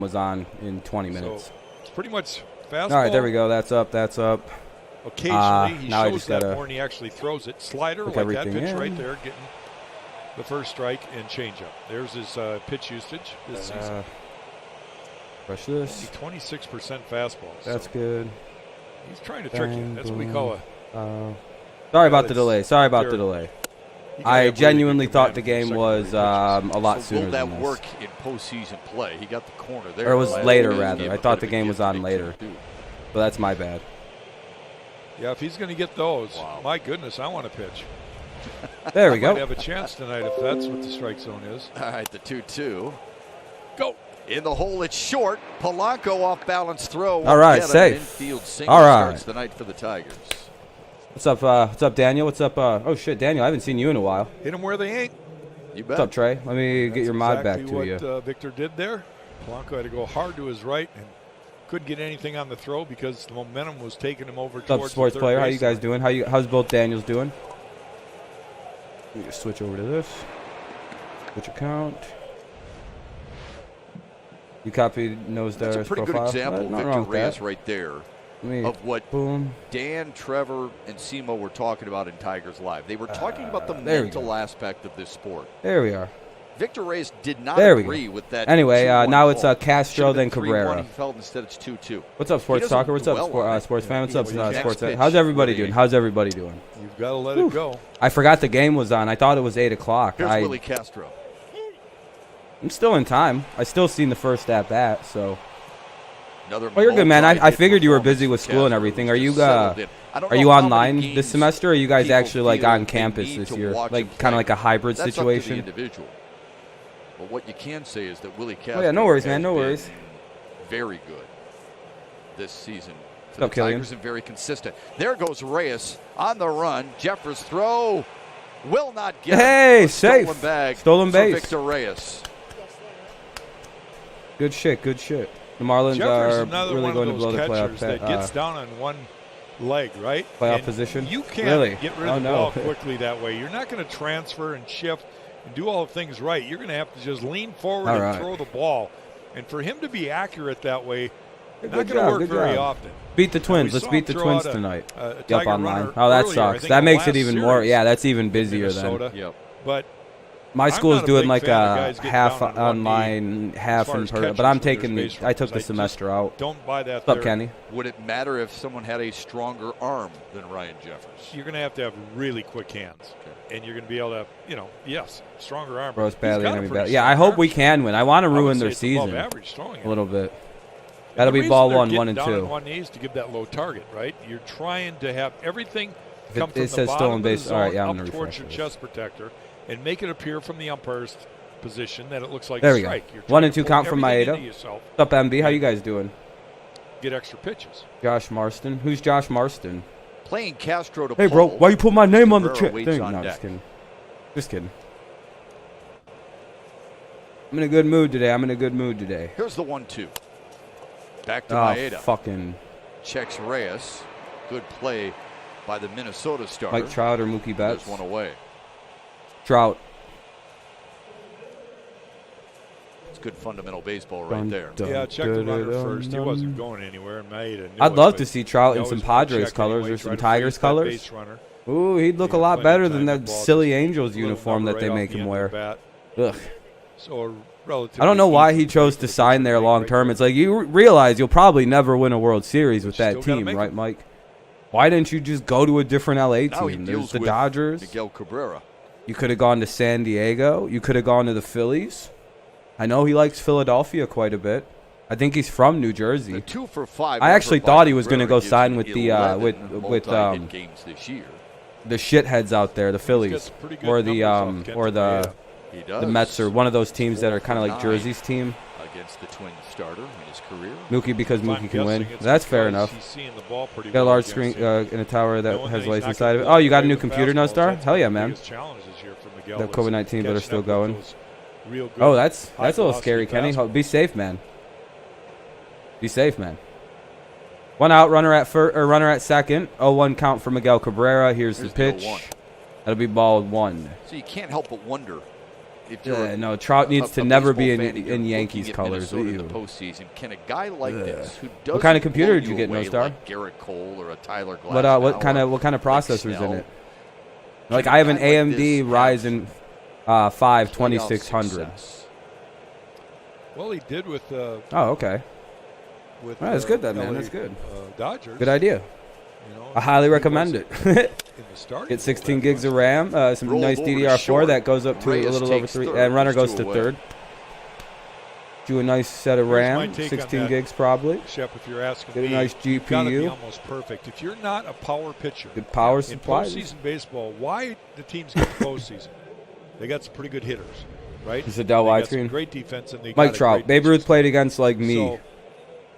was on in 20 minutes. So it's pretty much fastball. All right, there we go. That's up. That's up. Occasionally, he now shows that more than he actually throws it. Slider, like that pitch in. right there, getting the first strike and changeup. There's his pitch usage this season. Brush this. 26% fastball. That's good. He's trying to trick you. That's what we call a. Sorry about the delay. Sorry about the delay. I genuinely thought the game was a lot sooner will than that this. work in postseason play? He got the corner there. Or it was later, rather. I thought the game was on later. But that's my bad. Yeah, if he's going to get those, my goodness, I want to pitch. There we go. Might have a chance tonight if that's what the strike zone is. All right, the 2-2. Go. In the hole, it's short. Polanco off balance throw. All right, safe. Infield single all right. starts the night for the Tigers. What's up? What's up, Daniel? What's up? Oh shit, Daniel, I haven't seen you in a while. Hit them where they ain't. You bet. What's up, Trey? Let me get your mod back to you. What Victor did there. Polanco had to go hard to his right and couldn't get anything on the throw because the momentum was taking him over. What's up, sports player? How you guys doing? How's both Daniels doing? Let me just switch over to this. Switch account. You copied Nosedara's profile. That's a pretty good example of Victor Reyes right there. Of what boom. Dan, Trevor, and Simo were talking about in Tigers Live. They were talking about the mental aspect of this sport. There we are. Victor Reyes did not agree with that. Anyway, now it's Castro, then Cabrera. He felt instead it's 2-2. What's up, sports talker? What's up, sports fan? What's up, sports fan? How's everybody doing? How's everybody doing? You've got to let it go. I forgot the game was on. I thought it was 8 o'clock. Here's Willie Castro. I'm still in time. I still seen the first at bat, so. Well, you're good, man. I figured you were busy with school and everything. Are you online this semester, or are you guys actually like on campus this year, like kind of like a hybrid situation? Up to the individual. But what you can say is that Willie Castro. Oh yeah, no worries, man. No worries. Very good this season for the Tigers and very consistent. There goes Reyes on the run. Jeffers throw will not get. Hey, safe. Stolen bag. Stolen base. Victor Reyes. Good shit. Good shit. The Marlins are really going to blow the playoff. That gets down on one leg, right? Playoff position. You can't get rid of the ball no. quickly that way. You're not going to transfer and shift and do all the things right. You're going to have to just lean forward and throw the ball. And for him to be accurate that way, not going to work very often. Beat the Twins. Let's beat the Twins tonight. Yep, online. Oh, that sucks. That makes it even more. Yeah, that's even busier then. Yep. But my school is doing like a half online, half in person. But I'm taking I took the semester out. Don't buy that. What's up, Kenny? Would it matter if someone had a stronger arm than Ryan Jeffers? You're going to have really quick hands. And you're going to be able to, stronger arm. Bros badly, enemy badly. Yeah, I hope we can win. I want to ruin their season a little bit. That'll be ball 1, 1 and 2. On one knees to give that low target, right? You're trying to have everything come from the bottom stolen of base. the zone All right, yeah, I'm up gonna towards your chest protector and make it appear from the umpire's position that it looks like there a we strike. Go. 1 and 2 count from Maeda. What's up, MB? How you guys doing? Get extra pitches. Josh Marston. Who's Josh Marston? Playing Castro to Hey, bro, why you put my name on the thing? No, just kidding. Just kidding. I'm in a good mood today. Here's the 1-2. Back to Maeda. Fucking. Checks Reyes. Good play by the Minnesota starter. Mike Trout or Mookie Betts? There's one away. Trout. It's good fundamental baseball right there. Yeah, check the runner first. He wasn't going anywhere. And Maeda I'd love to see Trout in some Padres colors or some Tigers colors. Ooh, he'd look a lot better than that silly Angels uniform that they make him wear. Ugh. I don't know why he chose to sign there long term. It's like you realize you'll probably never win a World Series with that team, right, Mike? Why didn't you just go to a different LA team? There's the Dodgers. Miguel Cabrera. You could have gone to San Diego. You could have gone to the Phillies. I know he likes Philadelphia quite a bit. I think he's from New Jersey. The 2 for 5. I actually thought he was going to go sign with the games this year. The shitheads out there, the Phillies, or the Mets, or one of those teams that are kind of like Jersey's team. Against the Twins starter in his career. Mookie, because Mookie can win. That's fair enough. Got a large screen in a tower that has lights inside of it. Oh, you got a new computer, No Star? Hell yeah, man. The COVID-19 that are still going. Oh, that's a little scary, Kenny. Be safe, man. Be safe, man. 1 out, runner at second. 0-1 count for Miguel Cabrera. Here's the pitch. That'll be ball 1. So you can't help but wonder if you're no, Trout needs to never be in Yankees at colors. in the postseason, can a guy like this who doesn't what kind of computer did you get, No Star? Like Garrett Cole or a Tyler Glass, what kind of processors in it? Like I have an AMD Ryzen 5 2600. Well, he did with. Oh, okay. With that's good, then, man. That's good. Dodgers. Good idea. You know, I highly recommend it. Get 16 starting gigs of RAM, some nice DDR4 that goes up to a little over 3, and runner goes to third. Do a nice set of RAM, 16 gigs probably. Shep, if you're asking Get a nice GPU. You've got to be almost perfect. If you're not a power pitcher, good power supply. In postseason baseball, why the teams get the postseason? They got some pretty good hitters, right? It's a Dell widescreen. Great defense, and they Mike Trout. Babe Ruth played against like me. So,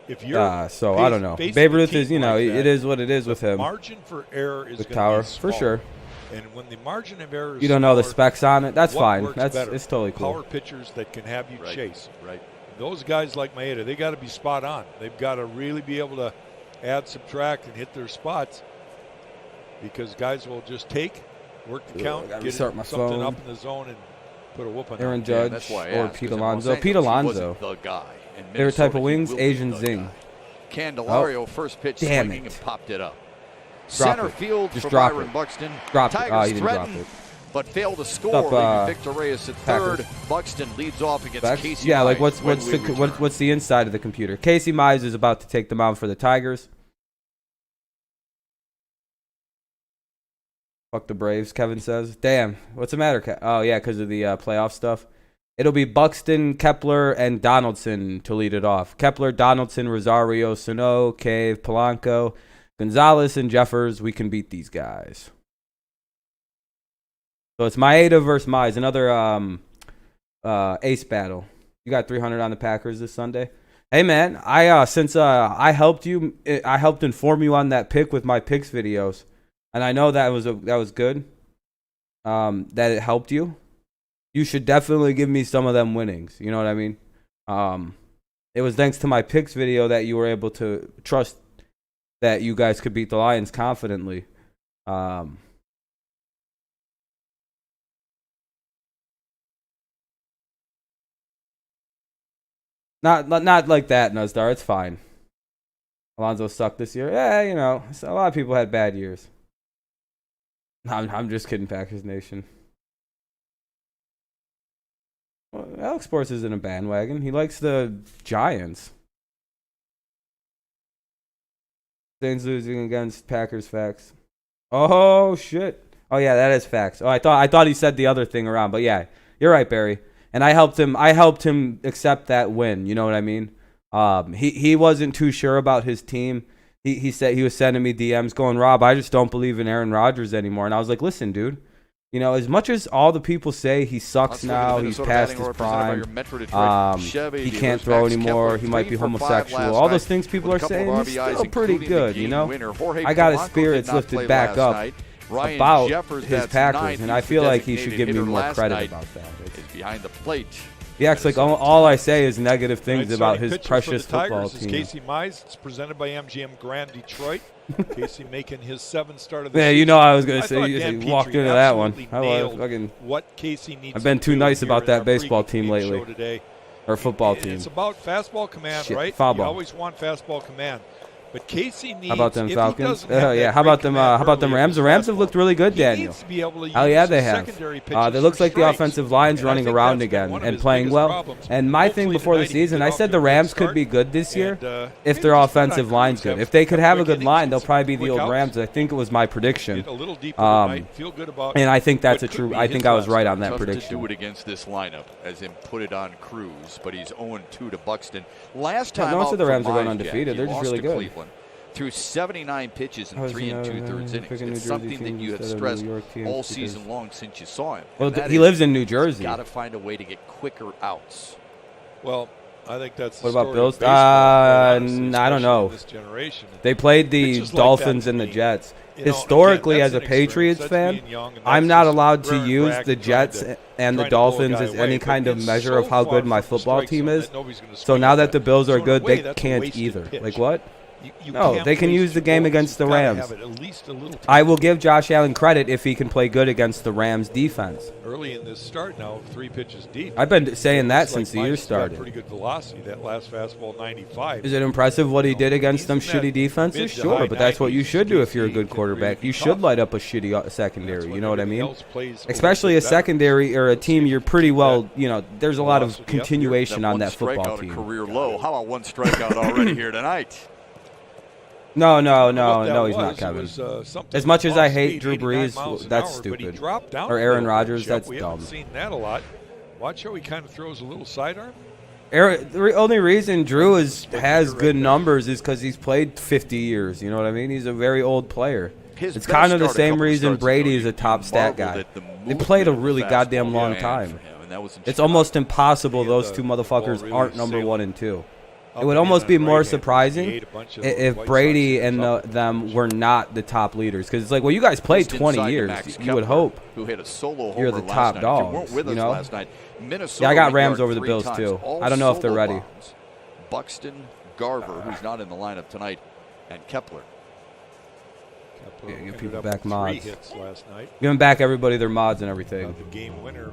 if you're so I don't know. Babe Ruth is, it is what it is with him. Margin for error is with going tower to be small. for sure. And when the margin of error is you don't know the specs on it. That's fine. It's totally cool. Power pitchers that can have you chase. Right. Those guys like Maeda, they got to be spot on. They've got to really be able to add, subtract, and hit their spots, because guys will just work the count, get something up in the zone, and put a whoop on Aaron them. Judge or Pete Alonso. Pete Alonso. The guy. Favorite type of wings? Asian Zing. Candelario first pitch swinging and popped it up. Center field for Byron Buxton. Tigers he didn't drop it. But failed to score. Leaving Victor Reyes at third. Buxton leads off against Casey Mize. Like what's the inside of the computer? Casey Mize is about to take the mound for the Tigers. Fuck the Braves, Kevin says. Damn, what's the matter? Oh yeah, because of the playoff stuff. It'll be Buxton, Kepler, and Donaldson to lead it off. Kepler, Donaldson, Rosario, Sano, Cave, Polanco, Gonzalez, and Jeffers. We can beat these guys. So it's Maeda versus Mize, another ace battle. You got 300 on the Packers this Sunday. Hey man, I helped inform you on that pick with my picks videos, and I know that was good. That it helped you. You should definitely give me some of them winnings. You know what I mean? It was thanks to my picks video that you were able to trust that you guys could beat the Lions confidently. Not like that, Nuzdar. It's fine. Alonso sucked this year. Yeah, a lot of people had bad years. I'm just kidding, Packers Nation. Well, Alex Sports is in a bandwagon. He likes the Giants. Saints losing against Packers, facts. Oh shit. Oh yeah, that is facts. Oh, I thought he said the other thing around, but yeah, you're right, Barry. And I helped him accept that win. You know what I mean? He wasn't too sure about his team. He said he was sending me DMs going, Rob, I just don't believe in Aaron Rodgers anymore. And I was like, listen, dude. As much as all the people say he sucks now, he's past his prime, he can't throw anymore, he might be homosexual, all those things people are saying, he's still pretty good, I got his spirits lifted back up about his Packers, and I feel like he should give me more credit about that. Behind the plate. He acts like all I say is negative things about his precious football team. Casey Mize. It's presented by MGM Grand Detroit. Casey making his 7th start of the season. I was going to say, you walked into that one. What Casey needs. I've been too nice about that baseball team lately. Today. Or football team. It's about fastball command, right? Foul ball. You always want fastball command. But Casey needs. How about them Falcons? Yeah. How about them Rams? The Rams have looked really good, Daniel. Oh yeah, they have. It looks like the offensive line's running around again and playing well. And my thing before the season, I said the Rams could be good this year if their offensive line's good. If they could have a good line, they'll probably be the old Rams. I think it was my prediction. And I think that's a true. I think I was right on that prediction. To do it against this lineup, as in put it on Cruz, but he's 0-2 to Buxton. Last time, most of the Rams are going undefeated. They're just really good. Cleveland. Through 79 pitches in 3 2/3 innings. It's something that you have stressed all season long since you saw him. Well, he lives in New Jersey. Got to find a way to get quicker outs. Well, I think that's. What about Bills? I don't know. This generation. They played the Dolphins and the Jets. Historically, as a Patriots fan, I'm not allowed to use the Jets and the Dolphins as any kind of measure of how good my football team is. So now that the Bills are good, they can't either. Like what? No, they can use the game against the Rams. I will give Josh Allen credit if he can play good against the Rams defense. Early in this start now, 3 pitches deep. I've been saying that since the year started. Pretty good velocity. That last fastball, 95. Is it impressive what he did against them shitty defenses? Sure, but that's what you should do if you're a good quarterback. You should light up a shitty secondary. You know what I mean? Especially a secondary or a team you're pretty well, there's a lot of continuation on that football team. Career low. How about one strikeout already here tonight? No, he's not, Kevin. As much as I hate Drew Brees, that's stupid. Or Aaron Rodgers, that's dumb. We haven't seen that a lot. Watch how he kind of throws a little sidearm. The only reason Drew has good numbers is because he's played 50 years. You know what I mean? He's a very old player. It's kind of the same reason Brady is a top stat guy. They played a really goddamn long time. It's almost impossible those two motherfuckers aren't number 1 and 2. It would almost be more surprising if Brady and them were not the top leaders. Because it's like, well, you guys played 20 years. You would hope you're the top dogs. You know? Yeah, I got Rams over the Bills, too. I don't know if they're ready. Buxton, Garver, who's not in the lineup tonight, and Kepler. Yeah, give people back mods. Give them back everybody their mods and everything. The game winner.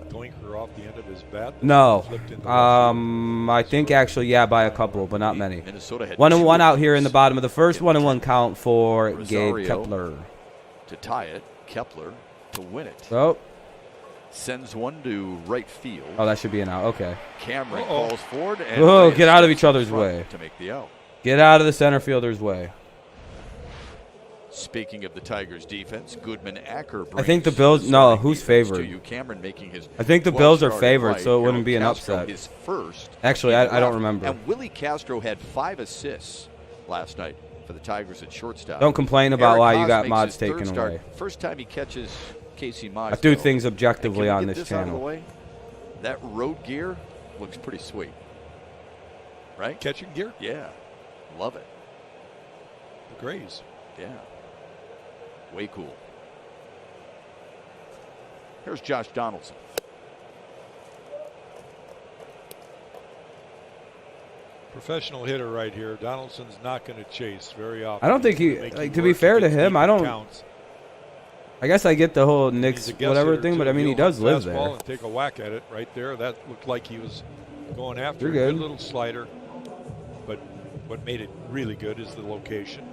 Doinker off the end of his bat. No, I think actually, yeah, by a couple, but not many. 1-1 out here in the bottom of the first. 1-1 count for Gabe Kepler. To tie it, Kepler to win it. Oh. Sends one to right field. Oh, that should be an out. Okay. Cameron calls forward. And get out of each other's way. To make the out. Get out of the center fielder's way. Speaking of the Tigers' defense, Goodman Acker. I think the Bills. No, who's favored? I think the Bills are favored, so it wouldn't be an upset. Actually, I don't remember. And Willie Castro had 5 assists last night for the Tigers at shortstop. Don't complain about why you got mods taken away. First time he catches Casey Mize. I do things objectively on this channel. That road gear looks pretty sweet, right? Catching gear? Yeah, love it. The Grays. Yeah. Way cool. Here's Josh Donaldson. Professional hitter right here. Donaldson's not going to chase very often. I don't think he, to be fair to him, I guess I get the whole Knicks whatever thing, but I mean, he does live there. And take a whack at it right there. That looked like he was going after a good little slider. But what made it really good is the location.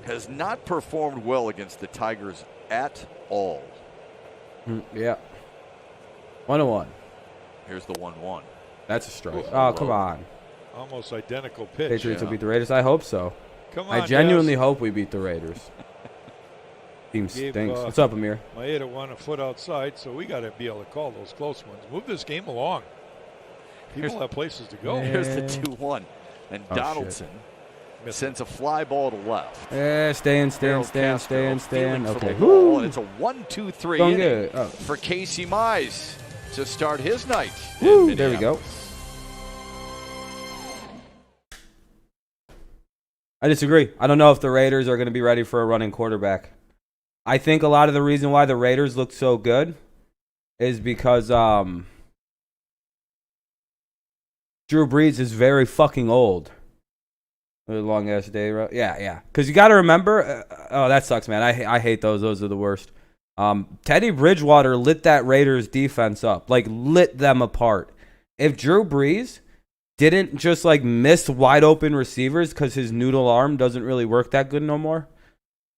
Has not performed well against the Tigers at all. Yeah. 1-1. Here's the 1-1. That's a strike. Oh, come on. Almost identical pitch. Patriots will beat the Raiders. I hope so. Come on, I genuinely hope we beat the Raiders. Team stinks. What's up, Amir? Maeda won a foot outside, so we got to be able to call those close ones. Move this game along. People have places to go. Here's the 2-1. And Donaldson sends a fly ball to left. Stay in. Okay. And it's a 1-2-3 inning for Casey Mize to start his night. There we go. I disagree. I don't know if the Raiders are going to be ready for a running quarterback. I think a lot of the reason why the Raiders look so good is because Drew Brees is very fucking old. A long ass day, right? Yeah. Because you got to remember. That sucks, man. I hate those. Those are the worst. Teddy Bridgewater lit that Raiders defense up, like lit them apart. If Drew Brees didn't just like miss wide open receivers because his noodle arm doesn't really work that good no more,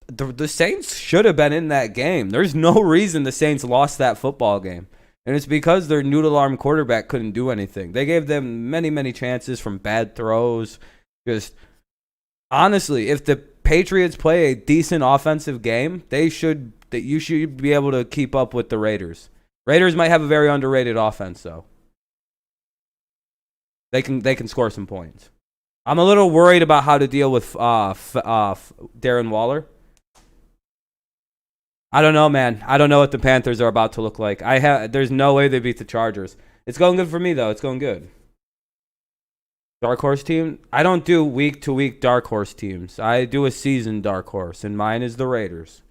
the Saints should have been in that game. There's no reason the Saints lost that football game. And it's because their noodle arm quarterback couldn't do anything. They gave them many, many chances from bad throws. Just honestly, if the Patriots play a decent offensive game, you should be able to keep up with the Raiders. Raiders might have a very underrated offense, though. They can score some points. I'm a little worried about how to deal with Darren Waller. I don't know, man. I don't know what the Panthers are about to look like. There's no way they beat the Chargers. It's going good for me, though. It's going good. Dark horse team? I don't do week-to-week dark horse teams. I do a season dark horse, and mine is the Raiders.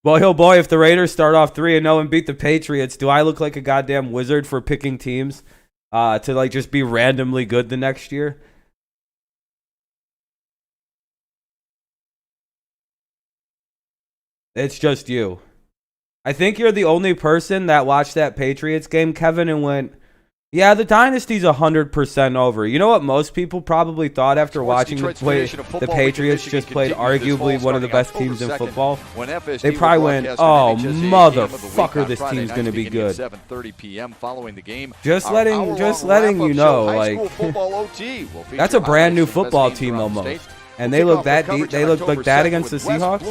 Boy, if the Raiders start off 3-0 and beat the Patriots, do I look like a goddamn wizard for picking teams to like just be randomly good the next year. It's just you. I think you're the only person that watched that Patriots game, Kevin, and went, yeah, the dynasty's 100% over. You know what most people probably thought after watching the Patriots just played arguably one of the best teams in football? They probably went, oh, motherfucker, this team's going to be good. Just letting you know, like, that's a brand new football team almost. And they look that deep. They look like that against the Seahawks.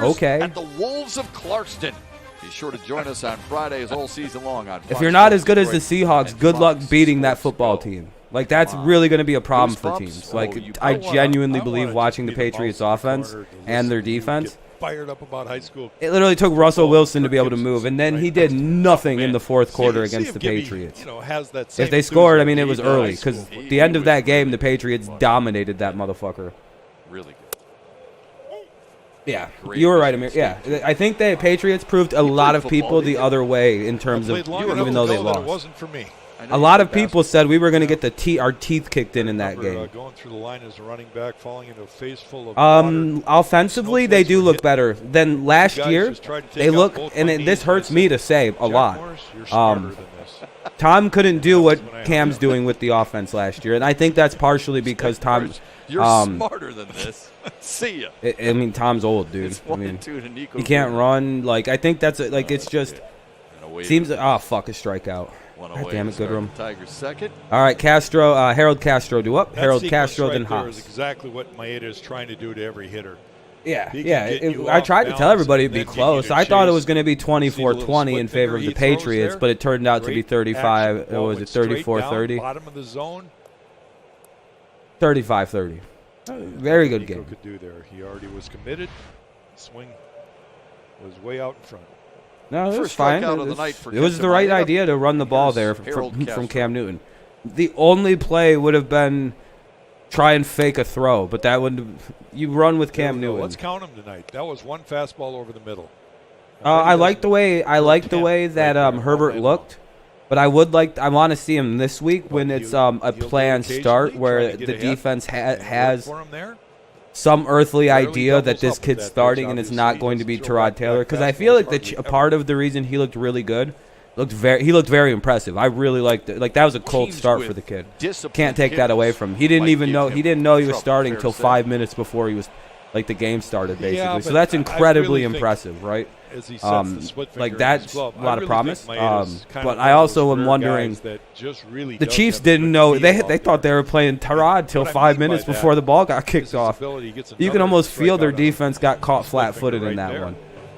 Okay. And the Wolves of Clarkston. Be sure to join us on Fridays all season long. If you're not as good as the Seahawks, good luck beating that football team. Like, that's really going to be a problem for teams. Like, I genuinely believe watching the Patriots offense and their defense. Fired up about high school. It literally took Russell Wilson to be able to move, and then he did nothing in the fourth quarter against the Patriots. If they scored, I mean, it was early, because at the end of that game, the Patriots dominated that motherfucker. Really good. Yeah, you were right, Amir. Yeah, I think the Patriots proved a lot of people the other way in terms of even though they lost. It wasn't for me. A lot of people said we were going to get our teeth kicked in that game. Going through the line as a running back, falling into a face full of offensively, they do look better than last year. They look, and this hurts me to say a lot. Tom couldn't do what Cam's doing with the offense last year, and I think that's partially because Tom. You're smarter than this. See ya. I mean, Tom's old, dude. I mean, he can't run. Like, I think that's like it's just seems. Oh fuck, a strikeout. God damn it, Goodrum. Tigers second. All right, Castro, Harold Castro, do up. Harold Castro, then Haas. Is exactly what Maeda is trying to do to every hitter. Yeah, I tried to tell everybody it'd be close. I thought it was going to be 24-20 in favor of the Patriots, but it turned out to be 35. Was it 34-30? Bottom of the zone. 35-30. Very good game. Could do there. He already was committed. Swing was way out in front. No, it was fine. It was the right idea to run the ball there from Cam Newton. The only play would have been try and fake a throw, but that would you run with Cam Newton. Let's count him tonight. That was one fastball over the middle. I like the way that Herbert looked, but I want to see him this week when it's a planned start where the defense has some earthly idea that this kid's starting and it's not going to be Tyrod Taylor, because I feel like a part of the reason he looked really good, he looked very impressive. I really liked it. Like, that was a cold start for the kid. Can't take that away from him. He didn't even know he was starting till 5 minutes before he was the game started, basically. So that's incredibly impressive, right? Like, that's a lot of promise. But I also am wondering, the Chiefs didn't know. They thought they were playing Tyrod till 5 minutes before the ball got kicked off. You can almost feel their defense got caught flat-footed in that one.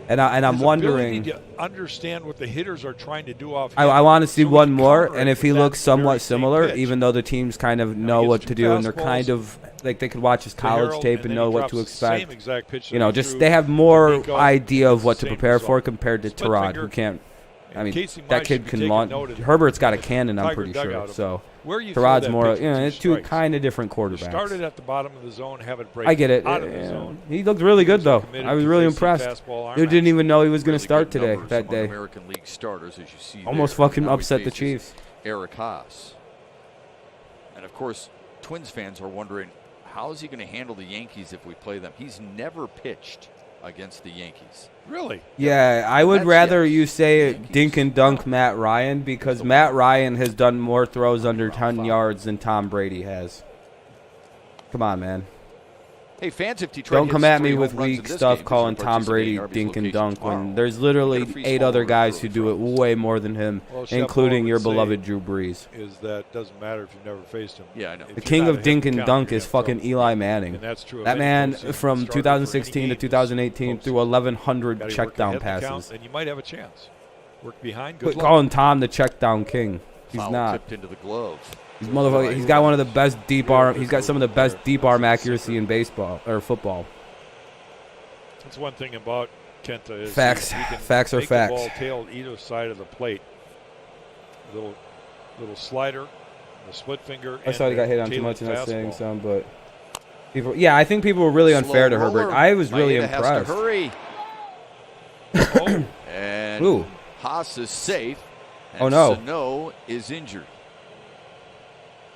And I'm wondering. To understand what the hitters are trying to do off. I want to see one more, and if he looks somewhat similar, even though the teams kind of know what to do, and they're kind of like they could watch his college tape and know what to expect. You know, just they have more idea of what to prepare for compared to Tyrod, who can't. I mean, that kid can launch. Herbert's got a cannon, I'm pretty sure. So Tyrod's more, it's two kind of different quarterbacks. Started at the bottom of the zone, have it break. I get it. He looked really good, though. I was really impressed. Dude didn't even know he was going to start today, that day. American League starters, as you see almost fucking upset the Chiefs. Eric Haas. And, of course, Twins fans are wondering, how is he going to handle the Yankees if we play them? He's never pitched against the Yankees. Really? Yeah, I would rather you say dink and dunk Matt Ryan, because Matt Ryan has done more throws under 10 yards than Tom Brady has. Come on, man. Hey, fans of Detroit, don't come at me with weak stuff calling Tom Brady dink and dunk when there's literally 8 other guys who do it way more than him, including your beloved Drew Brees. Doesn't matter if you've never faced him. Yeah, I know. The king of dink and dunk is fucking Eli Manning. And that's true. That man from 2016 to 2018 threw 1,100 check down passes. And you might have a chance. Work behind. Quit calling Tom the check down king. He's not. Tipped into the glove. He's got one of the best deep arm. He's got some of the best deep arm accuracy in baseball or football. That's one thing about Kenta is facts. Facts are facts. The ball tailed either side of the plate. Little slider, the split finger. I saw he got hit on too much and not saying some, but people. Yeah, I think people were really unfair to Herbert. I was really impressed. Hurry. And Haas is safe. And oh no! Sano is injured.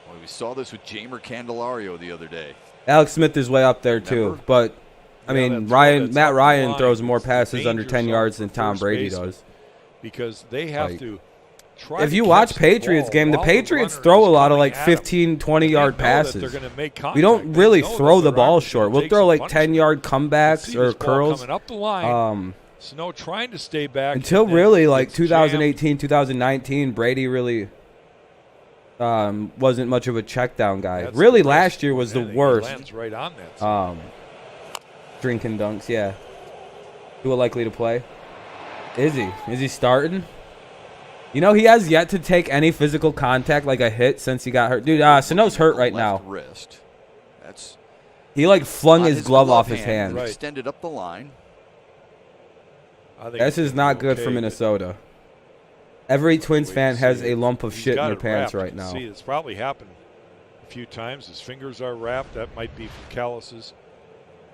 Well, we saw this with Jamer Candelario the other day. Alex Smith is way up there too, but I mean, Matt Ryan throws more passes under 10 yards than Tom Brady does. Because they have to try. If you watch Patriots game, the Patriots throw a lot of like 15, 20-yard passes. We don't really throw the ball short. We'll throw like 10-yard comebacks or curls. Up the line. Snow trying to stay back until really like 2018, 2019. Brady really wasn't much of a check down guy. Really, last year was the worst. Right on that. Drinking dunks, yeah. Who are likely to play? Is he? Is he starting? You know, he has yet to take any physical contact, like a hit, since he got hurt. Dude, Sano's hurt right now. Wrist. He like flung his glove off his hand. Right. Extended up the line. This is not good for Minnesota. Every Twins fan has a lump of shit in their pants right now. See, it's probably happened a few times. His fingers are wrapped. That might be from calluses.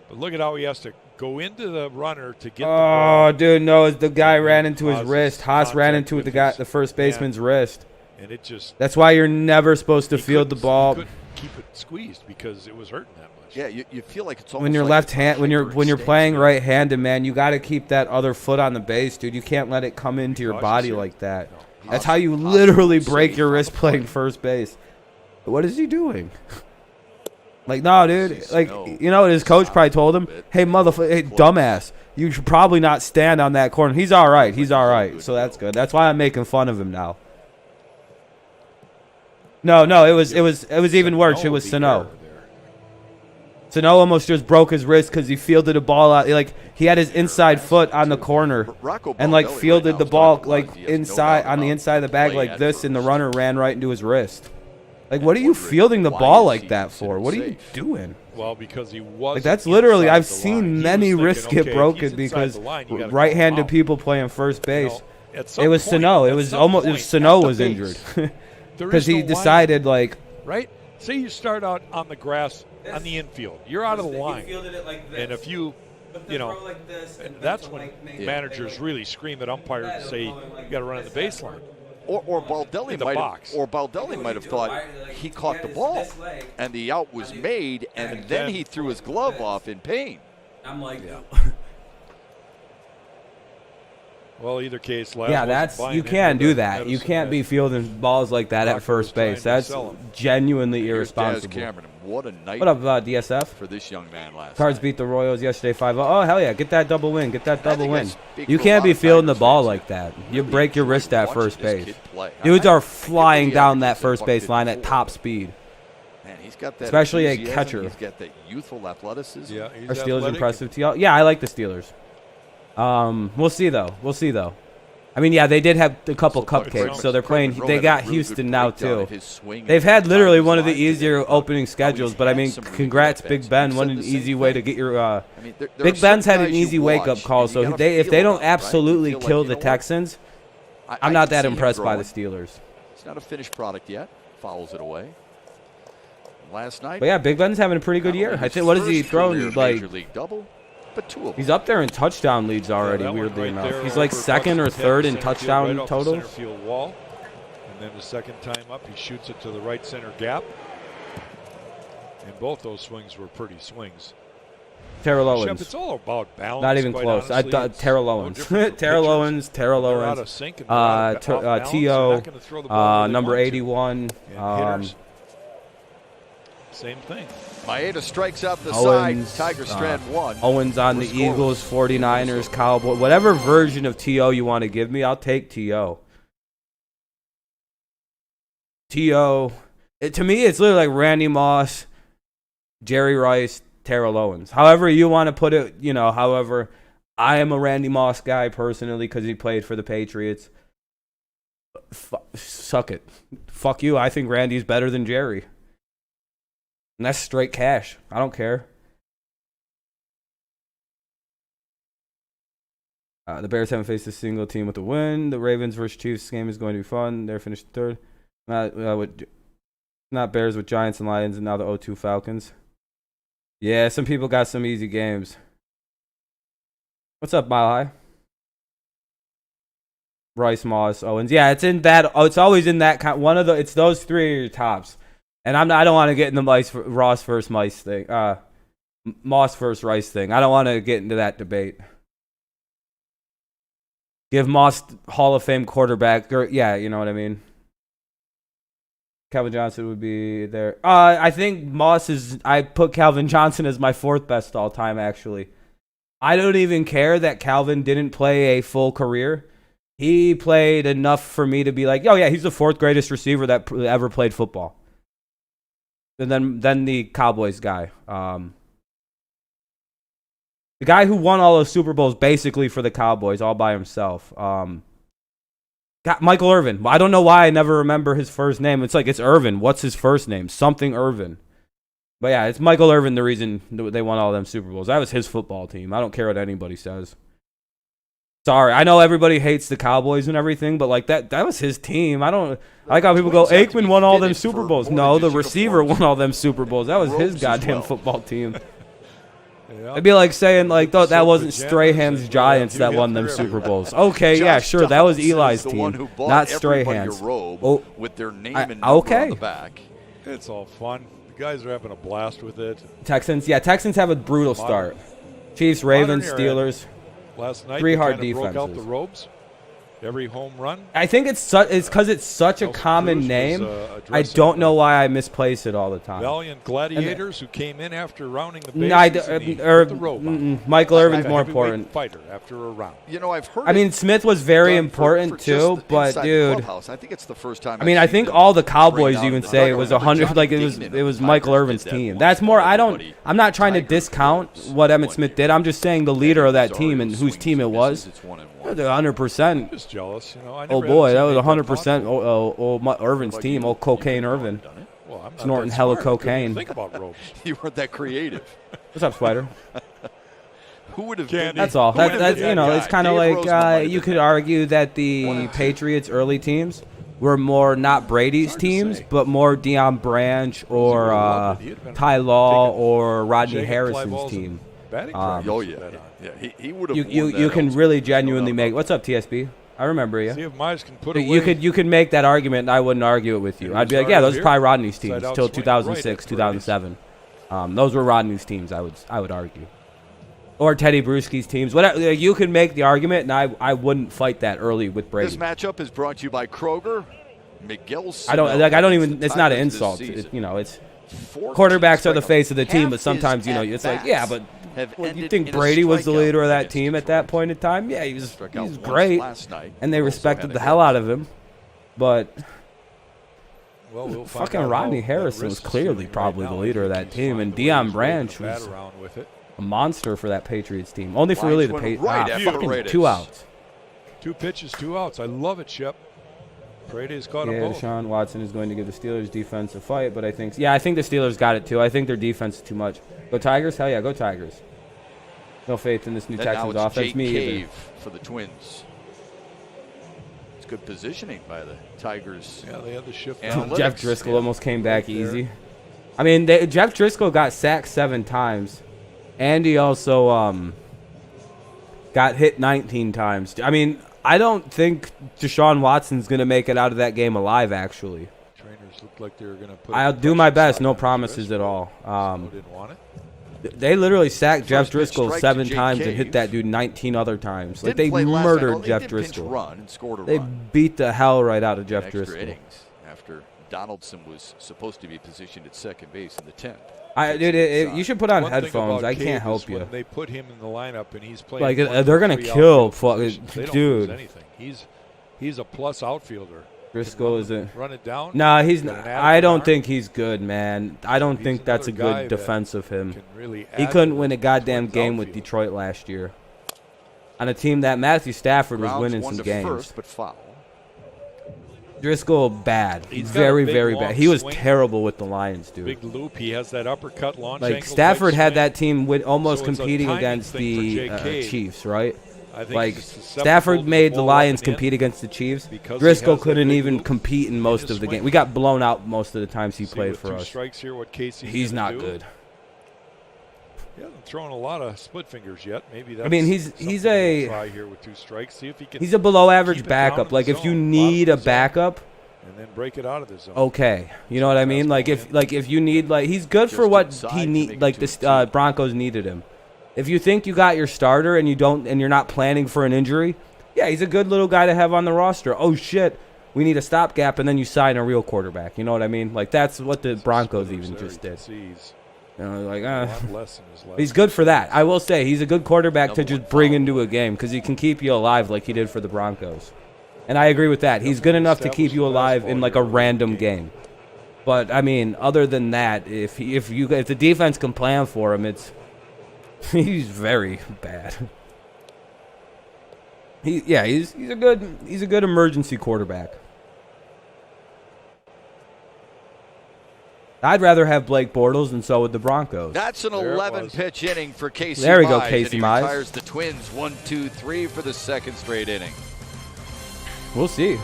But look at how he has to go into the runner to get the ball. Oh, dude, no, the guy ran into his wrist. Haas ran into the first baseman's wrist. And it just. That's why you're never supposed to field the ball. He couldn't keep it squeezed because it was hurting that much. Yeah, you feel like it's almost when you're like left hand, when you're playing right-handed, man, you got to keep that other foot on the base, dude. You can't let it come into your body like that. No. That's how you literally break your wrist playing first base. What is he doing? Like, no, dude. Like, you know what his coach probably told him? Hey, motherfucker, hey, dumbass, you should probably not stand on that corner. He's all right. He's all right. So that's good. That's why I'm making fun of him now. No, it was even worse. It was Sano. Sano almost just broke his wrist because he fielded a ball out. Like, he had his inside foot on the corner and like fielded the ball like inside on the inside of the bag like this, and the runner ran right into his wrist. Like, what are you fielding the ball like that for? What are you doing? Well, because he was. Like, that's literally, I've seen many wrists get broken because right-handed people playing first base. It was Sano. It was almost Sano was injured because he decided like. Right. Say you start out on the grass on the infield. You're out of the line. And if you know, and that's when managers really scream at umpires and say you got to run on the baseline. Or Baldelli might have thought he caught the ball and the out was made, and then he threw his glove off in pain. I'm like, well, either case, that's you can't do that. You can't be fielding balls like that at first base. That's genuinely irresponsible. What a night! What up, DSF? For this young man last Cards night. beat the Royals yesterday 5-0. Oh, hell yeah. Get that double win. Get that double win. You can't be fielding the ball like that. You break your wrist at first base. Dudes are flying down that first base line at top speed. Man, he's got that, especially a catcher. He's got that youthful athleticism. Yeah, Are Steelers impressive to y'all? Yeah, I like the Steelers. We'll see, though. I mean, yeah, they did have a couple cupcakes, so they're playing. They got Houston now, too. They've had literally one of the easier opening schedules, but, I mean, congrats, Big Ben. What an easy way to get your Big Ben's had an easy wake-up call, so if they don't absolutely kill the Texans, I'm not that impressed by the Steelers. It's not a finished product yet. Fouls it away. Last night. But, yeah, Big Ben's having a pretty good year. I think, what is he throwing, like... He's up there in touchdown leads already, weirdly enough. He's like second or third in touchdown totals. Center field wall. And then the second time up, he shoots it to the right center gap. And both those swings were pretty swings. Terrell Owens. It's all about balance. Not even close. I thought Terrell Owens. Terrell Owens. T.O. Number 81. Same thing. Maeda strikes out the side. Tiger Strand 1. Owens on the Eagles, 49ers, Cowboys. Whatever version of T.O. you want to give me, I'll take T.O. T.O. To me, it's literally like Randy Moss, Jerry Rice, Terrell Owens. However you want to put it, however. I am a Randy Moss guy personally because he played for the Patriots. Suck it. Fuck you. I think Randy's better than Jerry. And that's straight cash. I don't care. The Bears haven't faced a single team with a win. The Ravens versus Chiefs game is going to be fun. They're finished third. Not Bears with Giants and Lions, and now the 0-2 Falcons. Yeah, some people got some easy games. What's up, Mile High? Rice, Moss, Owens. Yeah, it's in that. Oh, it's always in that kind. It's those three are your tops. And I don't want to get in the Ross versus Mice thing. Moss versus Rice thing. I don't want to get into that debate. Give Moss Hall of Fame quarterback. Yeah, you know what I mean. Calvin Johnson would be there. I think Moss is. I put Calvin Johnson as my 4th best all time. Actually, I don't even care that Calvin didn't play a full career. He played enough for me to be like, oh yeah, he's the 4th greatest receiver that ever played football. And then the Cowboys guy, the guy who won all those Super Bowls basically for the Cowboys all by himself. Michael Irvin. I don't know why I never remember his first name. It's like, it's Irvin. What's his first name? Something Irvin. But yeah, it's Michael Irvin the reason they won all them Super Bowls. That was his football team. I don't care what anybody says. Sorry, I know everybody hates the Cowboys and everything, but like that was his team. I like how people go, Aikman won all them Super Bowls. No, the receiver won all them Super Bowls. That was his goddamn football team. It'd be like saying like that wasn't Strahan's Giants that won them Super Bowls. Okay, yeah, sure, that was Eli's team, not Strahan's. Oh, with their name and number on the back. It's all fun. The guys are having a blast with it. Texans have a brutal start. Chiefs, Ravens, Steelers. Last night, 3 hard kind of defenses. broke out the ropes. Every home run. I think it's because it's such a common name. I don't know why I misplace it all the time. Valiant gladiators who came in after rounding the bases. Michael Irvin's more important. Fighter after a round. You know, I've heard. I mean, Smith was very important too, but dude, I think it's the first time. I mean, I think all the Cowboys even say it was 100. Like it was Michael Irvin's team. That's more. I'm not trying to discount what Emmitt Smith did. I'm just saying the leader of that team and whose team it was. 100%. Just jealous, you know. Oh boy, that was 100%. Irvin's team, old Cocaine Irvin, snorting hella cocaine. Think about ropes. You weren't that creative. What's up, Spider? Who would have been? That's all. That's you know, it's kind of like you could argue that the Patriots' early teams were more not Brady's teams, but more Deion Branch or Ty Law or Rodney Harrison's team. He would have. You can really genuinely make. What's up, TSB? I remember you. See if Mize can put away. You could make that argument, and I wouldn't argue it with you. I'd be like, yeah, those are probably Rodney's teams till 2006, 2007. Those were Rodney's teams. I would argue, or Teddy Bruschi's teams. Whatever. You could make the argument, and I wouldn't fight that early with Brady. This matchup is brought to you by Kroger. Miguel. I don't even. It's not an insult. It's quarterbacks are the face of the team, but sometimes it's like, yeah, but. You think Brady was the leader of that team at that point in time? Yeah, he was great, and they respected the hell out of him. But fucking Rodney Harrison was clearly probably the leader of that team, and Deion Branch was a monster for that Patriots team. Only for really the Patriots. Fucking 2 outs. 2 pitches, 2 outs. I love it, Shep. Brady's caught them both. Deshaun Watson is going to give the Steelers defense a fight, but I think the Steelers got it too. I think their defense is too much. Go Tigers? Hell yeah, go Tigers. No faith in this new Texans offense. Me either. For the Twins. It's good positioning by the Tigers. Yeah, they had the shift. Jeff Driscoll almost came back easy. I mean, Jeff Driscoll got sacked 7 times, and he also got hit 19 times. I mean, I don't think Deshaun Watson's going to make it out of that game alive, actually. Trainers looked like they were going to put. I'll do my best. No promises at all. Didn't want it. They literally sacked Jeff Driscoll 7 times and hit that dude 19 other times. Like, they murdered Jeff Driscoll. They beat the hell right out of Jeff Driscoll. After Donaldson was supposed to be positioned at second base in the 10th. You should put on headphones. I can't help you. They put him in the lineup and he's playing. Like, they're gonna kill, dude. He's a plus outfielder. Driscoll isn't. Run it down. Nah, he's not. I don't think he's good, man. I don't think that's a good defense of him. He couldn't win a goddamn game with Detroit last year. On a team that Matthew Stafford was winning some games. Driscoll bad. Very, very bad. He was terrible with the Lions, dude. Big loop. He has that uppercut launch. Like, Stafford had that team almost competing against the Chiefs, right? Like, Stafford made the Lions compete against the Chiefs. Driscoll couldn't even compete in most of the game. We got blown out most of the times he played for us. He's not good. He hasn't thrown a lot of split fingers yet. Maybe that's. I mean, he's a try here with 2 strikes. See if he can. He's a below average backup. Like, if you need a backup, and then break it out of the zone. Okay, you know what I mean? Like if you need, like, he's good for what he need. Like the Broncos needed him. If you think you got your starter and you're not planning for an injury, yeah, he's a good little guy to have on the roster. Oh shit, we need a stopgap, and then you sign a real quarterback. You know what I mean? Like that's what the Broncos even just did. You know, like he's good for that. I will say he's a good quarterback to just bring into a game because he can keep you alive like he did for the Broncos. And I agree with that. He's good enough to keep you alive in like a random game. But I mean, other than that, if the defense can plan for him, he's very bad. He's a good emergency quarterback. I'd rather have Blake Bortles, and so would the Broncos. That's an 11-pitch inning for Casey Mize. There we go, Casey Mize. He retires the Twins 1-2-3 for the second straight inning. We'll see.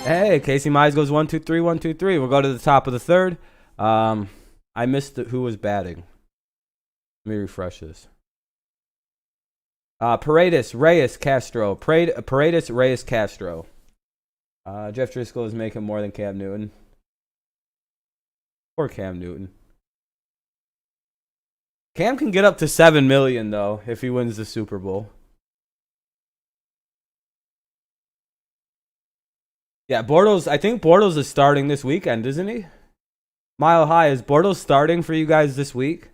Hey, Casey Mize goes 1-2-3, 1-2-3. We'll go to the top of the third. I missed who was batting. Let me refresh this. Paredes, Reyes, Castro. Paredes, Reyes, Castro. Jeff Driscoll is making more than Cam Newton. Poor Cam Newton. Cam can get up to $7 million though if he wins the Super Bowl. Yeah, Bortles. I think Bortles is starting this weekend, isn't he? Mile High, is Bortles starting for you guys this week?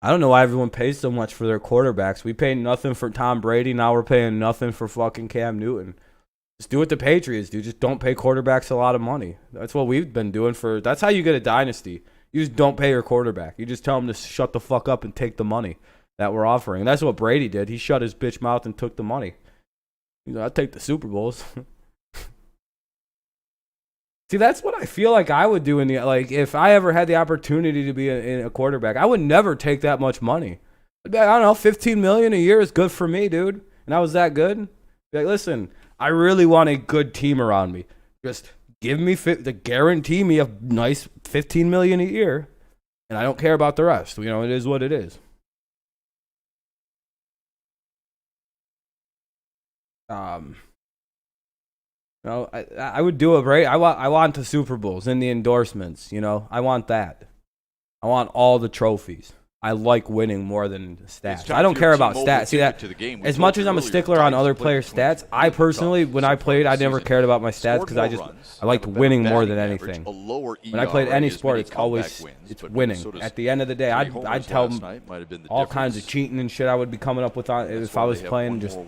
I don't know why everyone pays so much for their quarterbacks. We pay nothing for Tom Brady. Now we're paying nothing for fucking Cam Newton. Just do what the Patriots do. Just don't pay quarterbacks a lot of money. That's what we've been doing that's how you get a dynasty. You just don't pay your quarterback. You just tell him to shut the fuck up and take the money that we're offering. And that's what Brady did. He shut his bitch mouth and took the money. I'll take the Super Bowls. See, that's what I feel like I would do if I ever had the opportunity to be a quarterback. I would never take that much money. I'd be like, I don't know, $15 million a year is good for me, dude. And I was that good. Be like, listen, I really want a good team around me. Just give me guarantee me a nice $15 million a year, and I don't care about the rest. You know, it is what it is. No, I would do it right. I want the Super Bowls and the endorsements. You know, I want that. I want all the trophies. I like winning more than stats. I don't care about stats. See that? As much as I'm a stickler on other players' stats, I personally, when I played, I never cared about my stats because I liked winning more than anything. When I played any sport, it's winning. At the end of the day, I'd tell them all kinds of cheating and shit I would be coming up with if I was playing. Just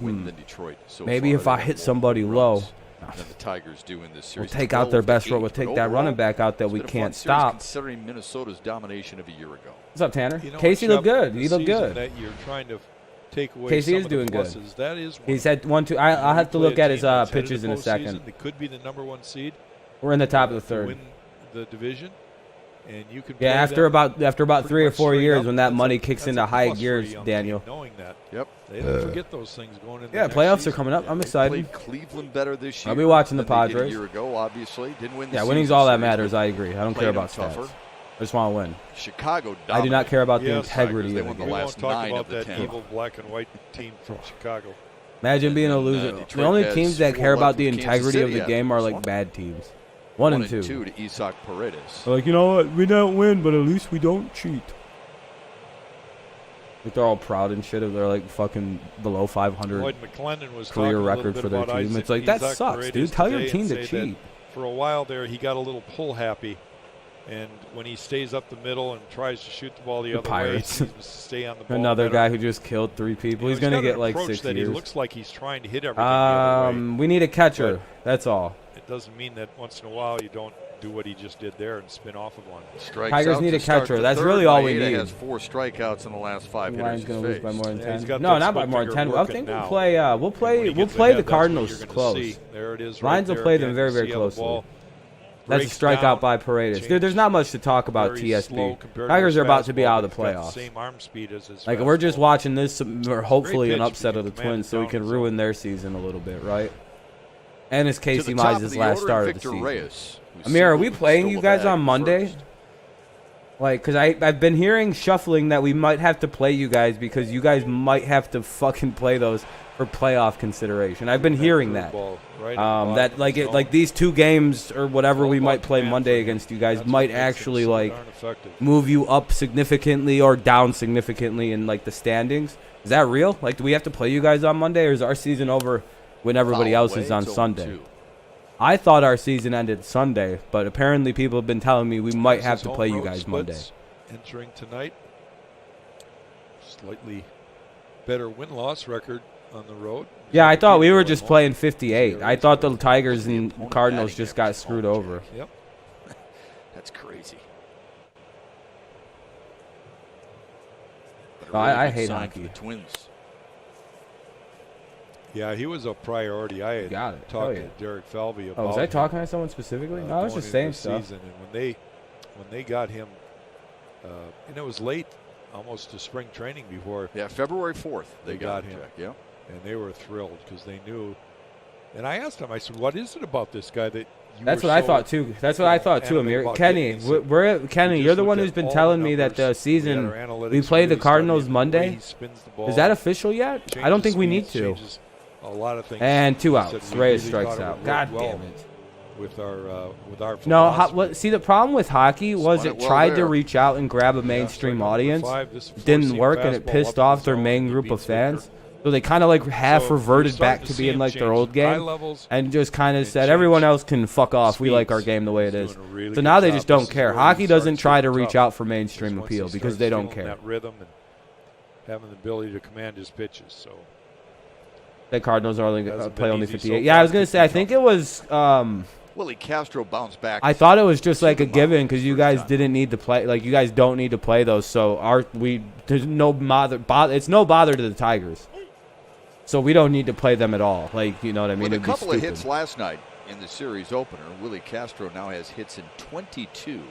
maybe if I hit somebody low. The Tigers do in this series. We'll take out their best run. We'll take that running back out that we can't stop. Considering Minnesota's domination of a year ago. What's up, Tanner? Casey looked good. He looked good. That you're trying to take away Casey is doing good. That is He's had 1-2. I'll have to look at his pitches in a second. They could be the #1 seed. We're in the top of the third. Win the division, and you could. Yeah, after about 3 or 4 years, when that money kicks into high gears, Daniel. Knowing that. Yep. They don't forget those things going into. Yeah, playoffs are coming up. I'm excited. Cleveland better this year. I'll be watching the Padres. A year ago, obviously, didn't win. Yeah, winning's all that matters. I agree. I don't care about stats. I just want to win. Chicago. I do not care about the integrity of the game. We won't talk about that evil black and white team from Chicago. Imagine being a loser. The only teams that care about the integrity of the game are like bad teams. 1 and 2. 2 to Isaac Paredes. Like, you know what? We don't win, but at least we don't cheat. Like they're all proud and shit. They're like fucking below 500 career record for their team. It's like, that sucks, dude. Tell your team to cheat. For a while there, he got a little pull happy. And when he stays up the middle and tries to shoot the ball the other way, he seems to stay on the ball. Another guy who just killed 3 people. He's going to get like 6 years. He looks like he's trying to hit everything the other way. We need a catcher. That's all. It doesn't mean that once in a while you don't do what he just did there and spin off of one. Tigers need a catcher. That's really all we need. Has 4 strikeouts in the last 5 Lions going to lose by more than 10. No, not by more than 10. I think we'll play. We'll play the Cardinals close. There it is. Lions will play them very, very closely. That's a strikeout by Paredes. Dude, there's not much to talk about TSP. Tigers are about to be out of the playoffs. Like, we're just watching this, or hopefully an upset of the Twins, so we can ruin their season a little bit, right? And it's Casey Mize's last start of the season. Amir, are we playing you guys on Monday? Like, because I've been hearing shuffling that we might have to play you guys because you guys might have to fucking play those for playoff consideration. I've been hearing that. That like these 2 games or whatever we might play Monday against you guys might actually like move you up significantly or down significantly in like the standings. Is that real? Like, do we have to play you guys on Monday, or is our season over when everybody else is on Sunday? I thought our season ended Sunday, but apparently people have been telling me we might have to play you guys Monday. Entering tonight, slightly better win-loss record on the road. Yeah, I thought we were just playing 58. I thought the Tigers and Cardinals just got screwed over. Yep. That's crazy. Oh, I hate hockey. The Twins. Yeah, he was a priority. I had talked to Derek Falvey about. Oh, was I talking to someone specifically? No, I was just saying stuff. Season. And when they got him, and it was late, almost to spring training before. Yeah, February 4th they got him. Yeah, and they were thrilled because they knew. And I asked him, I said, "What is it about this guy that?" That's what I thought too. That's what I thought too, Amir. Kenny, Kenny, you're the one who's been telling me that the season we play the Cardinals Monday. Is that official yet? I don't think we need to. A lot of things. And 2 outs. Reyes strikes out. God damn it. With our no, see, the problem with hockey was it tried to reach out and grab a mainstream audience. Didn't work, and it pissed off their main group of fans. So they kind of like half reverted back to being like their old game and just kind of said, everyone else can fuck off. We like our game the way it is. So now they just don't care. Hockey doesn't try to reach out for mainstream appeal because they don't care. That rhythm and having the ability to command his pitches. So the Cardinals are only play only 58. Yeah, I was gonna say I think it was. Willie Castro bounced back. I thought it was just like a given because you guys didn't need to play. Like, you guys don't need to play those. So there's no bother. It's no bother to the Tigers. So we don't need to play them at all. Like, you know what I mean? With a couple of hits last night in the series opener, Willie Castro now has hits in 22.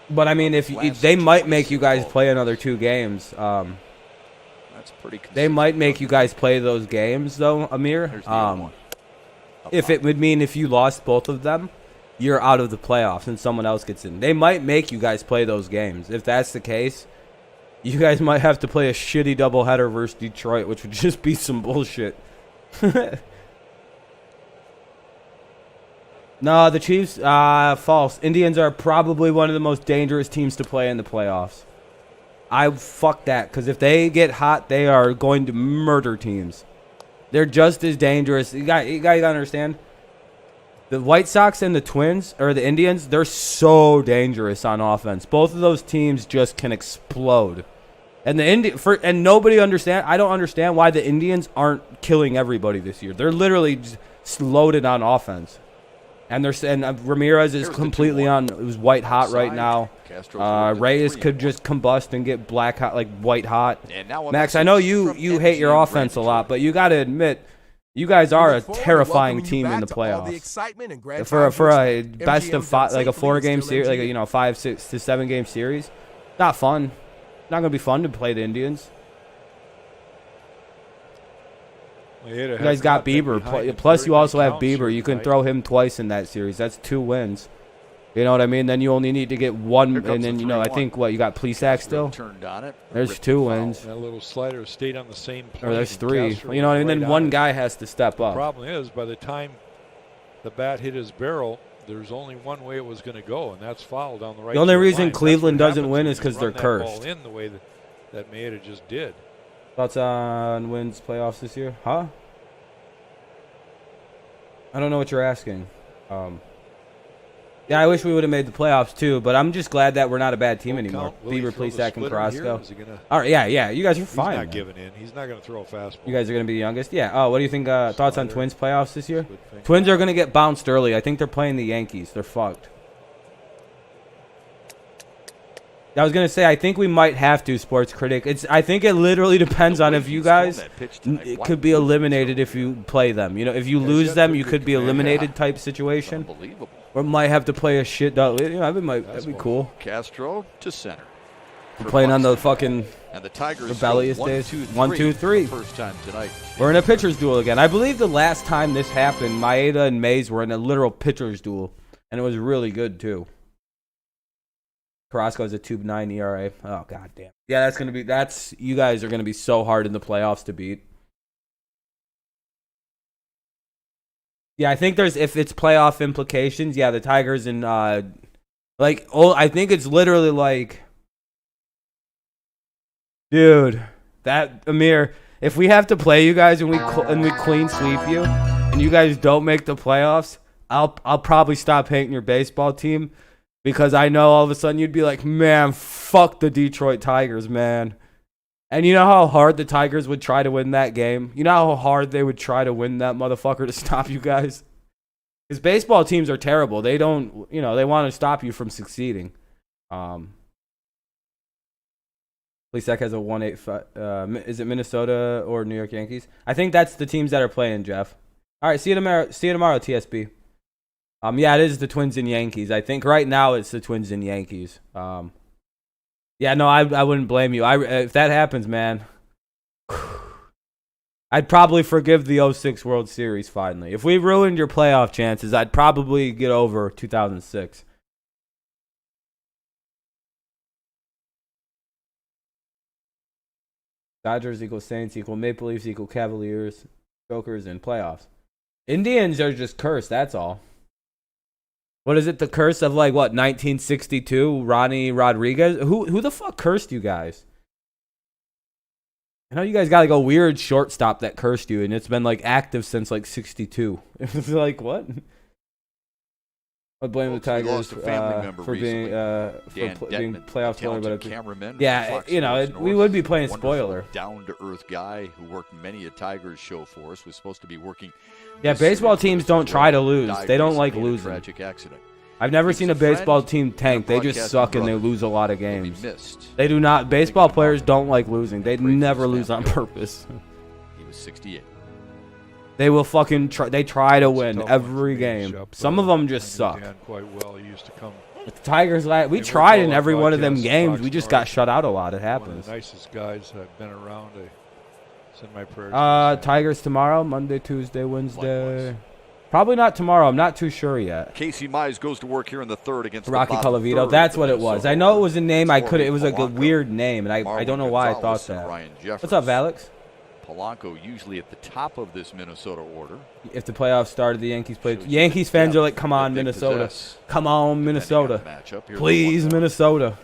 But I mean, if they might make you guys play another 2 games. That's pretty consistent. They might make you guys play those games, though, Amir. If it would mean if you lost both of them, you're out of the playoffs and someone else gets in. They might make you guys play those games. If that's the case, you guys might have to play a shitty doubleheader versus Detroit, which would just be some bullshit. No, the Chiefs, false. Indians are probably one of the most dangerous teams to play in the playoffs. Fuck that, because if they get hot, they are going to murder teams. They're just as dangerous. You guys gotta understand. The White Sox and the Twins, or the Indians, they're so dangerous on offense. Both of those teams just can explode. And and nobody understand. I don't understand why the Indians aren't killing everybody this year. They're literally just loaded on offense. And Ramirez is completely on. It was white hot right now. Reyes could just combust and get black hot, like white hot. Max, I know you hate your offense a lot, but you got to admit, you guys are a terrifying team in the playoffs. For a best of 5, like a 4-game series, like a 5, 6 to 7 game series, not fun. Not gonna be fun to play the Indians. You guys got Bieber. Plus, you also have Bieber. You can throw him twice in that series. That's 2 wins. You know what I mean? Then you only need to get 1, and then I think you got Plesac still. There's 2 wins. That little slider stayed on the same plane. Or there's 3. You know, and then one guy has to step up. The problem is, by the time the bat hit his barrel, there's only one way it was going to go, and that's foul down the right. The only reason Cleveland doesn't win is because they're cursed. Ball in the way that Maeda just did. Thoughts on wins playoffs this year? Huh? I don't know what you're asking. Yeah, I wish we would have made the playoffs too, but I'm just glad that we're not a bad team anymore. Bieber, Plesac, and Carrasco. All right, yeah, you guys are fine. He's not giving in. He's not going to throw a fastball. You guys are going to be the youngest? Yeah. Oh, what do you think? Thoughts on Twins playoffs this year? Twins are going to get bounced early. I think they're playing the Yankees. They're fucked. I was going to say, I think we might have to, Sports Critic. I think it literally depends on if you guys could be eliminated if you play them. You know, if you lose them, you could be eliminated type situation. Unbelievable. Or might have to play a shit. That'd be cool. Castro to center. Playing on the fucking and the Tigers rebellious days. 1, 2, 3. First time tonight. We're in a pitcher's duel again. I believe the last time this happened, Maeda and Mize were in a literal pitcher's duel, and it was really good too. Carrasco has a 2.9 ERA. Oh, god damn. Yeah, you guys are gonna be so hard in the playoffs to beat. Yeah, I think if it's playoff implications, yeah, the Tigers and I think it's literally like, dude, that Amir, if we have to play you guys and we clean sweep you and you guys don't make the playoffs, I'll probably stop hating your baseball team, because I know all of a sudden you'd be like, man, fuck the Detroit Tigers, man. And you know how hard the Tigers would try to win that game? You know how hard they would try to win that motherfucker to stop you guys? Because baseball teams are terrible. They don't, they want to stop you from succeeding. Plesac has a 1.85. Is it Minnesota or New York Yankees? I think that's the teams that are playing, Jeff. All right, see you tomorrow, TSB. Yeah, it is the Twins and Yankees. I think right now it's the Twins and Yankees. Yeah, no, I wouldn't blame you. If that happens, man, I'd probably forgive the 06 World Series finally. If we ruined your playoff chances, I'd probably get over 2006. Dodgers equal Saints equal Maple Leafs equal Cavaliers, Jokers, and playoffs. Indians are just cursed, that's all. What is it, the curse of 1962? Ronnie Rodriguez? Who the fuck cursed you guys? I know you guys got a weird shortstop that cursed you, and it's been active since 62. It was what? I blame the Tigers for being playoff spoiler, but yeah, we would be playing spoiler. Down to earth guy who worked many a Tigers show for us, was supposed to be working. Yeah, baseball teams don't try to lose. They don't like losing. Tragic accident. I've never seen a baseball team tank. They just suck and they lose a lot of games. They do not. Baseball players don't like losing. They never lose on purpose. He was 68. They will fucking try. They try to win every game. Some of them just suck. Quite well. He used to come. With the Tigers, we tried in every one of them games. We just got shut out a lot. It happens. One of the nicest guys I've been around. Send my prayers. Tigers tomorrow, Monday, Tuesday, Wednesday. Likewise. Probably not tomorrow. I'm not too sure yet. Casey Mize goes to work here in the third against Rocky Colavito. That's what it was. I know it was a name. It was a weird name, and I don't know why I thought that. What's up, Alex? Polanco usually at the top of this Minnesota order. If the playoffs started, the Yankees played. Yankees fans are like, come on, Minnesota. Come on, Minnesota. Please, Minnesota.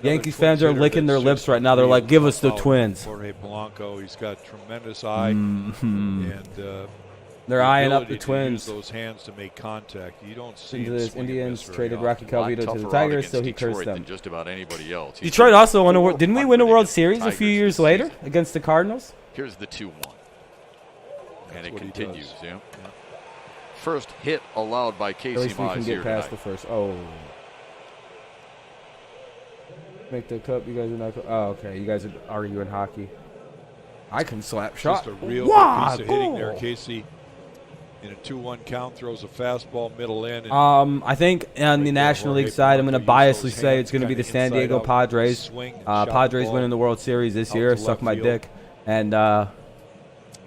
Yankees fans are licking their lips right now. They're like, give us the Twins. Jorge Polanco, he's got tremendous eye. And they're eyeing up the Twins. Those hands to make contact. You don't see the Indians traded Rocky Calvito to the Tigers, so he cursed them. Just about anybody else. Detroit also won a. Didn't we win a World Series a few years later against the Cardinals? Here's the 2-1, and it continues. Yeah. First hit allowed by Casey Mize. At least we can get past the first. Oh. Make the cup. You guys are not. Oh, okay. You guys are arguing hockey. I can slap shot. Just a real good piece of hitting there, Casey. In a 2-1 count, throws a fastball middle in. I think on the National League side, I'm going to biasly say it's going to be the San Diego Padres. Padres winning the World Series this year. Suck my dick. And I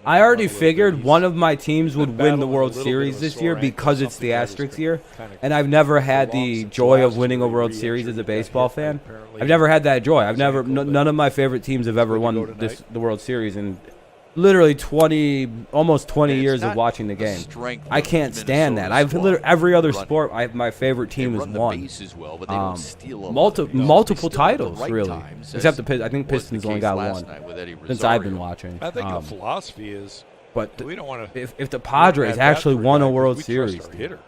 already figured one of my teams would win the World Series this year because it's the Asterix year. And I've never had the joy of winning a World Series as a baseball fan. I've never had that joy. None of my favorite teams have ever won the World Series in literally almost 20 years of watching the game. I can't stand that. Every other sport, my favorite team has won. Multiple titles, really. Except I think Pistons only got one since I've been watching. I think the philosophy is, but we don't want to. If the Padres actually won a World Series, hitters,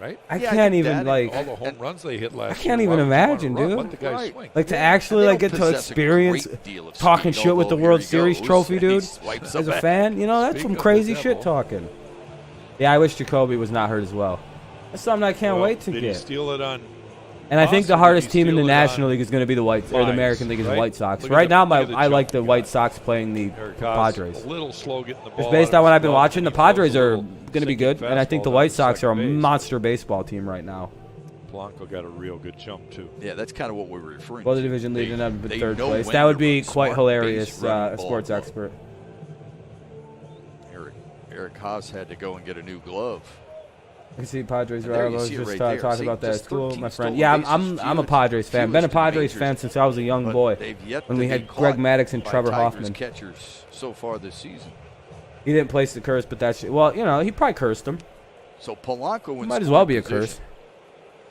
right? I can't even all the home runs they hit last. I can't even imagine, dude. To actually get to experience talking shit with the World Series trophy, dude. As a fan, that's some crazy shit talking. Yeah, I wish Jacoby was not hurt as well. That's something I can't wait to get. Did he steal it on? And I think the hardest team in the National League is going to be the American League is the White Sox. Right now, I like the White Sox playing the Padres. A little slow getting the ball. It's based on what I've been watching. The Padres are going to be good, and I think the White Sox are a monster baseball team right now. Polanco got a real good jump too. Yeah, that's kind of what we were referring to. Well, the division leading up in third place. That would be quite hilarious. A sports expert. Eric Haas had to go and get a new glove. I see Padres And there you rivals. see it Just right there. talking See, about that at just school. 13 My friend. stolen Yeah, bases. I'm a Padres fan. Been a Padres fan since I was a young boy. When we had Greg Maddux and Trevor Hoffman. Catchers so far this season. He didn't place the curse, but that's well, you know, he probably cursed him. So Polanco Might as well be a curse.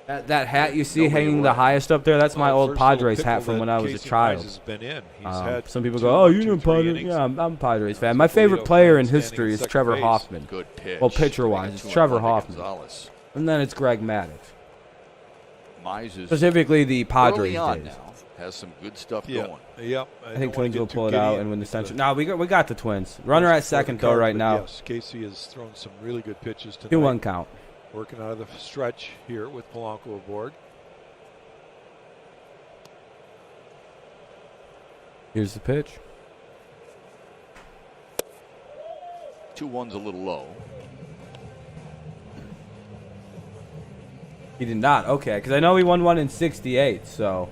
That hat you see hanging the highest up there, that's my old Padres hat from when I was a child. Some people go, oh, you know Padres. Yeah, I'm a Padres fan. My favorite player in history is Trevor Hoffman. Good pitch. Well, pitcher-wise, it's Trevor Hoffman. And then it's Greg Maddux. Mize Specifically the Padres days. Now. Has some good stuff going. Yep. I think Twins will pull it out and win the Central. No, we got the Twins. Runner at second, though, right now. Yes, Casey has thrown some really good pitches tonight. 2-1 count. Working out of the stretch here with Polanco aboard. Here's the pitch. 2-1's a little low. He did not. Okay, because I know he won one in '68. So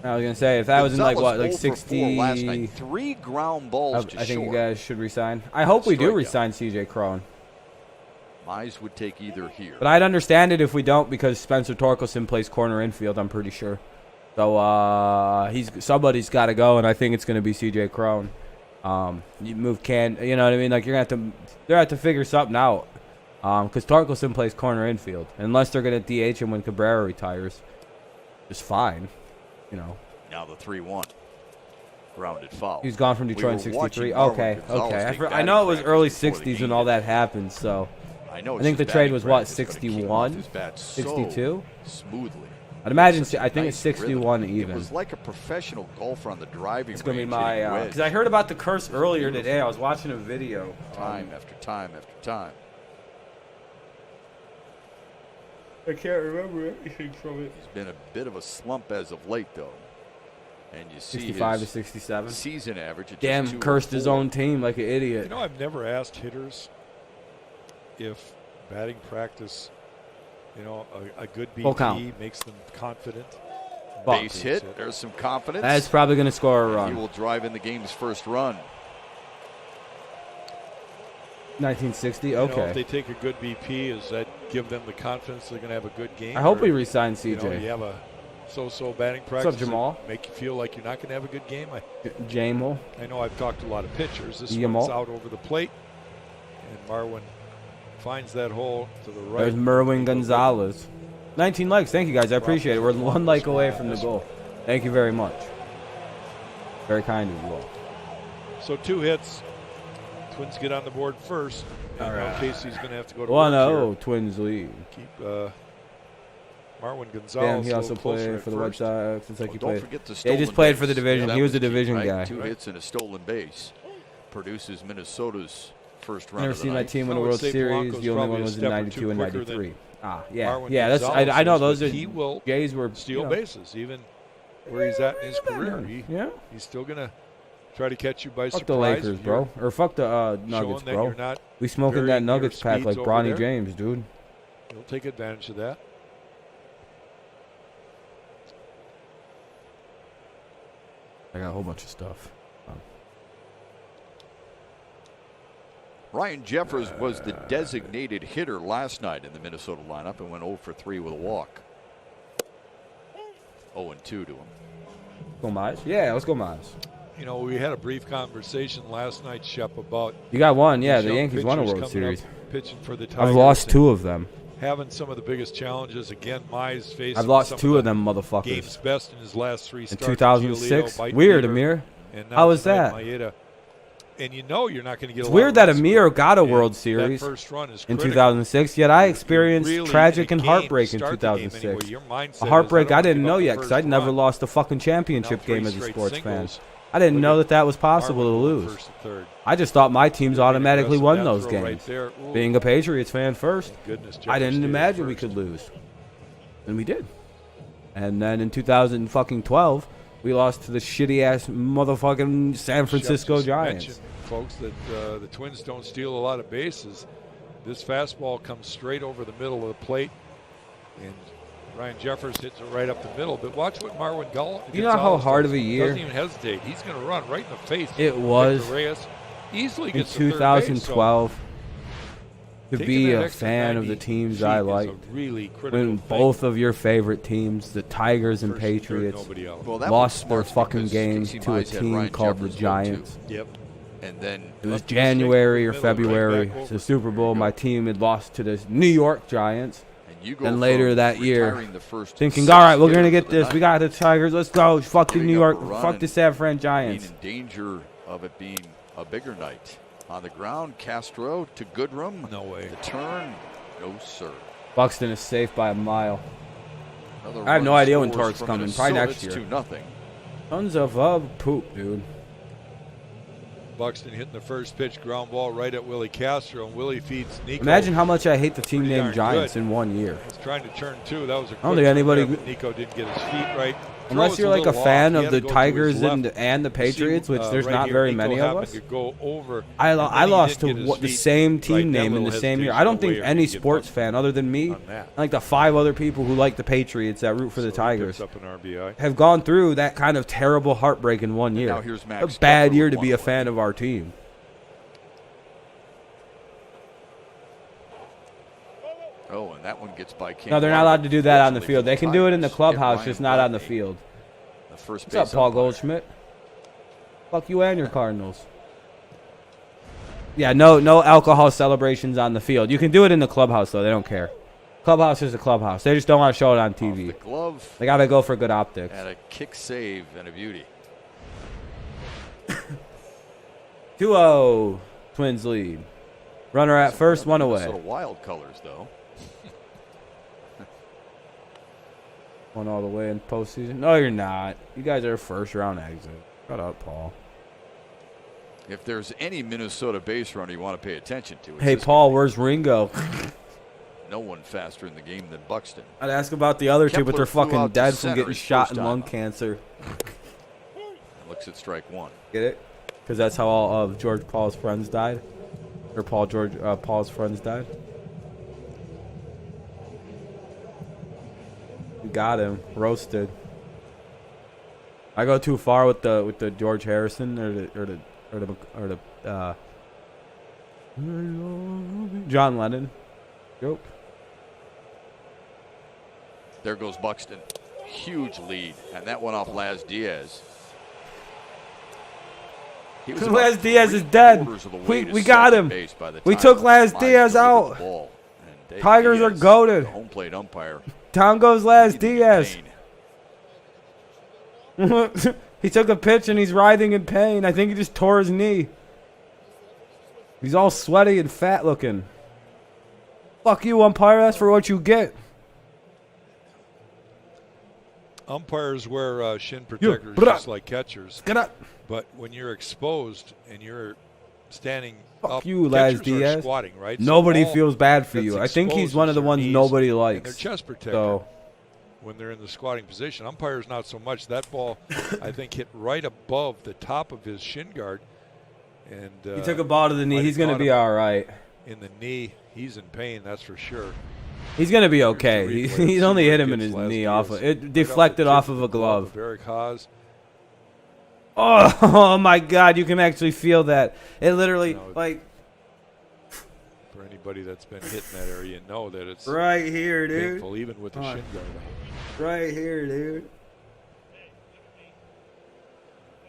I was gonna say if that was in like what, like 60. Last night. 3 ground balls. I think you guys should resign. I hope we do resign C.J. Cron. Mize would take either here. But I'd understand it if we don't because Spencer Torkelson plays corner infield. I'm pretty sure. So somebody's got to go, and I think it's gonna be C.J. Cron. You move you know what I mean? Like they're gonna have to figure something out. Because Torkelson plays corner infield. Unless they're going to DH him when Cabrera retires. Just fine. You know. Now the 3-1. Grounded foul. He's gone from Detroit in 63. Okay. I know it was early 60s when all that happened, so. I think the trade was, what, 61? 62? Smoothly. I'd imagine, I think it's 61 even. It was like a professional golfer on the driving range. It's going to be my, because I heard about the curse earlier today. I was watching a video. Time after time after time. I can't remember anything from it. He's been a bit of a slump as of late, though. And you see 65 to 67. Season average. Damn, cursed his own team like an idiot. You know, I've never asked hitters if batting practice, you know, a good BP makes them confident. Base hit. There's some confidence. That's probably going to score a run. He will drive in the game's first run. 1960, okay. You know, if they take a good BP, does that give them the confidence they're going to have a good game? I hope we re-sign CJ. You know, you have a so-so batting practice. What's up, Jamal? Make you feel like you're not going to have a good game. Jamal. I know I've talked to a lot of pitchers. This one's out over the plate, and Marwin finds that hole to the right. There's Merwin Gonzalez. 19 likes. Thank you, guys. I appreciate it. We're 1 like away from the goal. Thank you very much. Very kind of you all. So 2 hits. Twins get on the board first. All right. Casey's going to have to go to 1-0. Twins lead. Keep Marwin Gonzalez. Damn, he also played for the White Sox. It's like he played. He just played for the division. He was a division guy. 2 hits and a stolen base. Produces Minnesota's first run. Never of the seen night. my team win a World Series. The only one was in '92 and '93. Yeah. That's I know those are. He will Jays were steal bases even where he's at in his career. He's still gonna try to catch you by surprise. Fuck the Lakers, bro. Or fuck the Nuggets, bro. We smoking that Nuggets pack like Bronny James, dude. He'll take advantage of that. I got a whole bunch of stuff. Ryan Jeffers was the designated hitter last night in the Minnesota lineup and went 0 for 3 with a walk. 0-2 to him. Go Mize? Yeah, let's go Mize. You know, we had a brief conversation last night, Shep, about you got one. Yeah, the Yankees won a World Series. Pitching for the Tigers. I've lost 2 of them. Having some of the biggest challenges again. Mize faced. I've lost 2 of them, motherfuckers. Games best in his last 3 starts. In 2006. Weird, Amir. How was that? Maeda. And you know you're not going to get. It's weird that Amir got a World Series in 2006, yet I experienced tragic and heartbreak in 2006. A heartbreak I didn't know yet because I'd never lost a fucking championship game as a sports fan. I didn't know that was possible to lose. I just thought my teams automatically won those games. Being a Patriots fan first, I didn't imagine we could lose. And we did. And then in 2012, we lost to the shitty-ass motherfucking San Francisco Giants. Folks, that the Twins don't steal a lot of bases. This fastball comes straight over the middle of the plate, and Ryan Jeffers hits it right up the middle. But watch what Marwin Gonzalez does. You know how hard of a year? Doesn't even hesitate. He's going to run right in the face. It was Reyes easily in gets 2012. to be a fan of the teams I like. When both of your favorite teams, the Tigers and Patriots, lost their fucking game to a team called the Giants. Yep. And then it was January or February. It's the Super Bowl. My team had lost to the New York Giants. And later that year, thinking, all right, we're going to get this. We got the Tigers. Let's go. Fuck the New York. Fuck the San Fran Giants. Being in danger of it being a bigger night. On the ground, Castro to Goodrum. No way. The turn, no sir. Buxton is safe by a mile. I have no idea when Torque's coming. Probably next year. 2-0. Tons of poop, dude. Buxton hitting the first pitch, ground ball right at Willie Castro, and Willie feeds Nico. Imagine how much I hate the team named Giants in 1 year. He's trying to turn two. That was a I don't think anybody. Nico didn't get his feet right. Unless you're like a fan of the Tigers and the Patriots, which there's not very many of us. I lost to the same team name in the same year. I don't think any sports fan other than me, like the 5 other people who like the Patriots that root for the Tigers, have gone through that kind of terrible heartbreak in 1 year. A bad year to be a fan of our team. Oh, and that one gets by King. No, they're not allowed to do that on the field. They can do it in the clubhouse, just not on the field. What's up, Paul Goldschmidt? Fuck you and your Cardinals. Yeah, no alcohol celebrations on the field. You can do it in the clubhouse, though. They don't care. Clubhouse is a clubhouse. They just don't want to show it on TV. The glove. They got to go for good optics. And a kick save and a beauty. 2-0. Twins lead. Runner at first, one away. Sort of wild colors, though. One all the way in postseason. No, you're not. You guys are first round exit. Shut up, Paul. If there's any Minnesota base runner you want to pay attention to, hey, Paul, where's Ringo? No one faster in the game than Buxton. I'd ask about the other two, but they're fucking dead from getting shot in lung cancer. Looks at strike one. Get it? Because that's how all of George Paul's friends died. Or Paul's friends died. We got him roasted. I go too far with the George Harrison or the John Lennon joke. There goes Buxton. Huge lead, and that went off Laz Diaz. Laz Diaz is dead. We got him. We took Laz Diaz out. Tigers are goated. Home plate umpire. Down goes Laz Diaz. He took a pitch and he's writhing in pain. I think he just tore his knee. He's all sweaty and fat looking. Fuck you, umpire. That's for what you get. Umpires wear shin protectors just like catchers. Get up. But when you're exposed and you're standing up, you, Laz Diaz. Squatting, right? Nobody feels bad for you. I think he's one of the ones nobody likes. Their chest protector. When they're in the squatting position, umpires not so much. That ball, I think, hit right above the top of his shin guard, and he took a ball to the knee. He's going to be all right. In the knee, he's in pain. That's for sure. He's going to be okay. He's only hit him in his knee off of it. Deflected off of a glove. Eric Haas. Oh my God! You can actually feel that. It literally, like. For anybody that's been hit in that area, you know that it's right here, dude. Painful, even with the shin guard. Right here, dude.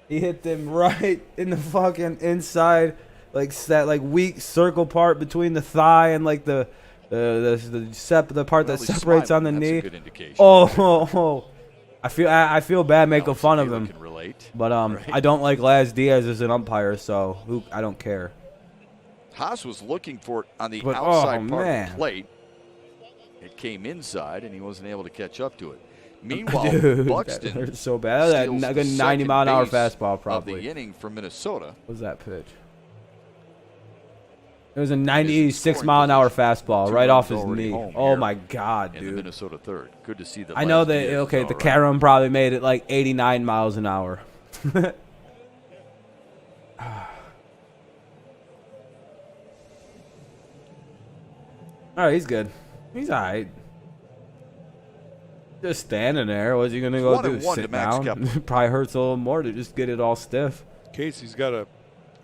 He hit them right in the fucking inside, like that, like weak circle part between the thigh and like the part that separates on the knee. Oh. I feel bad making fun of him, but I don't like Laz Diaz as an umpire, so I don't care. Haas was looking for it on the outside part of the plate. It came inside, and he wasn't able to catch up to it. Meanwhile, dude, Buxton that hurt so bad. That 90-mile-an-hour fastball, probably. Of the inning for Minnesota. What was that pitch? It was a 96-mile-an-hour fastball right off his knee. Oh my God, dude! In the Minnesota third. Good to see that. I know that. Okay, the Cabrera probably made it like 89 miles an hour. All right, he's good. He's all right. Just standing there. What's he gonna go do? Sit down? Probably hurts a little more to just get it all stiff. Casey's got a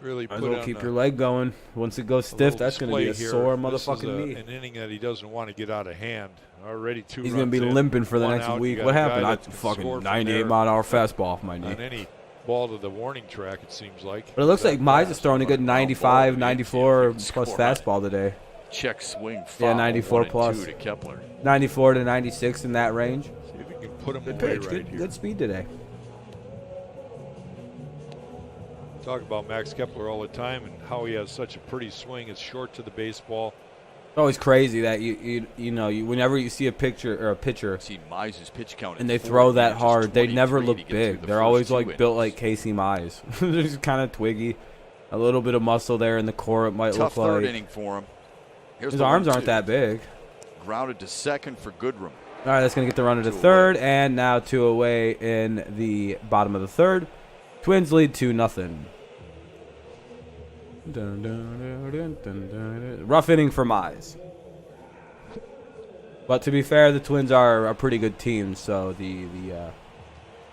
really Might as put well on keep your leg going. Once it goes stiff, that's going to be a sore motherfucking knee. An inning that he doesn't want to get out of hand. Already 2 He's runs going to be in, limping for the next out, week. What happened? I can fucking 98-mile-an-hour fastball off my knee. On any ball to the warning track, it seems like. But it looks like Mize is throwing a good 95, 94 plus fastball today. Check swing. Yeah, 94 plus. To Kepler. 94 to 96 in that range. See if we can put him Good away pitch. right here. Good speed today. Talk about Max Kepler all the time and how he has such a pretty swing. It's short to the baseball. It's always crazy that you whenever you see a picture or a pitcher See Mize's pitch count and they throw that hard, they never look big. They're always like built like Casey Mize. They're just kind of twiggy. A little bit of muscle there in the core. It might Tough look like. third inning for him. His arms aren't that big. Grounded to second for Goodrum. All right, that's going to get the runner to third, and now 2 away in the bottom of the third. Twins lead 2-0. Rough inning for Mize. But to be fair, the Twins are a pretty good team, so the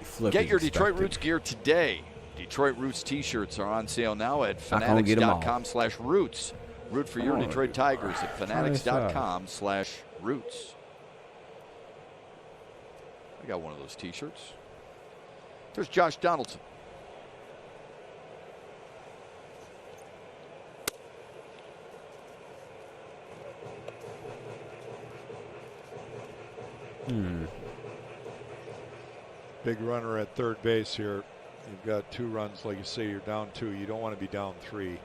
flip. Get your Detroit Roots gear today. Detroit Roots T-shirts are on sale now at fanatics.com/roots. Root for your Detroit Tigers at fanatics.com/roots. I got one of those T-shirts. There's Josh Donaldson. Big runner at third base here. You've got 2 runs, like you say, you're down 2. You don't want to be down 3. It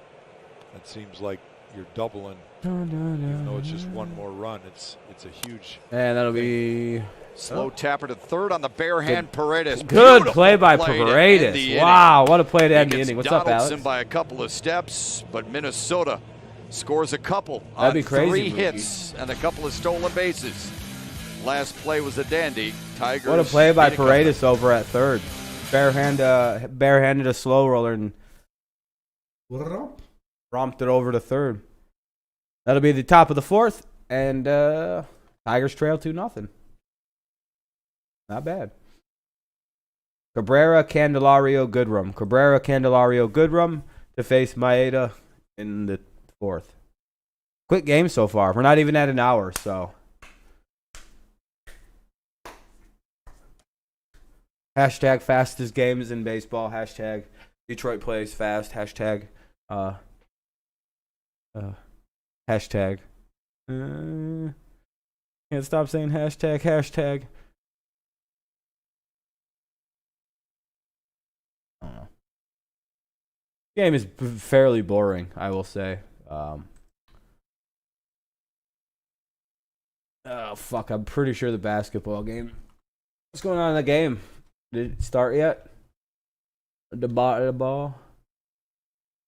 seems like you're doubling, even though it's just 1 more run. It's a huge. And that'll be slow tapper to third on the bare hand. Paredes. Good play by Paredes. Wow, what a play to end the inning. What's up, Alex? By a couple of steps, but Minnesota scores a couple. That'd be crazy. 3 hits and a couple of stolen bases. Last play was a dandy. Tigers. What a play by Paredes over at third. Barehanded a slow roller and romped it over to third. That'll be the top of the fourth, and Tigers trail 2-0. Not bad. Cabrera, Candelario, Goodrum. Cabrera, Candelario, Goodrum to face Maeda in the fourth. Quick game so far. We're not even at an hour, so. Hashtag fastest games in baseball. Hashtag Detroit plays fast. Hashtag hashtag can't stop saying hashtag. I don't know. Game is fairly boring, I will say. Oh fuck, I'm pretty sure the basketball game. What's going on in the game? Did it start yet? The ball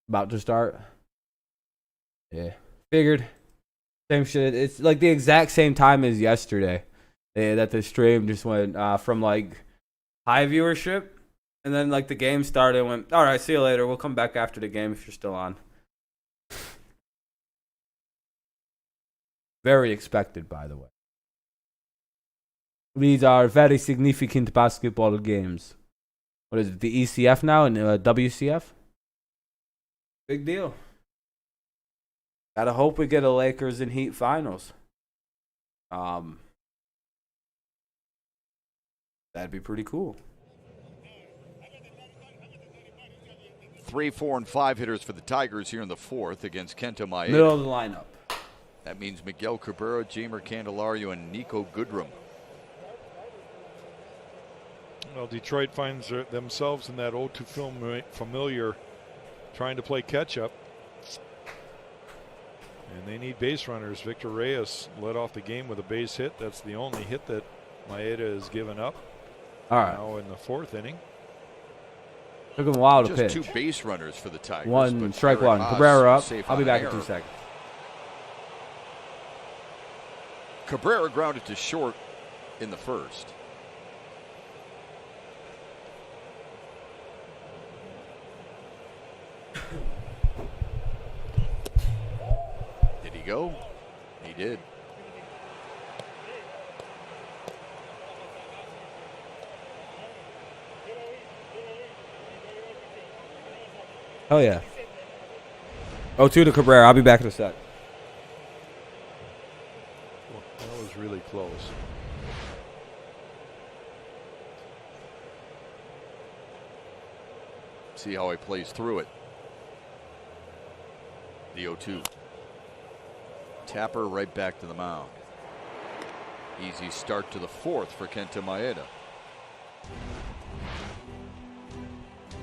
about to start. Yeah, figured. Same shit. It's like the exact same time as yesterday. That the stream just went from like high viewership, and then like the game started and went, all right, see you later. We'll come back after the game if you're still on. Very expected, by the way. These are very significant basketball games. What is it, the ECF now and WCF? Big deal. Gotta hope we get a Lakers and Heat finals. That'd be pretty cool. 3, 4, and 5 hitters for the Tigers here in the fourth against Kenta Maeda. Middle of the lineup. That means Miguel Cabrera, Jamer Candelario, and Nico Goodrum. Well, Detroit finds themselves in that too familiar trying to play catch-up. And they need base runners. Victor Reyes led off the game with a base hit. That's the only hit that Maeda has given up. All right. Now in the fourth inning. Took him a while to pitch. Just 2 base runners for the Tigers. 1 strike 1. Cabrera up. I'll be back in 2 error. seconds. Cabrera grounded to short in the first. Did he go? He did. Oh yeah. 0-2 to Cabrera. I'll be back in a sec. Well, that was really close. See how he plays through it. The 0-2. Tapper right back to the mound. Easy start to the fourth for Kenta Maeda.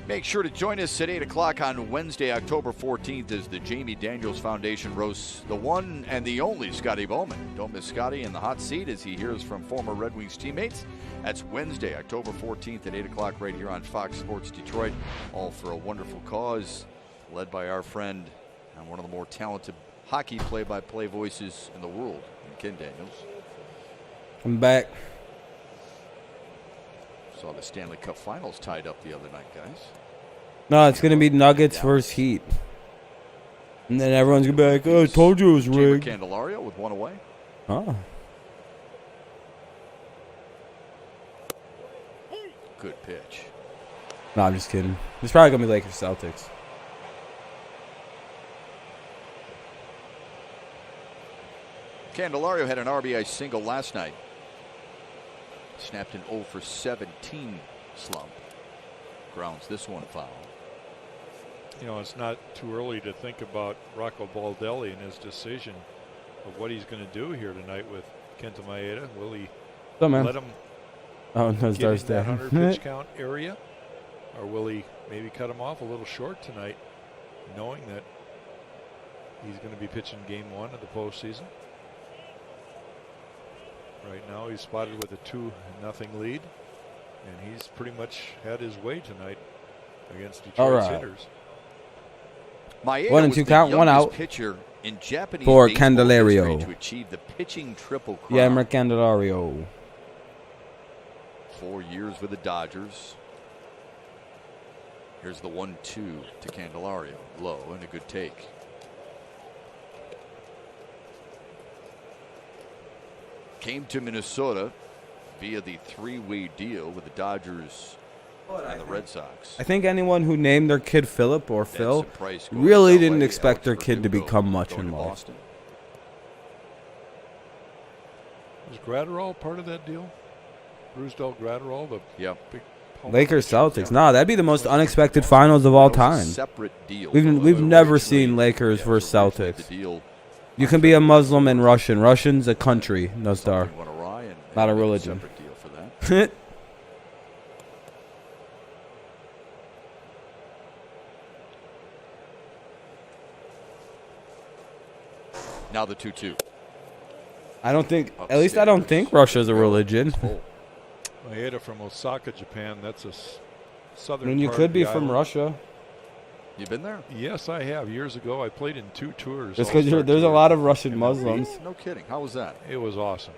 Make sure to join us at 8 o'clock on Wednesday, October 14th, as the Jamie Daniels Foundation roasts the one and the only Scotty Bowman. Don't miss Scotty in the hot seat as he hears from former Red Wings teammates. That's Wednesday, October 14th at 8 o'clock right here on Fox Sports Detroit. All for a wonderful cause, led by our friend and one of the more talented hockey play-by-play voices in the world, Ken Daniels. I'm back. Saw the Stanley Cup Finals tied up the other night, guys. No, it's going to be Nuggets versus Heat. And then everyone's going to be like, oh, I told you it was rigged. Candelario with one away. Oh. Good pitch. No, I'm just kidding. It's probably going to be Lakers Celtics. Candelario had an RBI single last night. Snapped an 0 for 17 slump. Grounds this one foul. You know, it's not too early to think about Rocco Baldelli and his decision of what he's going to do here tonight with Kenta Maeda. Will he let him get in that 100 pitch count area? Or will he maybe cut him off a little short tonight, knowing that he's going to be pitching game 1 of the postseason? Right now he's spotted with a 2-0 lead, and he's pretty much had his way tonight against Detroit's hitters. Maeda 1 and 2 count, 1 out. Pitcher in Japanese for Candelario to achieve the pitching triple crown. Yeah, Candelario. 4 years with the Dodgers. Here's the 1-2 to Candelario, low and a good take. Came to Minnesota via the 3-way deal with the Dodgers and the Red Sox. I think anyone who named their kid Philip or Phil really didn't expect their kid to become much in life. Was Gratterall part of that deal? Brusdell Gratterall, the big Lakers Celtics. No, that'd be the most unexpected finals of all time. We've never seen Lakers versus Celtics. You can be a Muslim and Russian. Russian's a country, no star. Not a religion. Now the 2-2. I don't think, at least I don't think Russia's a religion. Maeda from Osaka, Japan. That's a southern. I mean, you could be from Russia. You been there? Yes, I have. Years ago, I played in 2 tours. Just because there's a lot of Russian Muslims. No kidding. How was that? It was awesome.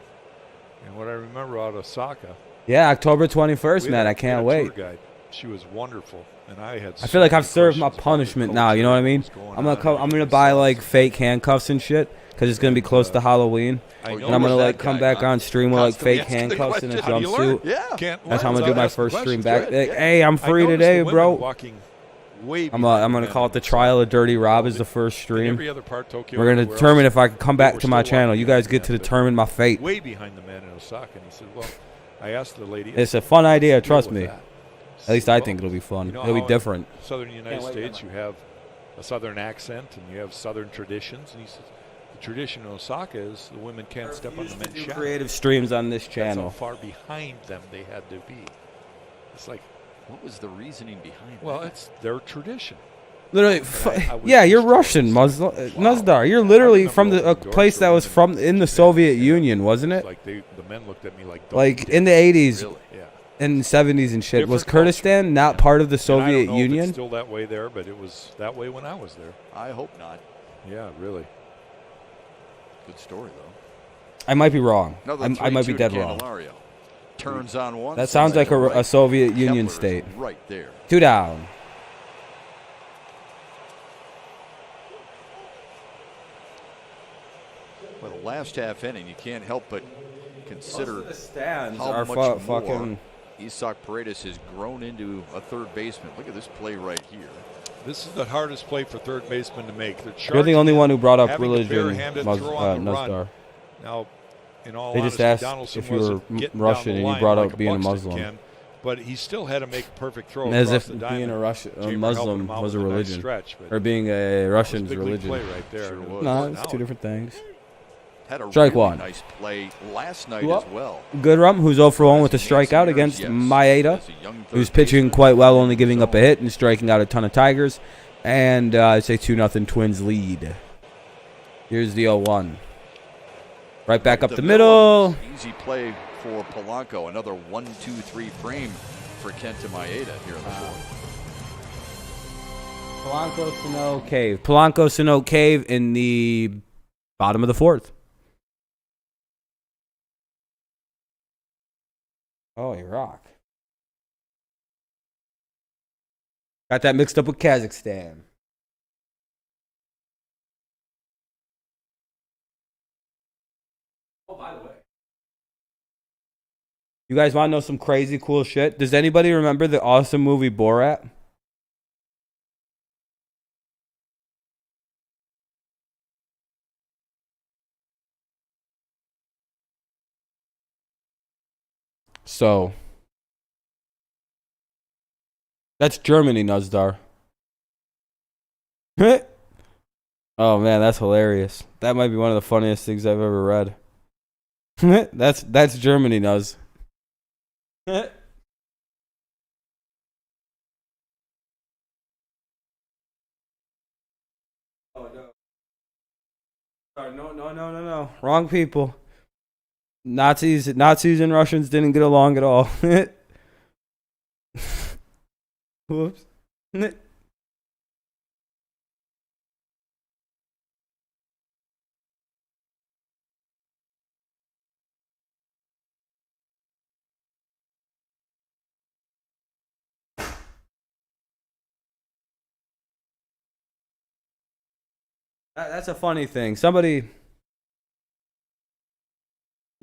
And what I remember out of Osaka. Yeah, October 21st, man. I can't wait. Guide. She was wonderful, and I had. I feel like I've served my punishment now. You know what I mean? I'm gonna buy like fake handcuffs and shit because it's gonna be close to Halloween, and I'm gonna like come back on stream with like fake handcuffs and a jumpsuit. Yeah, that's how I'm gonna do my first stream back. Hey, I'm free today, bro. I'm gonna call it the trial of Dirty Rob as the first stream. We're gonna determine if I can come back to my channel. You guys get to determine my fate. Way behind the man in Osaka, and he said, "Well, I asked the lady." It's a fun idea, trust me. At least I think it'll be fun. It'll be different. In Southern United States, you have a Southern accent and you have Southern traditions. And he says the tradition in Osaka is the women can't step on the men's shadow. Creative streams on this channel. That's how far behind them they had to be. It's like, what was the reasoning behind that? Well, it's their tradition. Literally, yeah, you're Russian, Muslim, Nazdar. You're literally from a place that was in the Soviet Union, wasn't it? Like the men looked at me like in the 80s. Really? In the 70s and shit. Different was Kurdistan culture. Not part of the Soviet I don't know Union? If it's still that way there, but it was that way when I was there. I hope not. Yeah, really. Good story, though. I might be wrong. I might be dead wrong. Turns on one. That sounds like a Soviet Union state. Right there. 2 down. Well, the last half inning, you can't help but consider the stands how are much fucking. Isak Paredes has grown into a third baseman. Look at this play right here. This is the hardest play for third baseman to make. You're the only one who brought up having religion, Nuzdar. Now, in all they just honesty, asked Donaldson if you were wasn't Russian and you brought up being a Muslim. Can, but he still had to make a perfect throw As across if the being a Muslim was a religion, nice or being a Russian is a religion. Play right there. Sure No, it's two different things. Had a Strike really one. Nice play last night as well. Goodrum, who's 0 for 1 with a strikeout against Mize, who's pitching quite well, only giving up a hit and striking out a ton of Tigers. And I'd say 2-0 Twins lead. Here's the 0-1. Right back up the middle. Easy play for Polanco. Another 1-2-3 frame for Kenta Maeda here in the fourth. Polanco Sano Cave. Polanco Sano Cave in the bottom of the fourth. Oh, Iraq. Got that mixed up with Kazakhstan. Oh, by the way. You guys want to know some crazy cool shit? Does anybody remember the awesome movie Borat? So, that's Germany, Nuzdar. Oh man, that's hilarious. That might be one of the funniest things I've ever read. That's Germany, Nuz. Oh no. Sorry, no. Wrong people. Nazis and Russians didn't get along at all. Whoops. That's a funny thing. Somebody...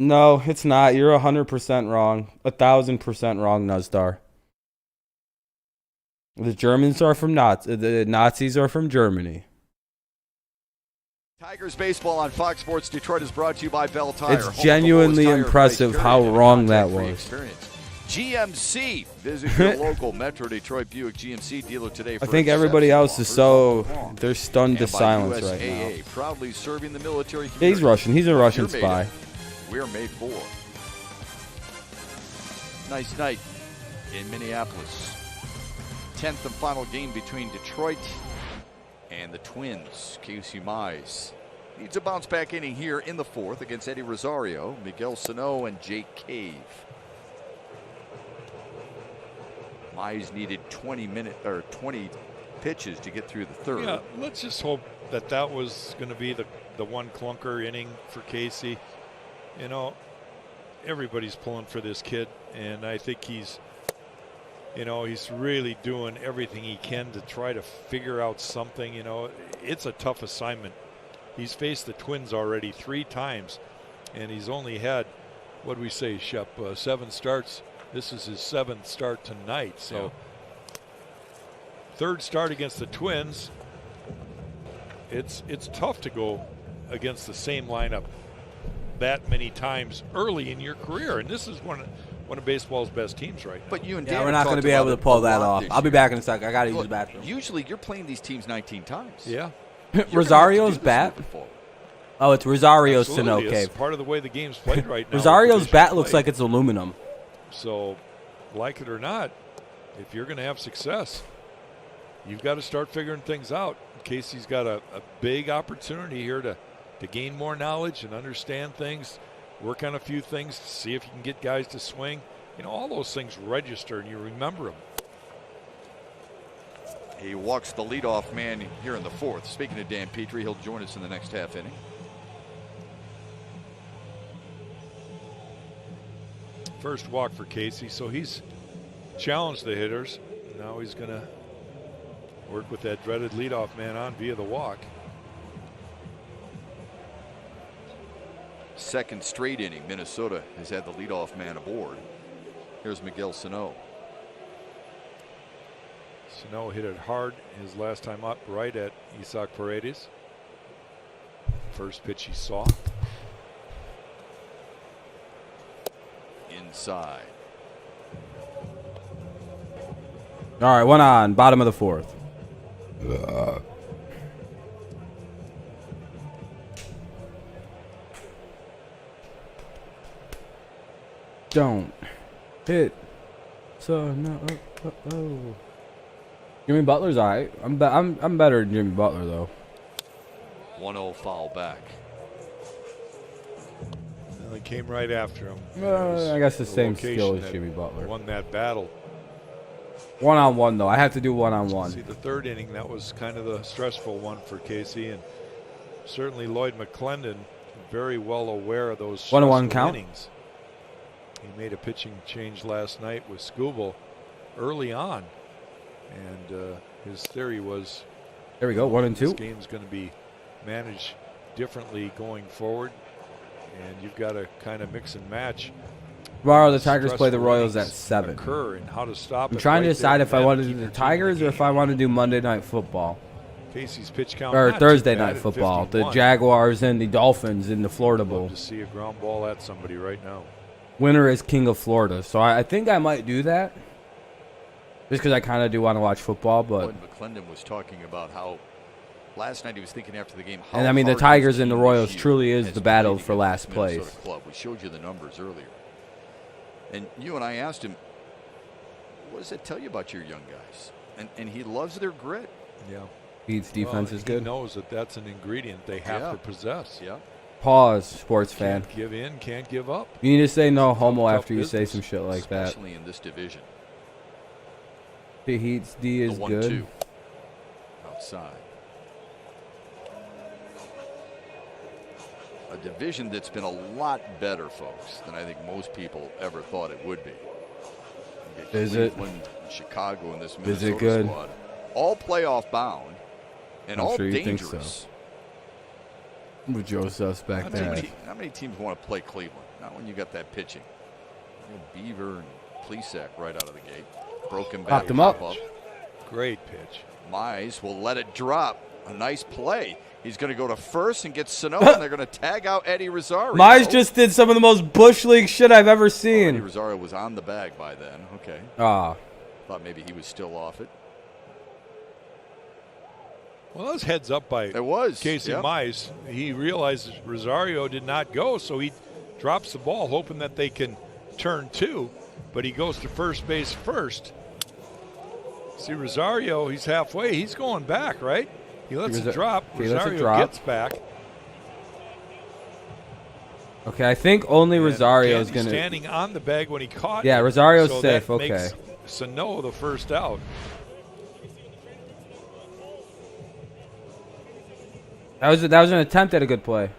No, it's not. You're 100% wrong. 1,000% wrong, Nuzdar. The Germans are from the Nazis are from Germany. Tigers baseball on Fox Sports Detroit is brought to you by Bell Tire. It's genuinely impressive how wrong that was. GMC. Visit your local Metro Detroit Buick GMC dealer today. I think everybody else is they're stunned to silence right now. Proudly serving the military community. Yeah, he's Russian. He's a Russian spy. We're made for. Nice night in Minneapolis. 10th and final game between Detroit and the Twins. Casey Mize needs a bounce back inning here in the fourth against Eddie Rosario, Miguel Sano, and Jake Cave. Mize needed 20 pitches to get through the third. Yeah, let's just hope that was going to be the one clunker inning for Casey. You know, everybody's pulling for this kid, and I think he's really doing everything he can to try to figure out something. You know, it's a tough assignment. He's faced the Twins already 3 times, and he's only had, what do we say, Shep, 7 starts. This is his 7th start tonight. So, third start against the Twins. It's tough to go against the same lineup that many times early in your career, and this is one of baseball's best teams right now. But you and Dan we're not going to be able to pull that off. I'll be back in a second. I got to use the bathroom. Usually, you're playing these teams 19 times. Yeah. Rosario's bat. Oh, it's Rosario's Sano Cave. It's part of the way the game's played right now. Rosario's bat looks like it's aluminum. So, like it or not, if you're going to have success, you've got to start figuring things out. Casey's got a big opportunity here to gain more knowledge and understand things, work on a few things, see if you can get guys to swing. You know, all those things register and you remember them. He walks the leadoff man here in the fourth. Speaking of Dan Petrie, he'll join us in the next half inning. First walk for Casey, so he's challenged the hitters. Now he's going to work with that dreaded leadoff man on via the walk. Second straight inning, Minnesota has had the leadoff man aboard. Here's Miguel Sano. Sano hit it hard his last time up, right at Isaac Paredes. First pitch he saw. Inside. All right, 1 on, bottom of the 4th. Don't hit. So no. Oh. Jimmy Butler's alright. I'm better than Jimmy Butler though. 1-0 foul back. Well, he came right after him. I guess the same skill as Jimmy Butler. Won that battle. 1-on-1 though. I have to do 1-on-1. See, the 3rd inning, that was kind of the stressful one for Casey, and certainly Lloyd McClendon very well aware of those 1-on-1 count. innings. He made a pitching change last night with Skubal early on, and his theory was, there we go, 1 and 2. This game's going to be managed differently going forward, and you've got to kind of mix and match. Tomorrow the Tigers play the Royals at 7. And how to stop I'm trying to decide if I want to do the Tigers or if I want to do Monday Night Football. Casey's pitch count or Thursday Night Football. The Jaguars and the Dolphins in the Florida Bowl. Love to see a ground ball at somebody right now. Winner is king of Florida, so I think I might do that. Just because I kind of do want to watch football, but. Lloyd McClendon was talking about how last night he was thinking after the game. How and I mean, the Tigers and the Royals truly is the battle for last place. Club. We showed you the numbers earlier, and you and I asked him, "What does that tell you about your young guys?" And he loves their grit. Yeah. Heat's defense is good. He knows that that's an ingredient they have to possess. Yeah. Pause, sports fan. Can't give in, can't give up. You need to say no homo after you say some shit like that. Especially in this division. The Heat's D is good. Outside. A division that's been a lot better, folks, than I think most people ever thought it would be. Is it? Chicago and this Minnesota is it good? Squad. All playoff bound and all sure dangerous. You think so. With Joe Suspect there. How many teams want to play Cleveland? Not when you got that pitching. Beaver and Plesac right out of the gate. Broken back. Popped him up. Great pitch. Mize will let it drop. A nice play. He's going to go to first and get Sano, and they're going to tag out Eddie Rosario. Mize just did some of the most Bush League shit I've ever seen. Eddie Rosario was on the bag by then. Okay. Ah. Thought maybe he was still off it. Well, that was heads up by Casey Mize. He realized Rosario did not go, so he drops the ball, hoping that they can turn 2, but he goes to first base first. See, Rosario, he's halfway. He's going back, right? He lets it drop. Rosario gets back. Okay, I think only Rosario is going to. Standing on the bag when he caught. Yeah, Rosario's safe. That okay. Makes Sano the first out. That was an attempt at a good play.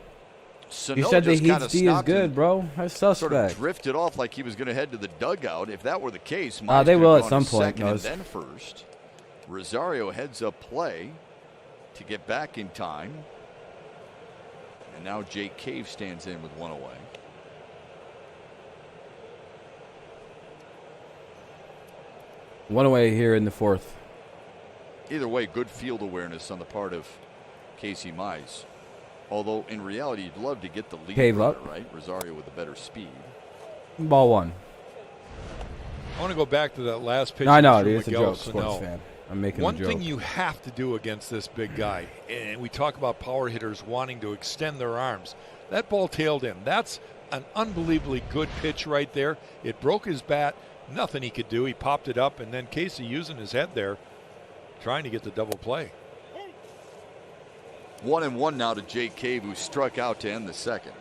Sano you said the Heat's D is good, bro. That's suspect. Sort of drifted off like he was going to head to the dugout. If that were the case, they will at some point. Second and then first. Rosario heads up play to get back in time. And now Jake Cave stands in with 1 away. One away here in the 4th. Either way, good field awareness on the part of Casey Mize. Although in reality, you'd love to get the lead Cave runner, up. right? Rosario with the better speed. Ball 1. I want to go back to that last pitch. No, I know it is a joke, sports fan. I'm making one a joke. thing you have to do against this big guy, and we talk about power hitters wanting to extend their arms. That ball tailed in. That's an unbelievably good pitch right there. It broke his bat. Nothing he could do. He popped it up, and then Casey using his head there, trying to get the double play. 1-1 now to Jake Cave, who struck out to end the second.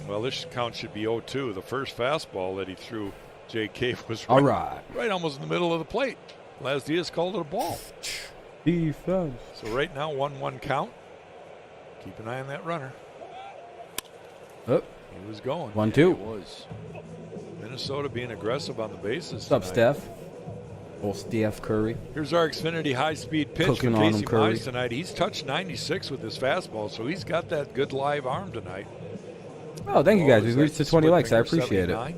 Well, this count should be 0-2. The first fastball that he threw, Jake Cave, was right almost in the middle of the plate. Las Diaz called it a ball. Defense. So right now, 1-1 count. Keep an eye on that runner. Oh. He was going. 1-2. Yeah, he was. Minnesota being aggressive on the bases. What's up, Steph? Old Steph Curry. Here's our Xfinity high-speed pitch Cooking for on Casey him, Curry. Mize tonight. He's touched 96 with his fastball, so he's got that good live arm tonight. Oh, thank you guys. We reached the 20 likes. I appreciate it.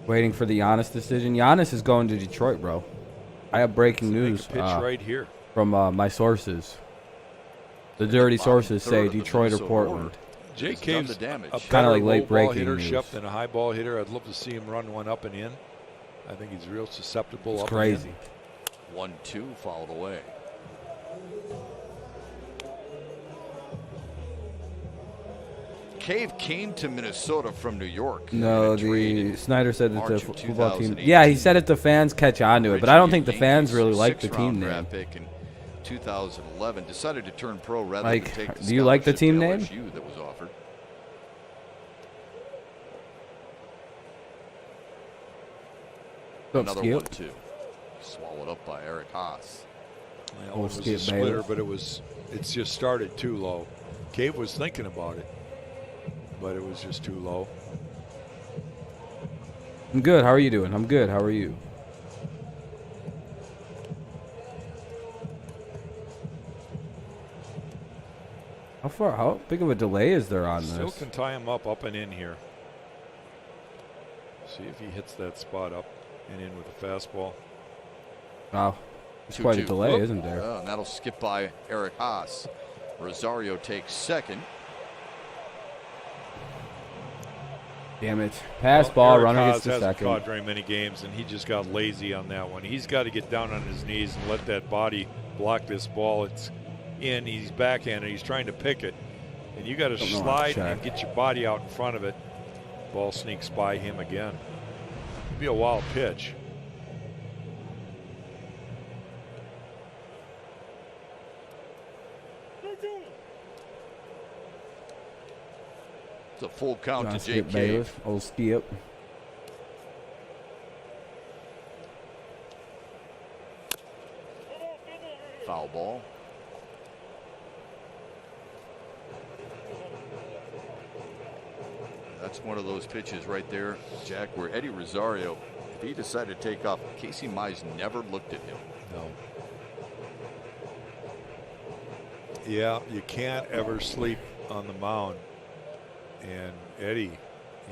Waiting for the Giannis decision. Giannis is going to Detroit, bro. I have breaking news right here from my sources. The dirty sources say Detroit or Portland. Jay Cave's kind of like late breaking hitter, news. Shep, than a high ball hitter. I'd love to see him run one up and in. I think he's real susceptible. It's up crazy. 1-2 fouled away. Cave came to Minnesota from New York. No, Snyder said that the football team. Yeah, he said that the fans catch on to it, but I don't think the fans really like the team name. Pick in 2011 decided to turn pro rather like, than take the do you like the team name? LSU that was offered. Another 1-2. Swallowed up by Eric Haas. Well, it was a splitter, but it's just started too low. Cave was thinking about it, but it was just too low. I'm good. How are you doing? I'm good. How are you? How big of a delay is there on this? Still can tie him up and in here. See if he hits that spot up and in with a fastball. Wow. There's quite a delay, isn't there? And that'll skip by Eric Haas. Rosario takes second. Damn it. Pass ball, runner gets the hasn't second. Caught very many games, and he just got lazy on that one. He's got to get down on his knees and let that body block this ball. It's in, he's backhanded, he's trying to pick it. And you got to slide and get your body out in front of it. Ball sneaks by him again. It'd be a wild pitch. It's a full count to Jake Cave. Old skip. Foul ball. That's one of those pitches right there, Jack, where Eddie Rosario, if he decided to take off, Casey Mize never looked at him. No. Yeah, you can't ever sleep on the mound. And Eddie,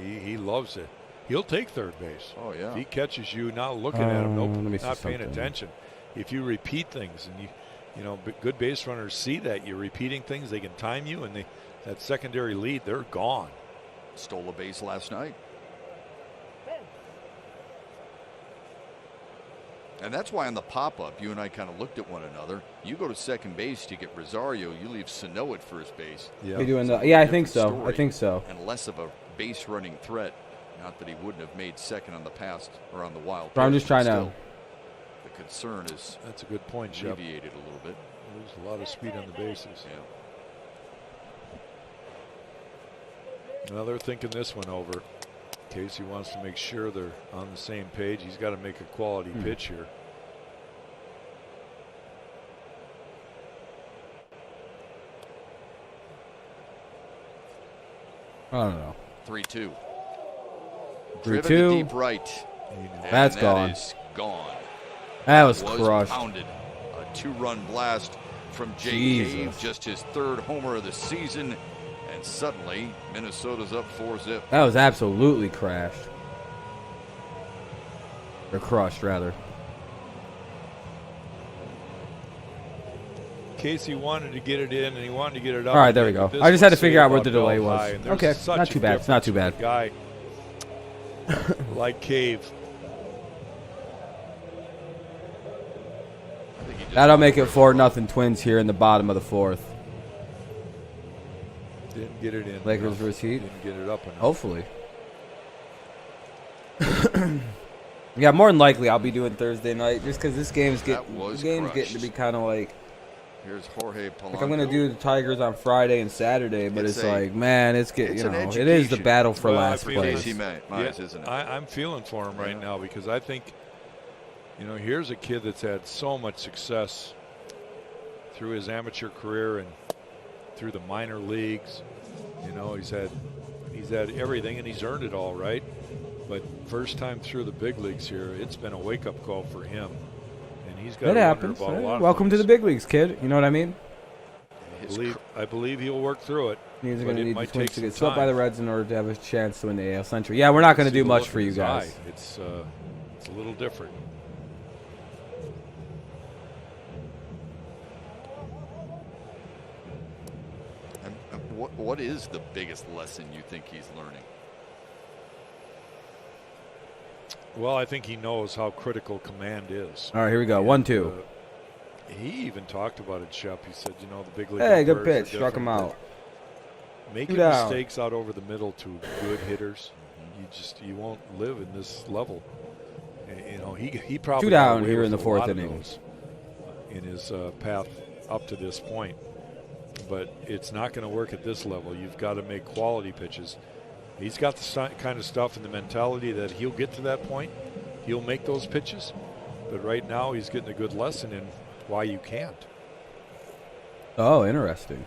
he loves it. He'll take third base. Oh, yeah. If he catches you not looking at him, nope, not paying something. attention. If you repeat things, and you know, good base runners see that you're repeating things, they can time you, and that secondary lead, they're gone. Stole a base last night. And that's why on the pop-up, you and I kind of looked at one another. You go to second base to get Rosario. You leave Sano at first base. Yeah, yeah, I think so. I think so. And less of a base-running threat. Not that he wouldn't have made second on the past or on the wild. But I'm just trying to. The concern is that's a good point, Shep. Alleviated a little bit. There's a lot of speed on the bases. Yeah. Well, they're thinking this one over. Casey wants to make sure they're on the same page. He's got to make a quality pitch here. I don't know. 3-2. 3-2. To deep right. That's gone. That is gone. That was crushed. Pounded. A two-run blast from Jake Cave, just his third homer of the season. And suddenly, Minnesota's up 4-0. That was absolutely crashed. Or crushed, rather. Casey wanted to get it in, and he wanted to get it up. All right, there we go. I just had to figure out what the delay was. Okay, not too bad. It's not too bad. Guy like Cave. That'll make it 4-0 Twins here in the bottom of the fourth. Didn't get it in. Lakers versus Heat. Didn't get it up enough. Hopefully. Yeah, more than likely I'll be doing Thursday night just because this game's getting to be kind of like. Here's Jorge Polanco. Like I'm gonna do the Tigers on Friday and Saturday, but it's like, man, it's getting, it is the battle for last place. I'm feeling for him right now because I think, here's a kid that's had so much success through his amateur career and through the minor leagues. He's had everything and he's earned it all, right? But first time through the big leagues here, it's been a wake-up call for him. And he's got to wonder about a lot of Welcome to the big leagues, kid. You know what I mean? I believe he'll work through it. He's going to need the Twins to get swept by the Reds in order to have a chance to win the AL Central. Yeah, we're not going to do much for you guys. It's a little different. And what is the biggest lesson you think he's learning? Well, I think he knows how critical command is. All right, here we go. 1-2. He even talked about it, Shep. He said, you know, the big league. Hey, good pitch. Struck him out. Making mistakes out over the middle to good hitters, you won't live in this level. You know, he probably 2 down here in the 4th inning in his path up to this point. But it's not going to work at this level. You've got to make quality pitches. He's got the kind of stuff and the mentality that he'll get to that point. He'll make those pitches. But right now he's getting a good lesson in why you can't. Oh, interesting.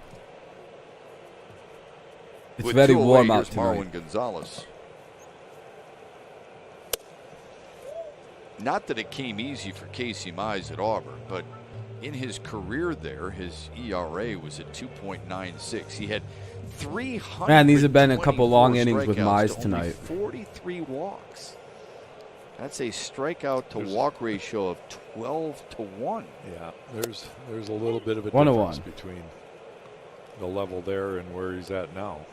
It's very warm out tonight. Marwin Gonzalez. Not that it came easy for Casey Mize at Auburn, but in his career there, his ERA was at 2.96. He had 300. Man, these have been a couple long innings with Mize tonight. 43 walks. That's a strikeout to walk ratio of 12-1. Yeah, there's a little bit of a difference between the level there and where he's at now.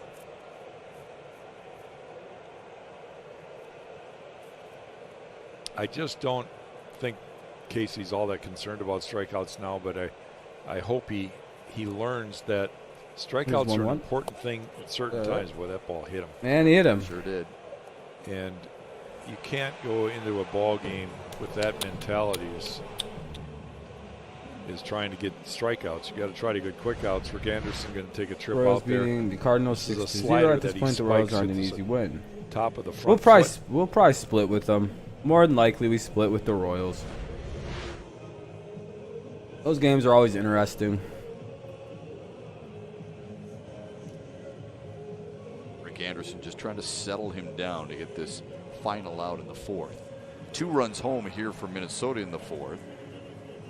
I just don't think Casey's all that concerned about strikeouts now, but I hope he learns that strikeouts are an important thing at certain times. Boy, that ball hit him. Man, he hit him. Sure did. And you can't go into a ball game with that mentality is trying to get strikeouts. You got to try to get quick outs. Rick Anderson going to take a trip out there. Beating the Cardinals 6-0 at this point. The Royals aren't an easy win. Top of the front. We'll probably split with them. More than likely, we split with the Royals. Those games are always interesting. Rick Anderson just trying to settle him down to get this final out in the 4th. 2 runs home here for Minnesota in the 4th.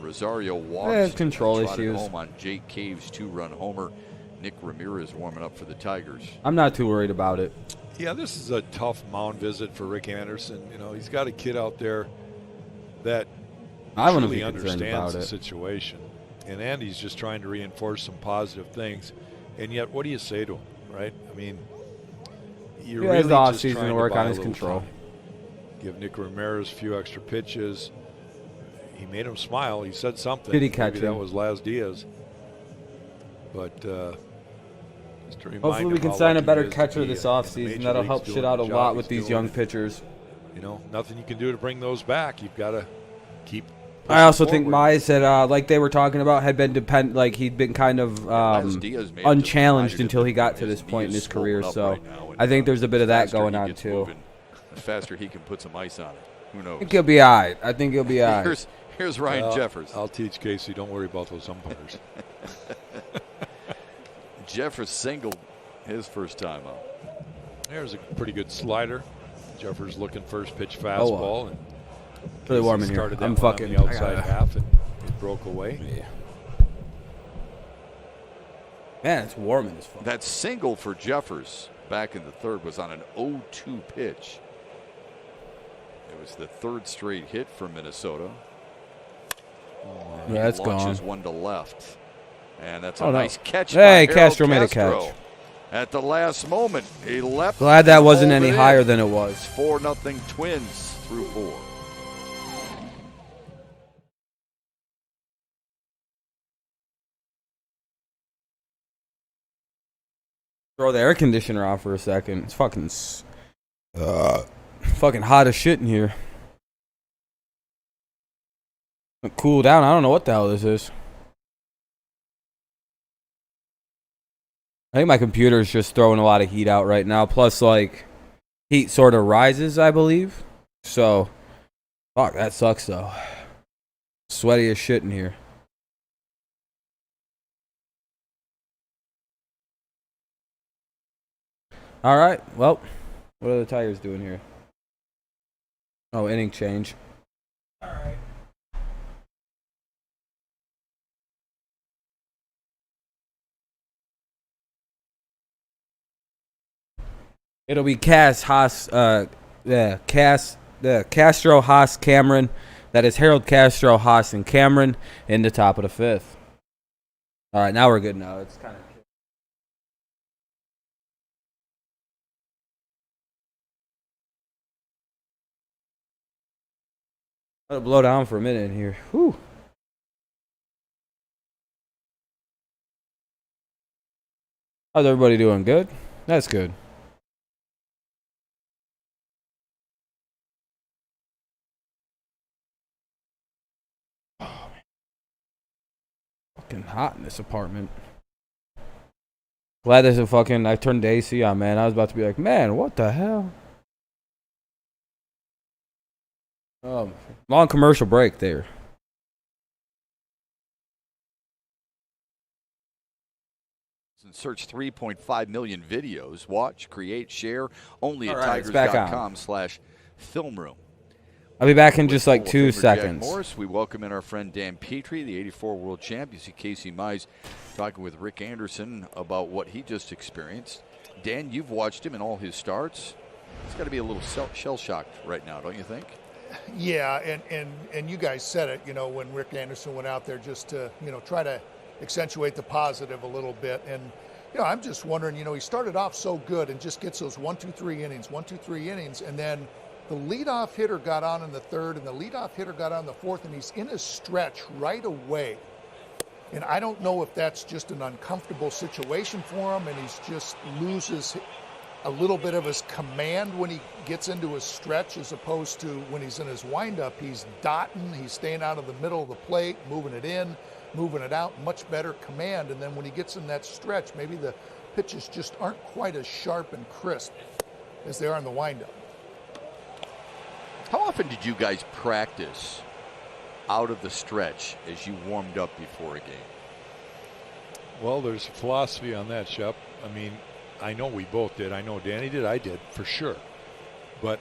Rosario walks. Control issues. Home on Jake Cave's 2-run homer. Nick Ramirez warming up for the Tigers. I'm not too worried about it. Yeah, this is a tough mound visit for Rick Anderson. You know, he's got a kid out there that truly understands the situation. And Andy's just trying to reinforce some positive things. And yet, what do you say to him, right? I mean, you're really just trying to to work buy on his a little control. time. Give Nick Ramirez a few extra pitches. He made him smile. He said something. Did he catch him? That was Laz Diaz. But hopefully we can sign a better catcher this offseason. That'll help shit out a lot with these young pitchers. You know, nothing you can do to bring those back. You've got to keep. I also think Mize said, like they were talking about, had been he'd been kind of unchallenged until he got to this point in his career. So I think there's a bit of that going on too. The faster he can put some ice on it. Who knows? I think he'll be all right. I think he'll be all right. Here's Ryan Jeffers. I'll teach Casey. Don't worry about those umpires. Jeffers singled his first time out. There's a pretty good slider. Jeffers looking first pitch fastball. And really warm in here. I'm fucking the outside half and it broke away. Yeah. Man, it's warm in this phone. That single for Jeffers back in the 3rd was on an 0-2 pitch. It was the 3rd straight hit for Minnesota. Yeah, that's gone. Launches one to left. And that's a nice catch. Hey, Castro made a catch. At the last moment, he left. Glad that wasn't any higher than it was. 4-0 Twins through 4. Throw the air conditioner off for a second. It's fucking hot as shit in here. Cool down. I don't know what the hell this is. I think my computer is just throwing a lot of heat out right now. Plus, like, heat sort of rises, I believe. So, fuck, that sucks, though. Sweaty as shit in here. All right, well, what are the Tigers doing here? Oh, inning change. All right. It'll be Castro, Haas, Cameron. That is Harold, Castro, Haas, and Cameron in the top of the 5th. All right, now we're good. Now it's kind of. Let it blow down for a minute in here. Whew. How's everybody doing? Good? That's good. Oh, man. Fucking hot in this apartment. Glad there's a fucking. I turned the AC on, man. I was about to be like, man, what the hell? Long commercial break there. Search 3.5 million videos. Watch, create, share only at tigers.com/film room. I'll be back in just like 2 seconds. Morris, we welcome in our friend Dan Petrie, the 84 world champ. You see Casey Mize talking with Rick Anderson about what he just experienced. Dan, you've watched him in all his starts. He's got to be a little shell-shocked right now, don't you think? Yeah, and you guys said it, when Rick Anderson went out there just to, try to accentuate the positive a little bit. And, I'm just wondering, he started off so good and just gets those 1, 2, 3 innings, and then the leadoff hitter got on in the 3rd, and the leadoff hitter got on in the 4th, and he's in a stretch right away. And I don't know if that's just an uncomfortable situation for him, and he's just loses a little bit of his command when he gets into his stretch, as opposed to when he's in his windup. He's dotting, he's staying out of the middle of the plate, moving it in, moving it out, much better command. And then when he gets in that stretch, maybe the pitches just aren't quite as sharp and crisp as they are in the windup. How often did you guys practice out of the stretch as you warmed up before a game? Well, there's a philosophy on that, Shep. I mean, I know we both did. I know Danny did. I did, for sure. But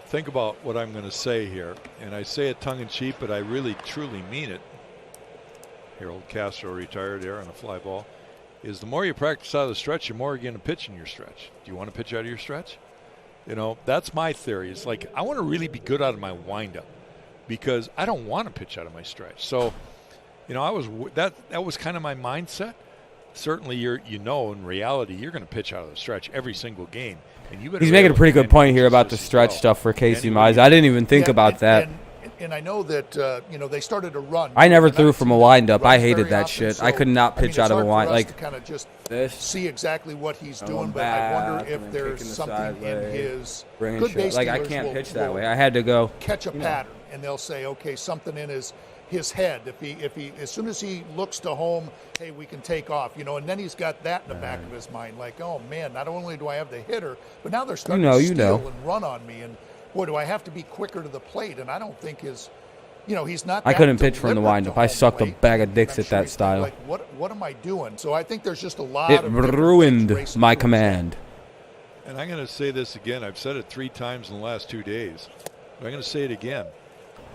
think about what I'm going to say here. And I say it tongue-in-cheek, but I really, truly mean it. Harold Castro retired there on a fly ball. Is the more you practice out of the stretch, the more you're going to pitch in your stretch. Do you want to pitch out of your stretch? That's my theory. It's like I want to really be good out of my windup because I don't want to pitch out of my stretch. So, that was kind of my mindset. Certainly, in reality, you're going to pitch out of the stretch every single game. And you He's making a pretty good point here about the stretch stuff for Casey Mize. I didn't even think about that. And I know that, they started to run. I never threw from a windup. I hated that shit. I could not pitch out of a wind. Like, kind of just this. See exactly what he's doing, but I wonder if there's something in his good base. Like, I can't pitch that way. I had to go catch a pattern, and they'll say, okay, something in his head. If he as soon as he looks to home, hey, we can take off, and then he's got that in the back of his mind, like, oh man, not only do I have the hitter, but now they're starting to steal and run on me, and boy, do I have to be quicker to the plate. And I don't think he's not. I couldn't pitch from the windup. I sucked a bag of dicks at that style. Like, what am I doing? So I think there's just a lot. It ruined my command. And I'm going to say this again. I've said it 3 times in the last 2 days. But I'm going to say it again.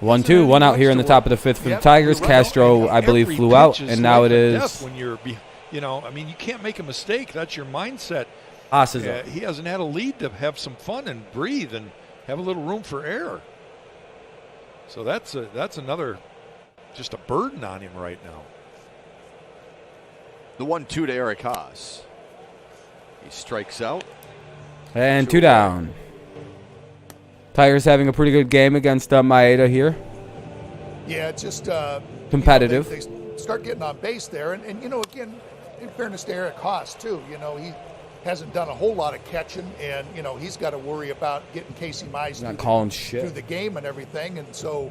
1-2, one out here in the top of the 5th for the Tigers. Castro, I believe, flew out, and now it is. When you're, you can't make a mistake. That's your mindset. Haas is up. He hasn't had a lead to have some fun and breathe and have a little room for error. So that's another, just a burden on him right now. The 1-2 to Eric Haas. He strikes out. And 2 down. Tigers having a pretty good game against Maeda here. Yeah, it's just competitive. They start getting on base there, and again, in fairness to Eric Haas too, he hasn't done a whole lot of catching, and he's got to worry about getting Casey Mize through the game and everything, and so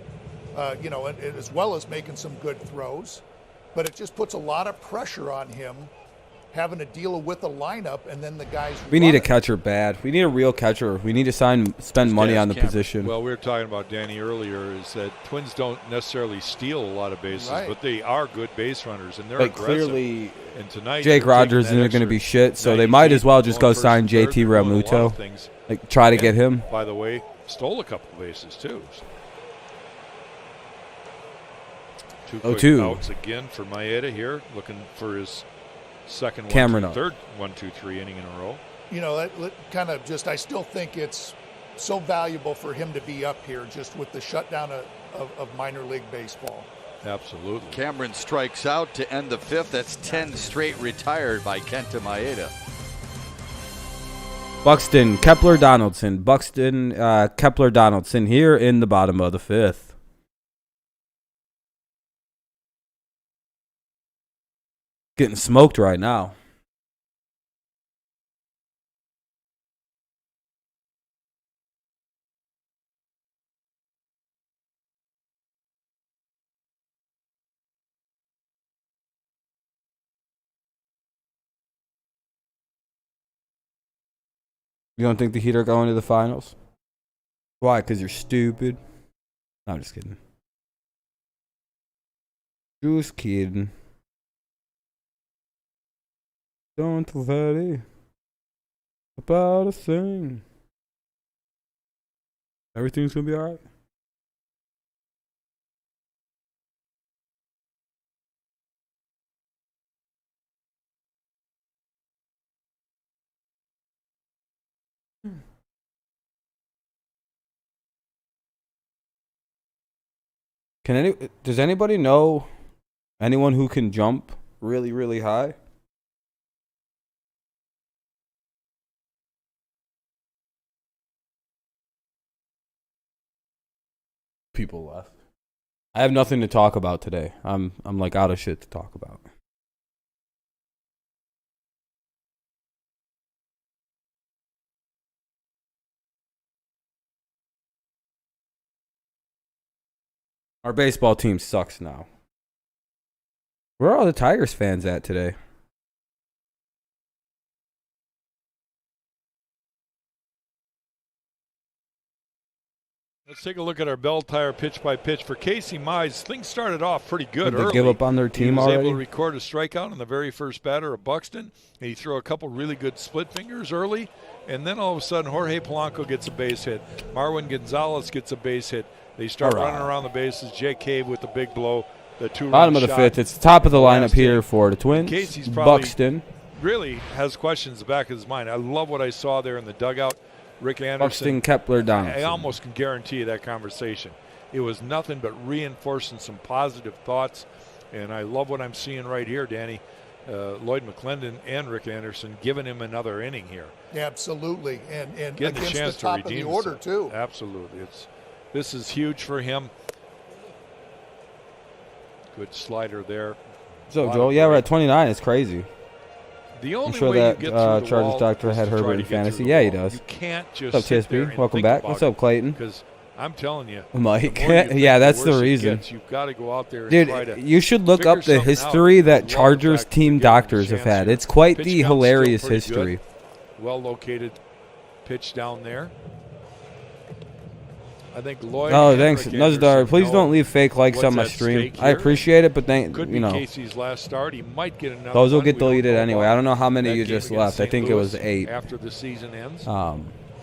as well as making some good throws, but it just puts a lot of pressure on him, having to deal with the lineup, and then the guys. We need a catcher bad. We need a real catcher. We need to spend money on the position. Well, we were talking about Danny earlier. Is that Twins don't necessarily steal a lot of bases, but they are good base runners, and they're aggressive. Clearly, and tonight Jake Rogers isn't going to be shit, so they might as well just go sign JT Realmuto. Like try to get him. By the way, stole a couple of bases too. 2 quick outs again for Maeda here, looking for his second Cameron third 1-2-3 inning in a row. You know, that kind of just, I still think it's so valuable for him to be up here just with the shutdown of minor league baseball. Absolutely. Cameron strikes out to end the fifth. That's 10 straight retired by Kenta Maeda. Buxton, Kepler, Donaldson. Buxton, Kepler, Donaldson here in the bottom of the fifth. Getting smoked right now. You don't think the Heat are going to the finals? Why? Because you're stupid? No, I'm just kidding. Just kidding. Don't worry about a thing. Everything's going to be all right. Does anybody know anyone who can jump really, really high? People left. I have nothing to talk about today. I'm like out of shit to talk about. Our baseball team sucks now. Where are all the Tigers fans at today? Let's take a look at our bell tire pitch by pitch for Casey Mize. Things started off pretty good early. Did they give up on their team already? He was able to already? record a strikeout on the very first batter of Buxton. And he threw a couple really good split fingers early. And then all of a sudden, Jorge Polanco gets a base hit. Marwin Gonzalez gets a base hit. They start running around the bases. Jake Cave with the big blow. The two-run Bottom of the shot. fifth. It's the top of the lineup here for the Twins. Casey's probably Buxton really has questions in the back of his mind. I love what I saw there in the dugout. Rick Anderson. Buxton, Kepler, Donaldson. I almost can guarantee you that conversation. It was nothing but reinforcing some positive thoughts. And I love what I'm seeing right here, Danny. Lloyd McClendon and Rick Anderson giving him another inning here. Yeah, absolutely. And getting against the chance the top to of the redeem order, himself. too. Absolutely. This is huge for him. Good slider there. So, Joel, yeah, we're at 29. It's crazy. The only I'm sure way that you get through the Chargers wall Doctor is had to Herbert try in to get fantasy. through the Yeah, he wall. does. You can't just What's up, sit there TSB? and Welcome think back. about What's it. up, Clayton? Because I'm telling you, Mike. the more you think, Yeah, that's the the worse it reason. gets. You've got to go out there and try to Dude, you should look figure up the something history out. that Love the Chargers fact that team they're giving doctors him a have chance had. here. It's quite Pitch the count's still hilarious pretty history. good. Well-located pitch down there. I think Lloyd. Oh, and thanks, Rick Nuzdar. Anderson Please know don't leave fake likes what's on my at stream. stake I here. appreciate it, but Could be Casey's last start. He might get another. those will one. get We don't deleted know anyway. about I don't know how many that you game just against left. I St. think it was Louis 8. after the season ends.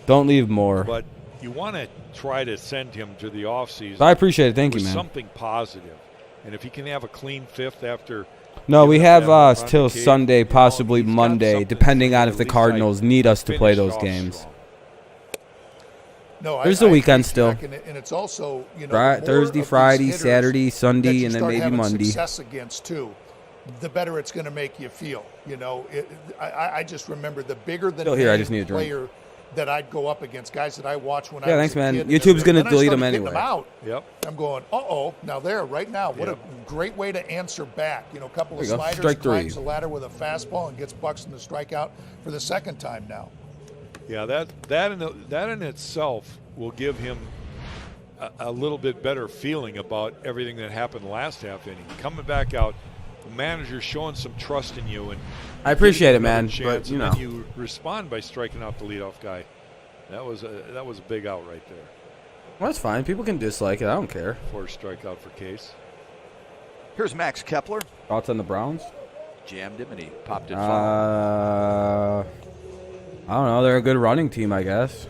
Don't leave more. But you want to try to send him to the offseason. I appreciate it. Thank you, with man. something positive. And if he can have a clean fifth after. No, we have that run till to Cave, Sunday, you know, possibly he's got Monday, something depending to on at if the least, Cardinals need us to play finish those off games. strong. No, There's I the weekend agree, still. Jack, and it's also, you know, Right, the more Thursday, of these Friday, hitters Saturday, that Sunday, you and then start maybe having Monday. success against too, the better it's going to make you feel. You know, I just remember the bigger than Still here, I just need a drink. player that I'd go up against, guys that I watched when I Yeah, was thanks, a man. kid. YouTube's gonna And I delete them started getting anyway. out. Yep. I'm going, now there, right now, what Yep. a great way to answer back. You know, a couple of There you go. sliders, Strike three. climbs the ladder with a fastball, and gets Buxton to strike out for the second time now. Yeah, that in itself will give him a little bit better feeling about everything that happened last half inning. Coming back out, the manager showing some trust in you, and I appreciate it, giving you man. another chance, But you and know, then you respond by striking out the leadoff guy. That was a big out right there. well, that's fine. People can dislike it. I don't care. Forced strikeout for Case. Here's Max Kepler. Thoughts on the Browns? Jammed him and he popped it foul. I don't know. They're a good running team, I guess.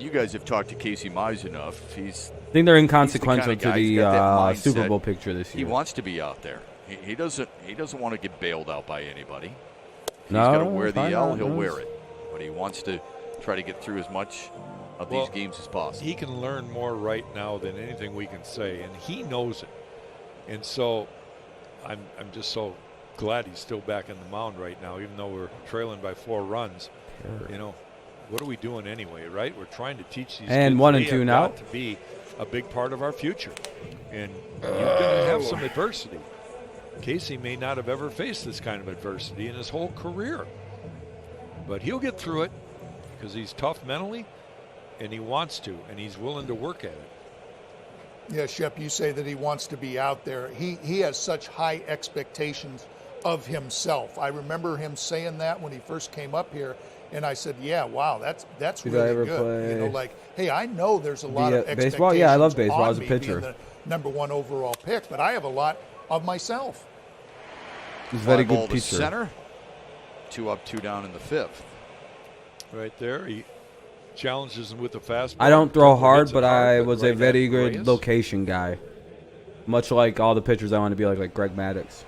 You guys have talked to Casey Mize enough. I think they're inconsequential guy, to he's got that the mindset. Super Bowl picture this He year. wants to be out there. He doesn't want to get bailed out by anybody. He's No, got to wear the L. He'll knows. wear it, but he wants to try to get through as much of these games as possible. He can learn more right now than anything we can say, and he knows it. And so, I'm just so glad he's still back in the mound right now, even though we're trailing by 4 runs. Sure. You know, what are we doing anyway, right? We're trying to teach these And kids 1 and they 2 have now. got to be a big part of our future. And you're going to have some adversity. Casey may not have ever faced this kind of adversity in his whole career. But he'll get through it because he's tough mentally, and he wants to, and he's willing to work at it. Yeah, Shep, you say that he wants to be out there. He has such high expectations of himself. I remember him saying that when he first came up here, and I said, yeah, wow, that's Did I really ever good. play You know, like, hey, I know there's a lot of expectations baseball? Yeah, I love baseball on as a me pitcher. being the #1 overall pick, but I have a lot of myself. He's a very Fly ball good to pitcher. center. 2 up, 2 down in the 5th. Right there, he challenges him with the fastball. I don't throw Couple hard, hits but it hard, I was a right very at good Reyes. location guy. Much like all the pitchers I want to be like Greg Maddux.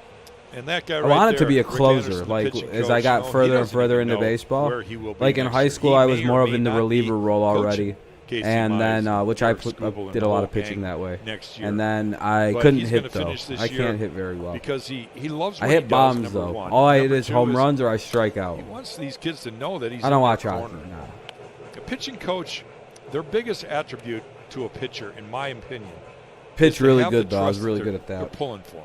And that guy I right wanted to there, be a Rick closer. Anderson, the Like pitching as I coach, got no, he further and doesn't further even into know baseball, where he will be like in next high year. school, He I may was or more may of in the not reliever be role already, coaching Casey and then Mize, which I George Skubal, and did a the lot whole of pitching gang that way. next year. And then I But couldn't he's hit gonna though. finish this I year can't hit very well. because he loves I what hit he does, bombs number though. one. All I hit Number is two home is runs or I strike out. He wants these kids to know that he's I don't in watch their hockey. corner. Nah. A pitching coach, their biggest attribute to a pitcher, in my opinion, Pitch is to really have the good though. I was trust really that good at they're that. pulling for him.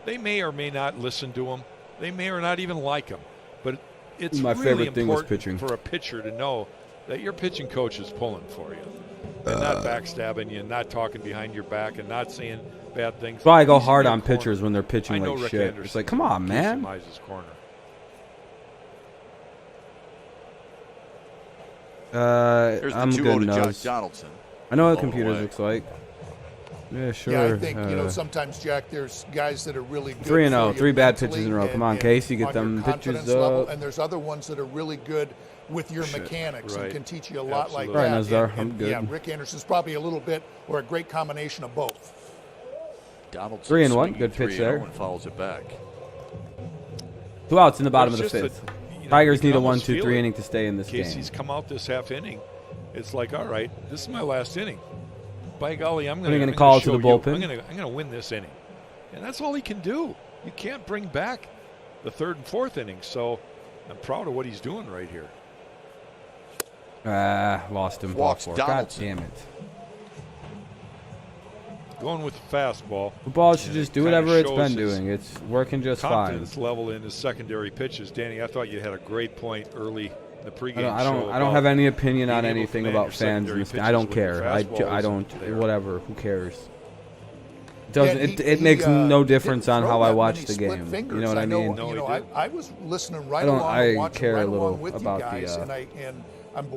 They may or may not listen to him. They may or not even like him. But it's My really favorite thing was important pitching. for a pitcher to know that your pitching coach is pulling for you. And not backstabbing you, and not talking behind your back, and not saying bad things. That's why I go He's in hard your on corner. pitchers when they're I pitching know like Rick shit. Anderson It's like, come on, Casey man. Mize's corner. Here's I'm the 2-0 good to Josh nose. Donaldson. I know what Blown computers away. looks like. Yeah, sure. Yeah, I think, sometimes, Jack, there's guys that are really good. 3-0, for you 3 bad mentally pitches in a row. and- Come on, and Casey, get on them your pitches confidence level, up. and there's other ones that are really good with your mechanics Right. and can teach you a lot like Absolutely. that. Right, Nazar, And- I'm and, good. Yeah, Rick Anderson's probably a little bit or a great combination of both. Donaldson 3-1, swinging good pitch 3-0 there. and fouls it back. 2 outs in the bottom of the It's just 5th. that, you know, Tigers you can need a almost 1-2-3 feel it. inning to stay in this game. Casey's come out this half inning. It's like, all right, this is my last inning. By golly, I'm What are you going gonna call it to the bullpen? I'm going to win this inning, and that's all he can do. You can't bring back the 3rd and 4th innings. So I'm proud of what he's doing right here. Lost him. Walks Ball four. God Donaldson. damn it. Going with the fastball. Football should And just it do kinda whatever it's shows been his doing. It's working just fine. Confidence level in his secondary pitches. Danny, I thought you had a great point early in the pregame show. I don't have any opinion on being able to anything command about your fans. secondary In this, pitches I don't when your care. fastball I isn't don't. there. Whatever. Who cares? It doesn't. Yeah, it makes no difference didn't on throw how I that watch many the split game. fingers. You know what I mean? No, You he know, didn't. I was listening right I don't- along I and watching care right a little along with about you guys, the, and I'm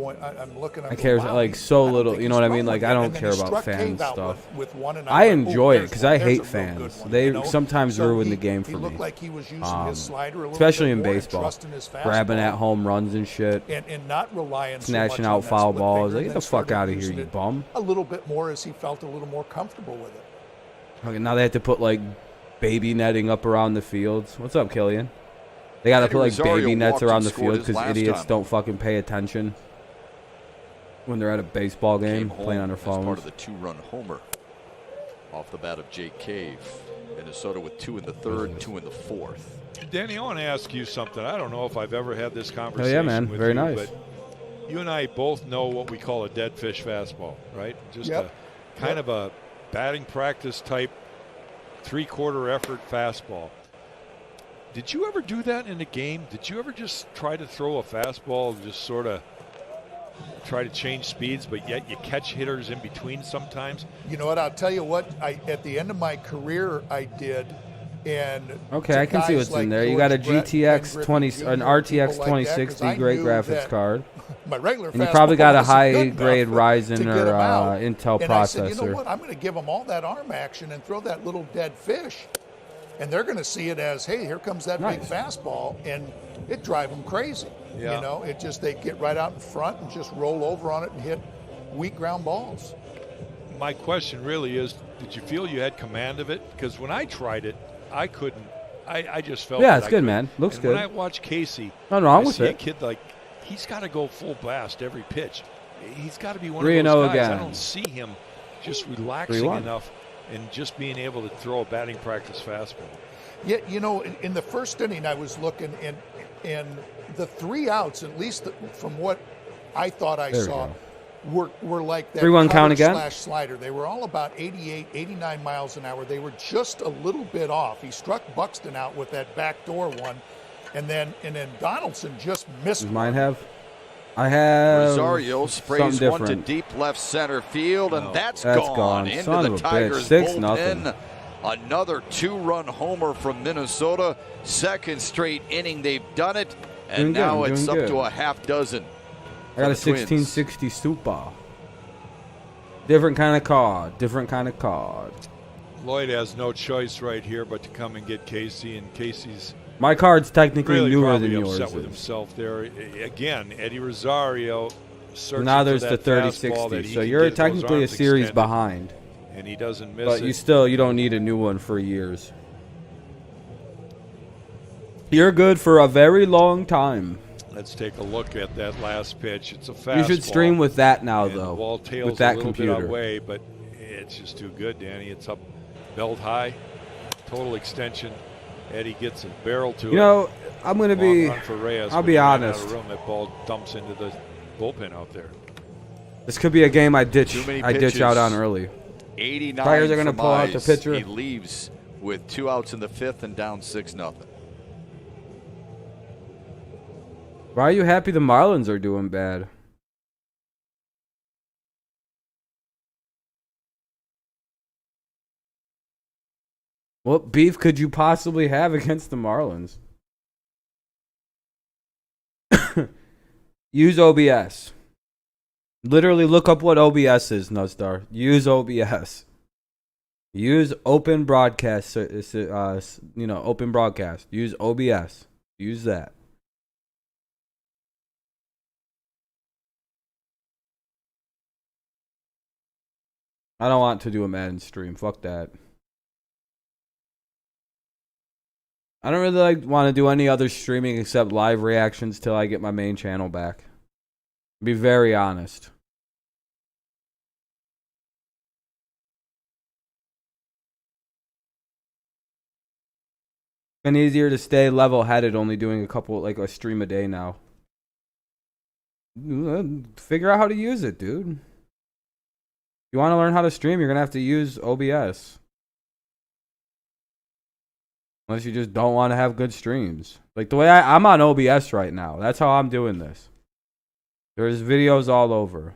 looking. I I'm care going, wow, like so I don't little. think You know he's what I thrown mean? Like one I yet. don't And then care he about struck fan Cave out stuff. with one, and I I'm like, enjoy it there's because one. I There's hate a real good fans. one, They you know? sometimes So ruin he- the game for He looked me. like he was using his slider a little Especially bit in more and baseball, trusting his grabbing fastball at home runs and shit, and not relying so snatching much out on that foul split balls. finger, Like, and get then the fuck started out of here, using you it bum! a little bit more as he felt a little more comfortable with it. Okay, now they have to put like baby netting up around the fields. What's up, Killian? They got to Eddie put like Rosario baby nets walked around and the scored field his because last idiots time. don't fucking pay attention when they're at a baseball game Came playing home on their as part phones. of the 2-run homer off the bat of Jake Cave. Minnesota with 2 in the 3rd, 2 in the 4th. Danny, I want to ask you something. I don't know if I've ever had this conversation. Oh yeah, man, with very you, nice. But you and I both know what we call a dead fish fastball, right? Just Yep. a kind of a batting practice type 3/4 effort fastball. Did you ever do that in a game? Did you ever just try to throw a fastball, just sort of try to change speeds, but yet you catch hitters in between sometimes? You know what? I'll tell you what. At the end of my career, I did. And Okay, to I can see guys what's like in there. You got a George Brett, GTX Ken 20, Griffey an Jr., RTX people like that, 2060, 'cause I great knew graphics that card. My regular And you probably got a fastball wasn't good high-grade enough Ryzen to get or him out. Intel and I said, you know processor. what? I'm going to give them all that arm action and throw that little dead fish, and they're going to see it as, hey, here comes that big Nice. fastball, and it drive them crazy. Yeah. You know, it just they get right out in front and just roll over on it and hit weak ground balls. My question really is, did you feel you had command of it? Because when I tried it, I couldn't. I just felt. Yeah, it's good, man. Looks good. When I watch Casey, nothing wrong with it. A kid like he's got to go full blast every pitch. He's got to be one 3-0 of those guys. again. I don't see him just relaxing enough and just being able to throw a batting practice fastball. Yeah, you know, in the first inning, I was looking, and the 3 outs, at least from what I thought I saw, were like that 3-1 count again / slider. They were all about 88, 89 miles an hour. They were just a little bit off. He struck Buxton out with that backdoor one, and then Donaldson just missed. Does mine have? I have. Rosario sprays one to deep left center field, and that's gone into Son the of a Tigers' bitch. 6-0. Another 2-run homer from Minnesota. Second straight inning they've done it, and now it's up to a half dozen. I got a 1660 super. Different kind of card. Different kind of card. Lloyd has no choice right here but to come and get Casey, and Casey's. My card's technically really newer than upset yours. With himself there again. Eddie Rosario. Now there's the 30-60, so you're technically a series behind. And he doesn't miss but it. But you don't need a new one for years. You're good for a very long time. Let's take a look at that last pitch. It's a fastball. You should stream with that now, and though. The ball tails with that a little computer. bit away, but it's just too good, Danny. It's up, belt high, total extension. Eddie gets a barrel to it. You know, I'm going to be. Reyes, I'll be honest. Out of room, that ball dumps into the bullpen out there. This could be a game I ditch out on early. 89 Tigers are going to pull out the pitcher. He leaves with 2 outs in the 5th and down 6-0. Why are you happy the Marlins are doing bad? What beef could you possibly have against the Marlins? Use OBS. Literally look up what OBS is, Nutstar. Use OBS. Use open broadcast. Open broadcast. Use OBS. Use that. I don't want to do a Madden stream. Fuck that. I don't really want to do any other streaming except live reactions till I get my main channel back. Be very honest. It's been easier to stay level-headed only doing a stream a day now. Figure out how to use it, dude. If you want to learn how to stream, you're going to have to use OBS. Unless you just don't want to have good streams. Like the way I'm on OBS right now. That's how I'm doing this. There's videos all over.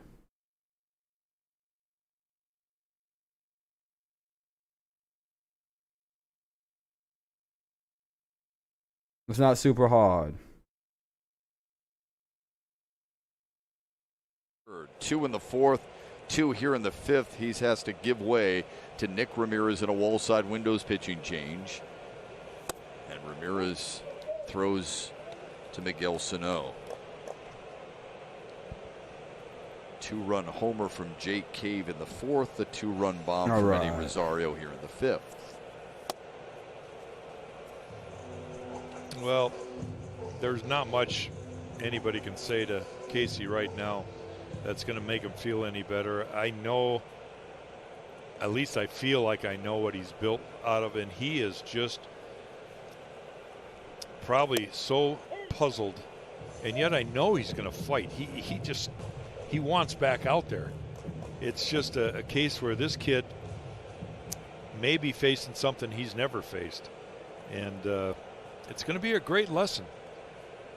It's not super hard. 2 in the 4th, 2 here in the 5th. He has to give way to Nick Ramirez in a wall side windows pitching change. And Ramirez throws to Miguel Sano. 2-run homer from Jake Cave in the 4th. The 2-run bomb from Eddie Rosario here in the 5th. Well, there's not much anybody can say to Casey right now that's going to make him feel any better. I know, at least I feel like I know what he's built out of, and he is just probably so puzzled, and yet I know he's going to fight. He wants back out there. It's just a case where this kid may be facing something he's never faced, and it's going to be a great lesson.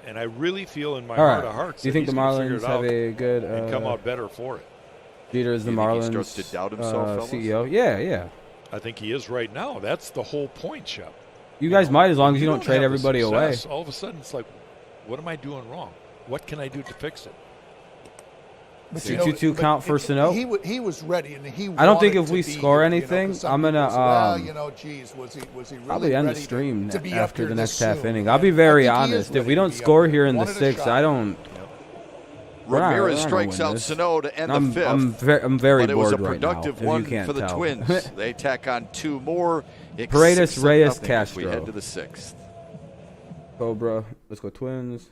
And I really feel in my heart of hearts. Do you think the Marlins have a good and come out better for it? Jeter is the Marlins he starts to doubt himself, CEO. Yeah. I think he is right now. That's the whole point, Shep. You guys might, as long as you don't trade everybody away. All of a sudden, it's like, what am I doing wrong? What can I do to fix it? But 2-2 count for Sano. He was ready, and he. I don't think if we score anything, I'm gonna was he really probably end the ready stream to be after the next half soon? inning. I'll be very honest. If we don't score here in the 6th, I don't. Ramirez strikes out Sano to end the fifth. I'm very but it bored was a productive right now, one for the Twins. They tack on 2 more. Paredes, Reyes, Castro. We head to the 6th. Cobra. Let's go Twins.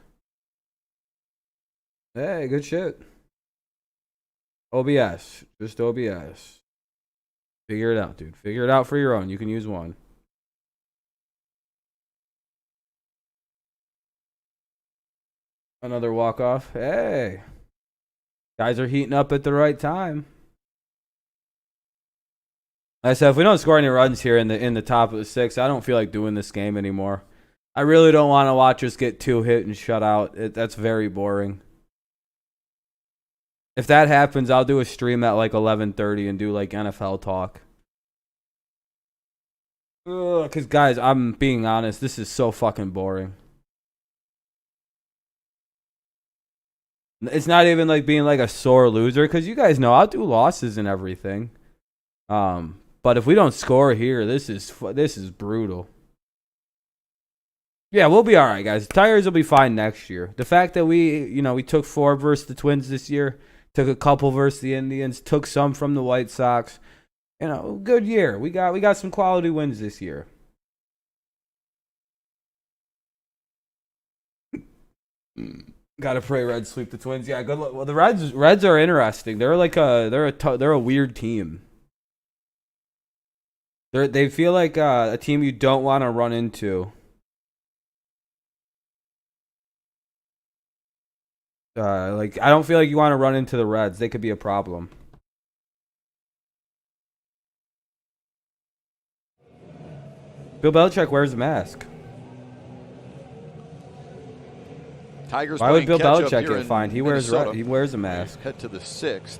Hey, good shit. OBS. Just OBS. Figure it out, dude. Figure it out for your own. You can use one. Another walk-off. Hey. Guys are heating up at the right time. Like I said, if we don't score any runs here in the top of the 6th, I don't feel like doing this game anymore. I really don't want to watch us get 2 hit and shut out. That's very boring. If that happens, I'll do a stream at like 11:30 and do like NFL talk. Because, guys, I'm being honest, this is so fucking boring. It's not even like being like a sore loser, because you guys know I'll do losses and everything. But if we don't score here, this is brutal. Yeah, we'll be all right, guys. Tigers will be fine next year. The fact that we took 4 versus the Twins this year, took a couple versus the Indians, took some from the White Sox. Good year. We got some quality wins this year. Gotta pray Reds sweep the Twins. Yeah, good luck. Well, the Reds are interesting. They're a weird team. They feel like a team you don't want to run into. I don't feel like you want to run into the Reds. They could be a problem. Bill Belichick wears a mask. Tigers. Why would Bill Belichick get fined? He wears a mask. Head to the 6th.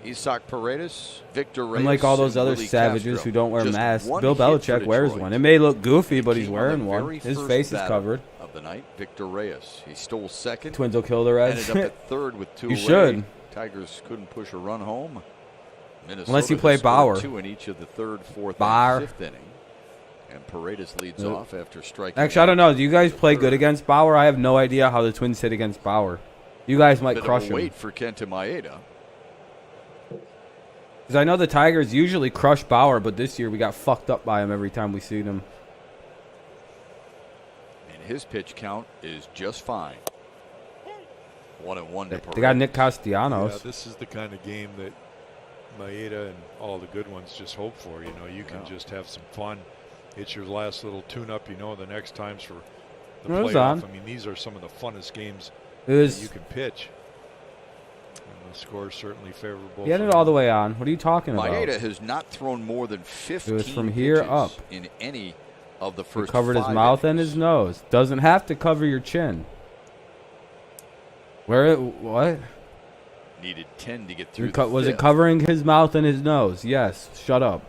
Isaac Paredes, Victor Reyes. Unlike all those other savages who don't wear masks, Bill Belichick wears one. It may look goofy, but he's wearing one. His face is covered. Of the night, Victor Reyes. He stole 2nd. Twins will kill the Reds. Ended up at 3rd with 2 away. You should. Tigers couldn't push a run home. Unless you play Bauer. 2 in each of the 3rd, 4th, and 5th inning. And Paredes leads off after striking. Actually, I don't know. Do you guys play good against Bauer? I have no idea how the Twins hit against Bauer. You guys might crush him. Wait for Kenta Maeda. Because I know the Tigers usually crush Bauer, but this year we got fucked up by him every time we see them. And his pitch count is just fine. 1-1 to Paredes. They got Nick Castellanos. Yeah, this is the kind of game that Maeda and all the good ones just hope for. You can just have some fun. It's your last little tune-up. The next time's for the playoff. I mean, these are some of the funnest games that you can pitch. And the score is certainly favorable. He had it all the way on. What are you talking about? Maeda has not thrown more than 15 It was from here up. In any of the first He covered his 5 mouth innings. and his nose. Doesn't have to cover your chin. What? Needed 10 to get through. Was it covering his mouth and his nose? Yes. Shut up.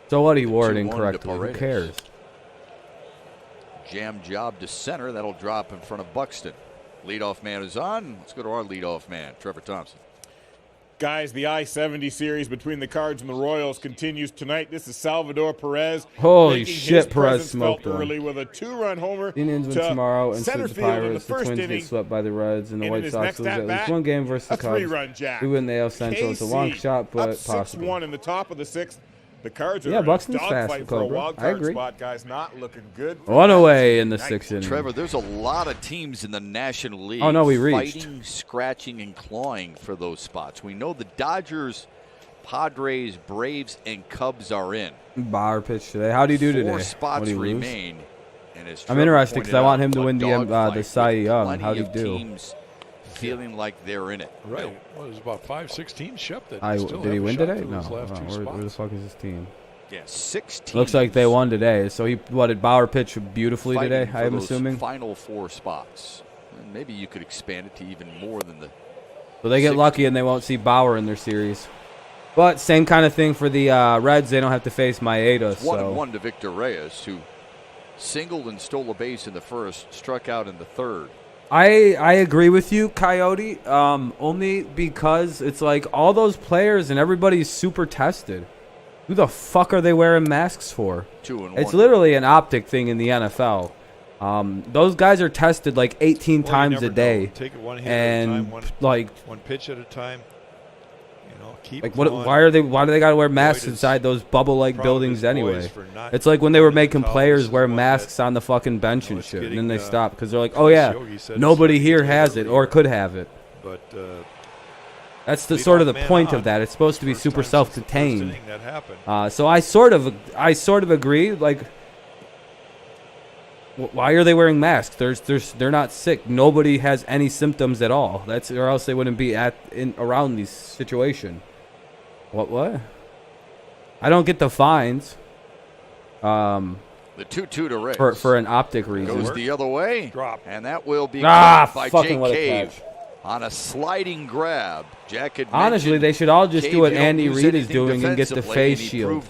So what? He wore it incorrectly. Who cares? Jam job to center. That'll drop in front of Buxton. Leadoff man is on. Let's go to our leadoff man, Trevor Thompson. Guys, the I-70 series between the Cards and the Royals continues tonight. This is Salvador Perez. Holy shit, Perez smoked them. Early with a 2-run homer. The Indians win tomorrow and sweep the Pirates. The Twins get swept by the Reds, and the White Sox lose at least one game versus the Cubs. We win the AL Central. It's a long shot, but possible. 6-1 in the top of the 6th. The Cards are Buxton's in a fast dogfight for for a Cobra. wild I card agree. spot, guys. Not looking good. One away in the 6th inning. Trevor, there's a lot of teams in the National League we reached. fighting, scratching, and clawing for those spots. We know the Dodgers, Padres, Braves, and Cubs are in. Bauer pitch today. How do you do today? 4 spots What do you lose? remain. And as I'm Trevor interested because I want him to pointed win out, the Cy Young. How do you plenty of do? teams feeling like they're in it. Right. Well, there's about 5-6 teams, Shep, that still did he have a win shot today? for No. those last 2 Where the spots. fuck is his team? Yeah, 6 teams. Looks like they won today. So did Bauer pitch beautifully today? for I'm those assuming. Final 4 spots. And maybe you could expand it to even more than the. So they get 6 lucky and they won't see Bauer in their series. But same kind of thing for the Reds. They don't have to face Maeda. 1-1 to Victor Reyes, who singled and stole a base in the first, struck out in the third. I agree with you, Coyote. Only because it's like all those players and everybody's super tested. Who the fuck are they wearing masks for? 2-1. It's literally an optic thing in the NFL. Those guys are tested like 18 times a day. Take it one hit and at a time, like one pitch at a time. Keep like why do they got to wear masks inside those bubble-like buildings anyway? It's like when they were making players wear masks on the fucking bench and shit, and then they stop because they're like, oh yeah, nobody here has it or could have it. But that's the sort of the point of that. It's supposed to be super self-contained. So I sort of agree. Like, why are they wearing masks? They're not sick. Nobody has any symptoms at all. Or else they wouldn't be around this situation. What? I don't get the fines. The 2-2 to raise. For an optic reason. Goes the other way. Drop. And that will be caught by Jake Cave on a sliding grab. Jack honestly, they should all just do what Andy Reid is doing and get the face shield.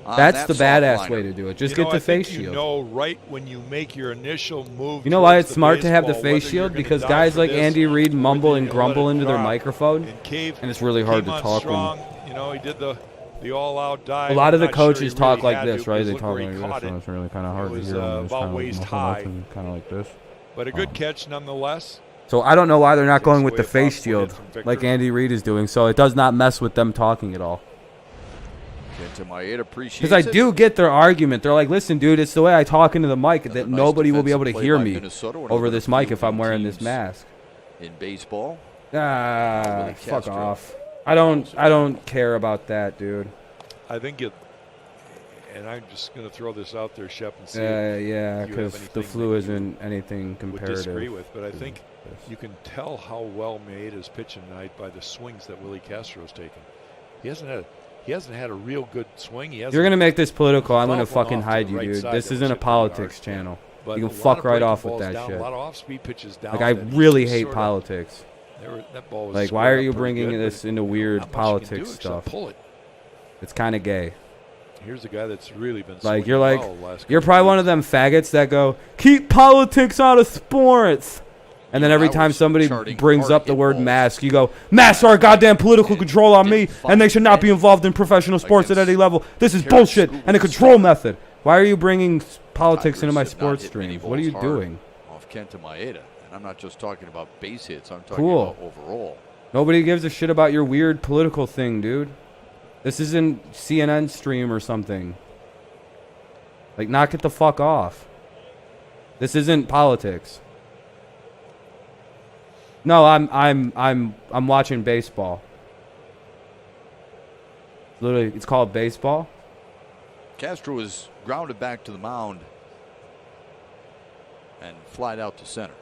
That's the badass way to do it. Just get the face shield. You know right when you make your initial move. You know why it's smart to have the face shield? Because guys like Andy Reid mumble and grumble into their microphone, and it's really hard to talk when... You know, he did the all-out dive. A lot of the coaches talk like this, right? They talk like this, so it's really kind of hard to hear them. About waist high. Kind of like this. But a good catch nonetheless. So I don't know why they're not going with the face shield like Andy Reid is doing, so it does not mess with them talking at all. Because I do get their argument. They're like, listen, dude, it's the way I talk into the mic that nobody will be able to hear me over this mic if I'm wearing this mask. In baseball? Fuck off. I don't care about that, dude. I think it, and I'm just going to throw this out there, Shep, and see yeah, because the flu isn't anything comparative. Would disagree with, but I think you can tell how well made is pitching tonight by the swings that Willie Castro's taken. He hasn't had a real good swing. You're going to make this political. I'm going to fucking hide you, dude. This isn't a politics channel. You can fuck right off with that shit. A lot of off-speed pitches down. Like, I really hate politics. That ball was like, why are you bringing this into weird politics stuff? It's kind of gay. Here's a guy that's really been like, you're probably one of them faggots that go, keep politics out of sports. And then every time somebody brings up the word mask, you go, masks are a goddamn political control on me, and they should not be involved in professional sports at any level. This is bullshit and a control method. Why are you bringing politics into my sports stream? What are you doing? Off Kenta Maeda. And I'm not just talking about base hits. I'm talking about overall. Nobody gives a shit about your weird political thing, dude. This isn't CNN stream or something. Like, knock it the fuck off. This isn't politics. No, I'm watching baseball. Literally, it's called baseball. Castro was grounded back to the mound and flied out to center.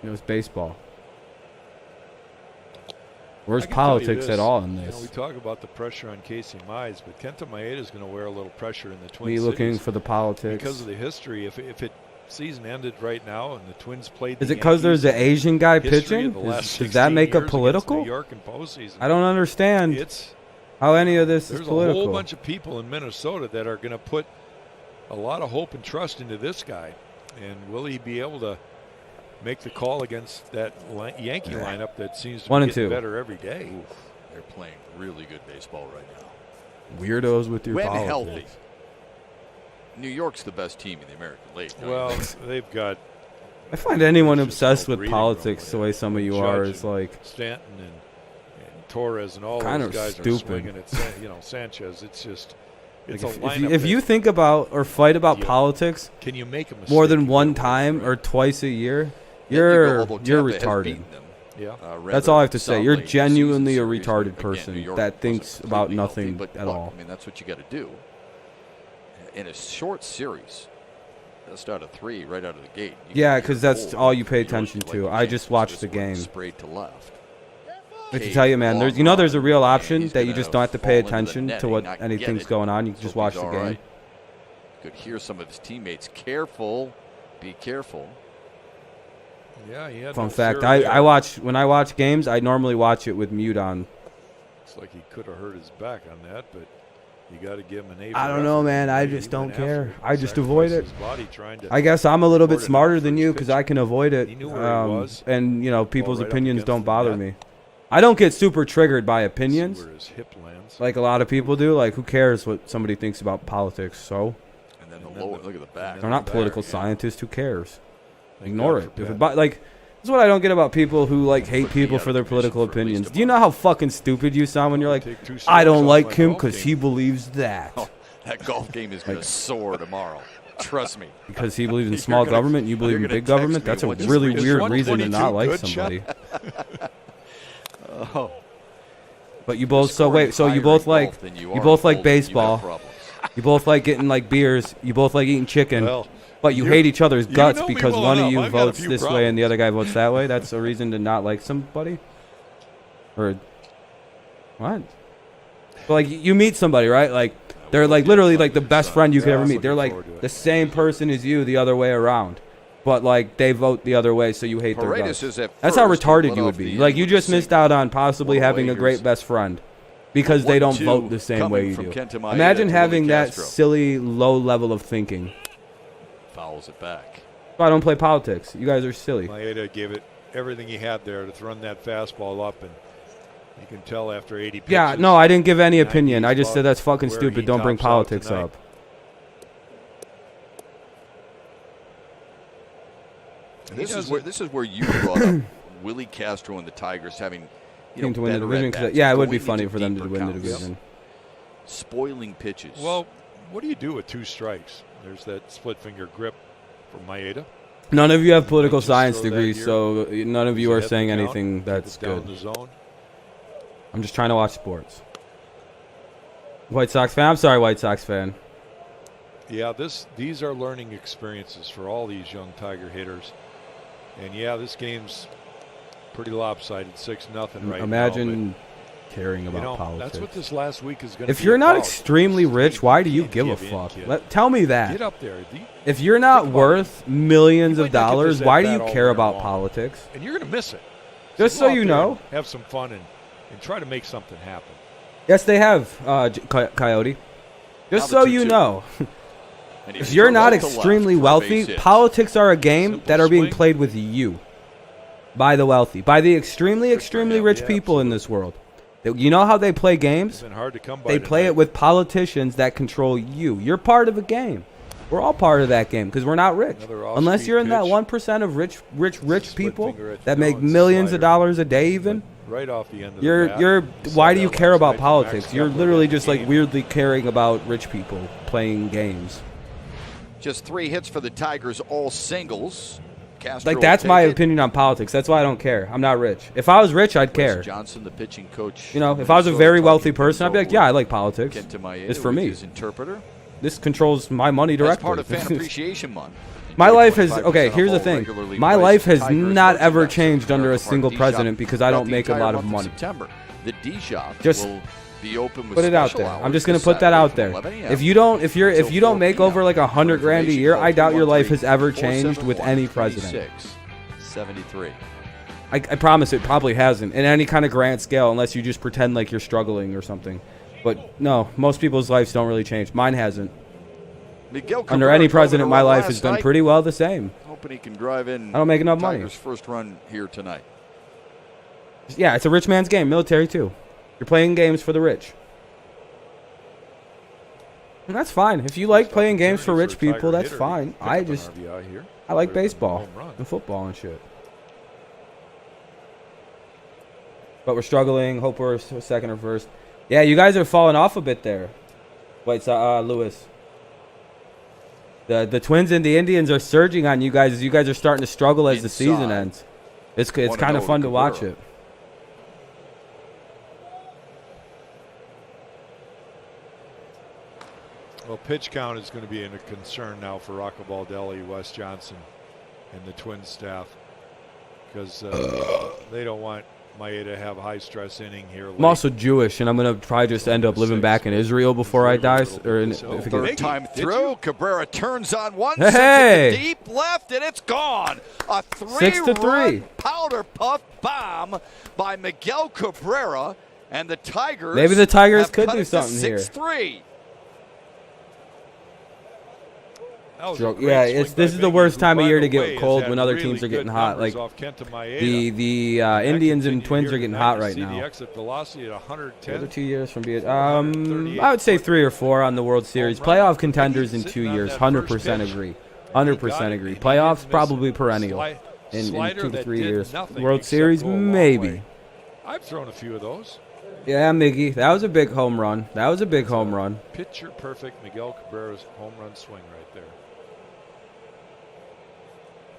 It was baseball. Where's politics at all in this? We talk about the pressure on Casey Mize, but Kenta Maeda is going to wear a little pressure in the Twin Cities. Me looking for the politics. Because of the history. If it season ended right now and the Twins played. Is it because there's an Asian guy pitching? Does that make it political? New York in postseason. I don't understand how any of this is political. There's a whole bunch of people in Minnesota that are going to put a lot of hope and trust into this guy. And will he be able to make the call against that Yankee lineup that seems to be getting better every day? Oof, they're playing really good baseball right now. Weirdos with your politics. Healthy. New York's the best team in the American League. Well, they've got. I find anyone obsessed with politics the way some of you are is like Stanton and Torres and all kind those of guys stupid. Are swinging at Sanchez. It's just it's like a lineup. If you think about or fight about politics, can you make a mistake more than one time or twice a year? You're retarded. Yeah, that's all I have to say. You're genuinely a retarded person that thinks about nothing at all. I mean, that's what you got to do. In a short series, that's out of 3 right out of the gate. Yeah, because that's all you pay attention to. I just watch the game. Straight to left. I have to tell you, man, there's a real option that you just don't have to pay attention to what anything's going on. You can just watch the game. You could hear some of his teammates. Careful. Be careful. Yeah, fun fact, when I watch games, I normally watch it with mute on. Looks like he could have hurt his back on that, but you got to give him an A. I don't know, man. I just don't care. I just avoid it. I guess I'm a little bit smarter than you because I can avoid it. And, you know, people's opinions don't bother me. I don't get super triggered by opinions like a lot of people do. Like, who cares what somebody thinks about politics? So And then the lower, look at the back. They're not political scientists. Who cares? Ignore it. If it like, this is what I don't get about people who like hate people for their political opinions. Do you know how fucking stupid you sound when you're like, I don't like him because he believes that? Oh, that golf game is going to soar tomorrow. Trust me. Because he believes in small government, you believe in big government. That's a really weird reason to not like somebody. Oh. But you both so you both like baseball. You both like getting like beers. You both like eating chicken. But you hate each other's guts because one of you votes this way and the other guy votes that way. That's a reason to not like somebody? Or what? But like you meet somebody, right? Like they're like literally like the best friend you could ever meet. They're like the same person as you the other way around. But like they vote the other way, so you hate their guts. That's how retarded you would be. Like you just missed out on possibly having a great best friend because they don't vote the same way you do. Imagine having that silly low level of thinking. Fouls it back. So I don't play politics. You guys are silly. Maeda gave it everything he had there to run that fastball up, and you can tell after 80 pitches. Yeah, no, I didn't give any opinion. I just said that's fucking stupid. Don't bring politics up. This is where you brought up Willie Castro and the Tigers having to win the division. Yeah, it would be funny for them to win the division. Spoiling pitches. Well, what do you do with 2 strikes? There's that split finger grip from Maeda. None of you have political science degrees, so none of you are saying anything that's good. I'm just trying to watch sports. White Sox fan? I'm sorry, White Sox fan. Yeah, these are learning experiences for all these young Tiger hitters. And yeah, this game's pretty lopsided, 6-0 right now. Imagine caring about politics. That's what this last week is going to be. If you're not extremely rich, why do you give a fuck? Tell me that. Get up there. If you're not worth millions of dollars, why do you care about politics? And you're going to miss it. Just so you know. Have some fun and try to make something happen. Yes, they have, Coyote. Just so you know. If you're not extremely wealthy, politics are a game that are being played with you. By the wealthy. By the extremely, extremely rich people in this world. You know how they play games? They play it with politicians that control you. You're part of a game. We're all part of that game because we're not rich. Unless you're in that 1% of rich people that make millions of dollars a day even. Right off the end of the bat. Why do you care about politics? You're literally just like weirdly caring about rich people playing games. Just 3 hits for the Tigers, all singles. Castro like that's my opinion on politics. That's why I don't care. I'm not rich. If I was rich, I'd care. Johnson, the pitching coach. You know, if I was a very wealthy person, I'd be like, yeah, I like politics. It's for me. Interpreter. This controls my money directly. That's part of Fan Appreciation Month. My life has here's the thing. My life has not ever changed under a single president because I don't make a lot of money. The D shop just will be open with put it out there. I'm just gonna put that out there. If you don't make over like $100 grand a year, I doubt your life has ever changed with any president. 73. I promise it probably hasn't in any kind of grand scale unless you just pretend like you're struggling or something. But no, most people's lives don't really change. Mine hasn't. Under any president, my life has done pretty well the same. Hoping he can drive in. I don't make enough money. Tigers' first run here tonight. Yeah, it's a rich man's game. Military too. You're playing games for the rich. And that's fine. If you like playing games for rich people, that's fine. I like baseball and football and shit. But we're struggling. Hope we're second or first. Yeah, you guys are falling off a bit there. Wait, Lewis. The Twins and the Indians are surging on you guys as you guys are starting to struggle as the season ends. It's kind of fun to watch it. Well, pitch count is going to be a concern now for Rocco Baldelli, Wes Johnson, and the Twins staff because they don't want Maeda to have a high-stress inning here. I'm also Jewish, and I'm going to probably just end up living back in Israel before I die. Third time through, Cabrera turns on one, sends it to deep left, and it's gone. A 3-run powder puff bomb by Miguel Cabrera, and the Tigers. Maybe the Tigers could do something here. 6-3. Yeah, this is the worst time of year to get cold when other teams are getting hot. Like the Indians and Twins are getting hot right now. The other 2 years from being, I would say 3 or 4 on the World Series. Playoff contenders in 2 years. 100% agree. 100% agree. Playoffs probably perennial in 2 to 3 years. World Series maybe. I've thrown a few of those. Yeah, Miggy, that was a big home run. That was a big home run. Picture perfect Miguel Cabrera's home run swing right there.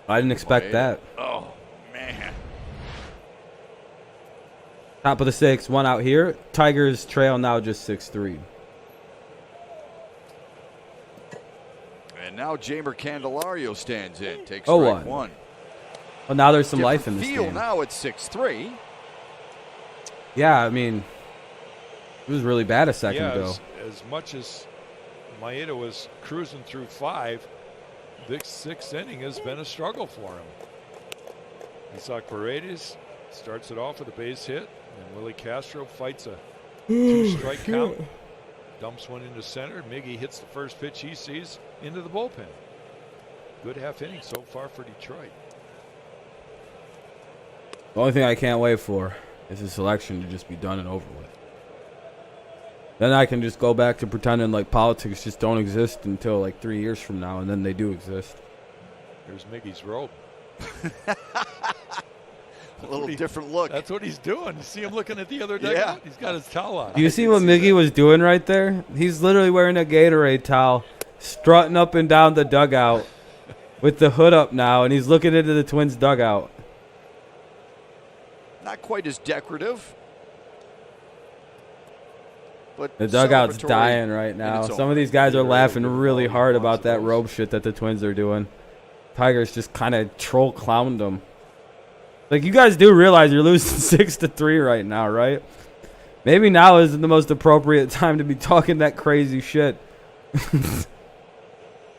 I didn't expect that. Oh, man. Top of the 6th, 1 out here. Tigers trail now just 6-3. And now Jamer Candelario stands in. Takes Oh, strike 1. Well, now there's some life in this game. Now it's 6-3. Yeah, I mean, it was really bad a second ago. As much as Maeda was cruising through 5, this 6th inning has been a struggle for him. Isaac Paredes starts it off with a base hit, and Willie Castro fights a 2-strike count, dumps one into center. Miggy hits the first pitch he sees into the bullpen. Good half inning so far for Detroit. The only thing I can't wait for is his selection to just be done and over with. Then I can just go back to pretending like politics just don't exist until like 3 years from now, and then they do exist. There's Miggy's robe. A little different look. That's what he's doing. You see him looking at the other dugout? Yeah. He's got his towel on. Do you see what Miggy was doing right there? He's literally wearing a Gatorade towel, strutting up and down the dugout with the hood up now, and he's looking into the Twins' dugout. Not quite as decorative. But the dugout's dying right now. Some of these guys are laughing really hard about that robe shit that the Twins are doing. Tigers just kind of troll clowned them. Like, you guys do realize you're losing 6-3 right now, right? Maybe now isn't the most appropriate time to be talking that crazy shit. Like,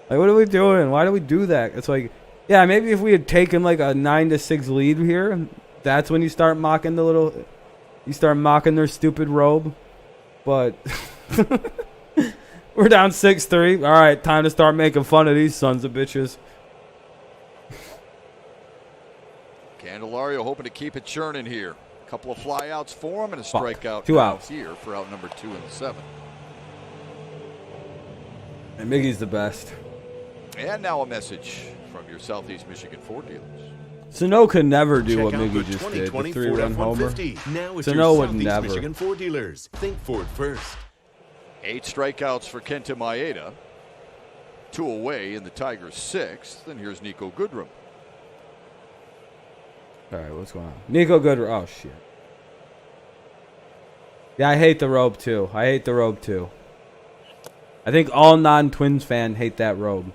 what are we doing? Why do we do that? It's like, yeah, maybe if we had taken like a 9-6 lead here, that's when you start mocking their stupid robe. But we're down 6-3. All right, time to start making fun of these sons of bitches. Candelario hoping to keep it churning here. A couple of flyouts for him and a strikeout. 2 outs here for out number 2 and 7. And Miggy's the best. And now a message from your Southeast Michigan Ford dealers. Sano could never do what Miggy just did, the 3-run homer. Sano would never. Michigan Ford dealers. Think Ford first. 8 strikeouts for Kenta Maeda. 2 away in the Tigers' 6th. And here's Nico Goodrum. All right, what's going on? Nico Goodrum. Oh, shit. Yeah, I hate the robe, too. I think all non-Twins fans hate that robe.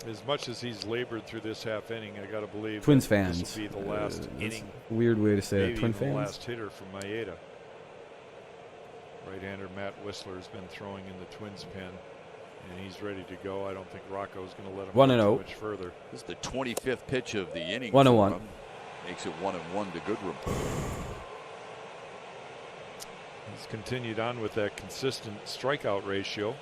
As much as he's labored through this half inning, I got to believe Twins fans. This will be the last inning. Weird way to say it. Twin fans. The last hitter for Maeda. Right-hander Matt Whistler has been throwing in the Twins pen, and he's ready to go. I don't think Rocco's going to let him go too much further. This is the 25th pitch of the inning. 1-1. Makes it 1-1 to Goodrum. He's continued on with that consistent strikeout ratio.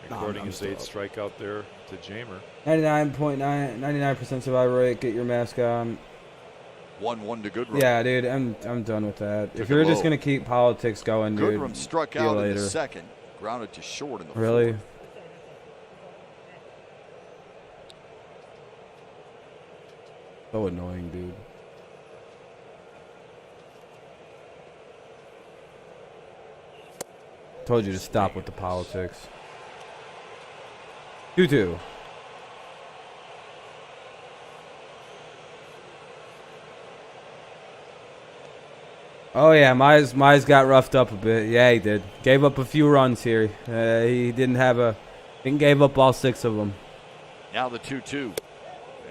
Recording his 8th strikeout there to Jamer. 99% survival rate. Get your mask on. 1-1 to Goodrum. Yeah, dude, I'm done with that. If you're just gonna keep politics going, dude. Goodrum struck out in the 2nd, grounded to short in the 4th. Really? So annoying, dude. Told you to stop with the politics. 2-2. Oh yeah, Mize got roughed up a bit. Yeah, he did. Gave up a few runs here. He didn't gave up all 6 of them. Now the 2-2,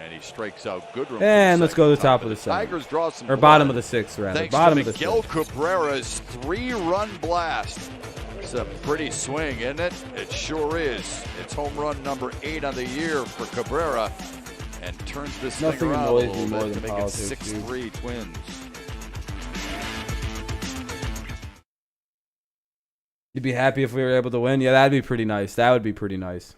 and he strikes out Goodrum. And let's go to the top of the 7th. Tigers draw some or bottom of the 6th, rather. Thanks bottom to of the Miguel 6th. Cabrera's 3-run blast. It's a pretty swing, isn't it? It sure is. It's home run number 8 on the year for Cabrera, and turns this thing around a little bit to make it 6-3 Twins. You'd be happy if we were able to win? Yeah, that'd be pretty nice. That would be pretty nice.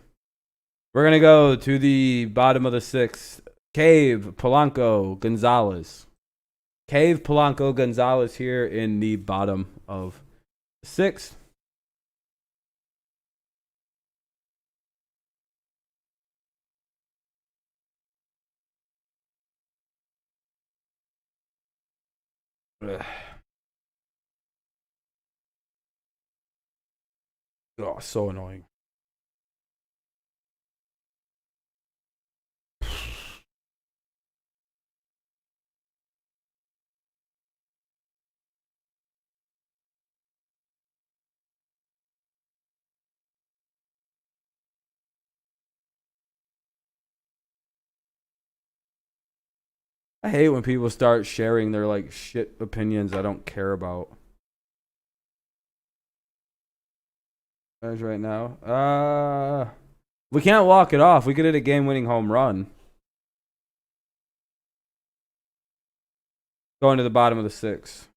We're going to go to the bottom of the 6th. Cave, Polanco, Gonzalez. Cave, Polanco, Gonzalez here in the bottom of the 6th. Ugh. Oh, so annoying. I hate when people start sharing their like shit opinions I don't care about. As right now. We can't walk it off. We could hit a game-winning home run. Going to the bottom of the 6th.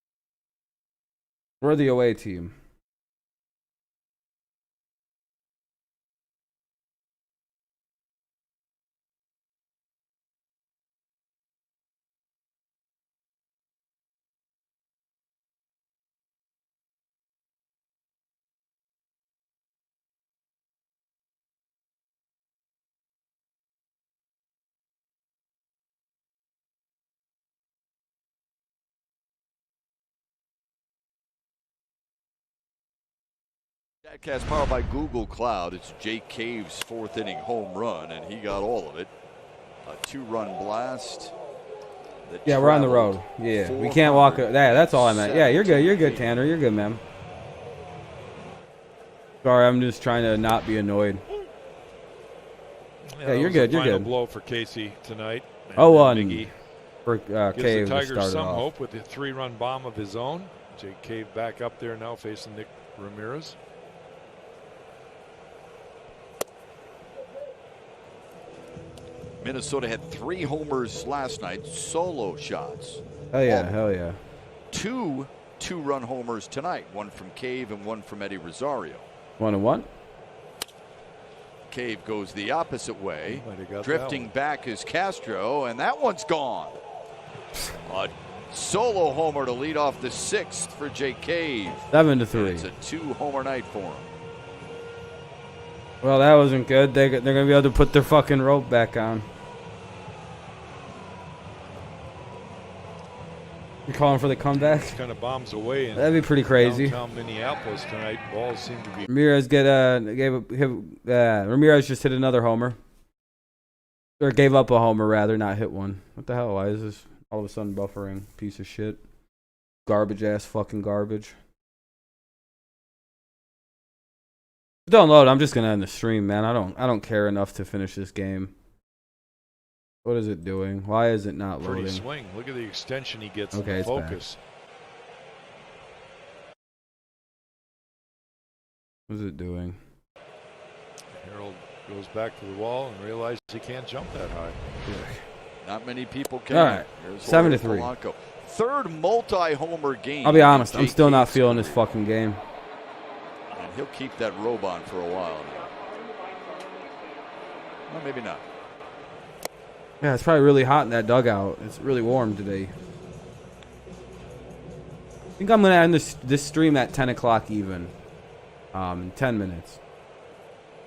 We're the away team. Statcast powered by Google Cloud. It's Jake Cave's 4th inning home run, and he got all of it. A 2-run blast. Yeah, we're on the road. Yeah, we can't walk. Yeah, that's all I meant. Yeah, you're good. You're good, Tanner. You're good, man. Sorry, I'm just trying to not be annoyed. Yeah, you're good. You're good. Blow for Casey tonight. 0-1 for Gives Cave the to Tigers start some off. hope with a 3-run bomb of his own. Jake Cave back up there now facing Nick Ramirez. Minnesota had 3 homers last night, solo shots. Hell yeah, hell yeah. 2 2-run homers tonight, one from Cave and one from Eddie Rosario. 1-1. Cave goes the opposite way. Drifting back is Castro, and that one's gone. A solo homer to lead off the 6th for Jake Cave. 7-3. It's a 2-homer night for him. Well, that wasn't good. They're going to be able to put their fucking rope back on. You're calling for the comeback? Kind of bombs away. In That'd be pretty crazy. Downtown Minneapolis tonight. Balls seem to be. Ramirez Ramirez just hit another homer. Or gave up a homer, rather, not hit one. What the hell? Why is this all of a sudden buffering? Piece of shit. Garbage ass fucking garbage. Don't load. I'm just gonna end the stream, man. I don't care enough to finish this game. What is it doing? Why is it not loading? Pretty swing. Look at the extension he gets. Okay, in the focus. What is it doing? Harold goes back to the wall and realizes he can't jump that high. Not many people can. All right, 7-3. Polanco. 3rd multi-homer game. I'll be honest. I'm still not feeling this fucking game. And he'll keep that robe on for a while now. Well, maybe not. Yeah, it's probably really hot in that dugout. It's really warm today. I think I'm going to end this stream at 10 o'clock even. 10 minutes.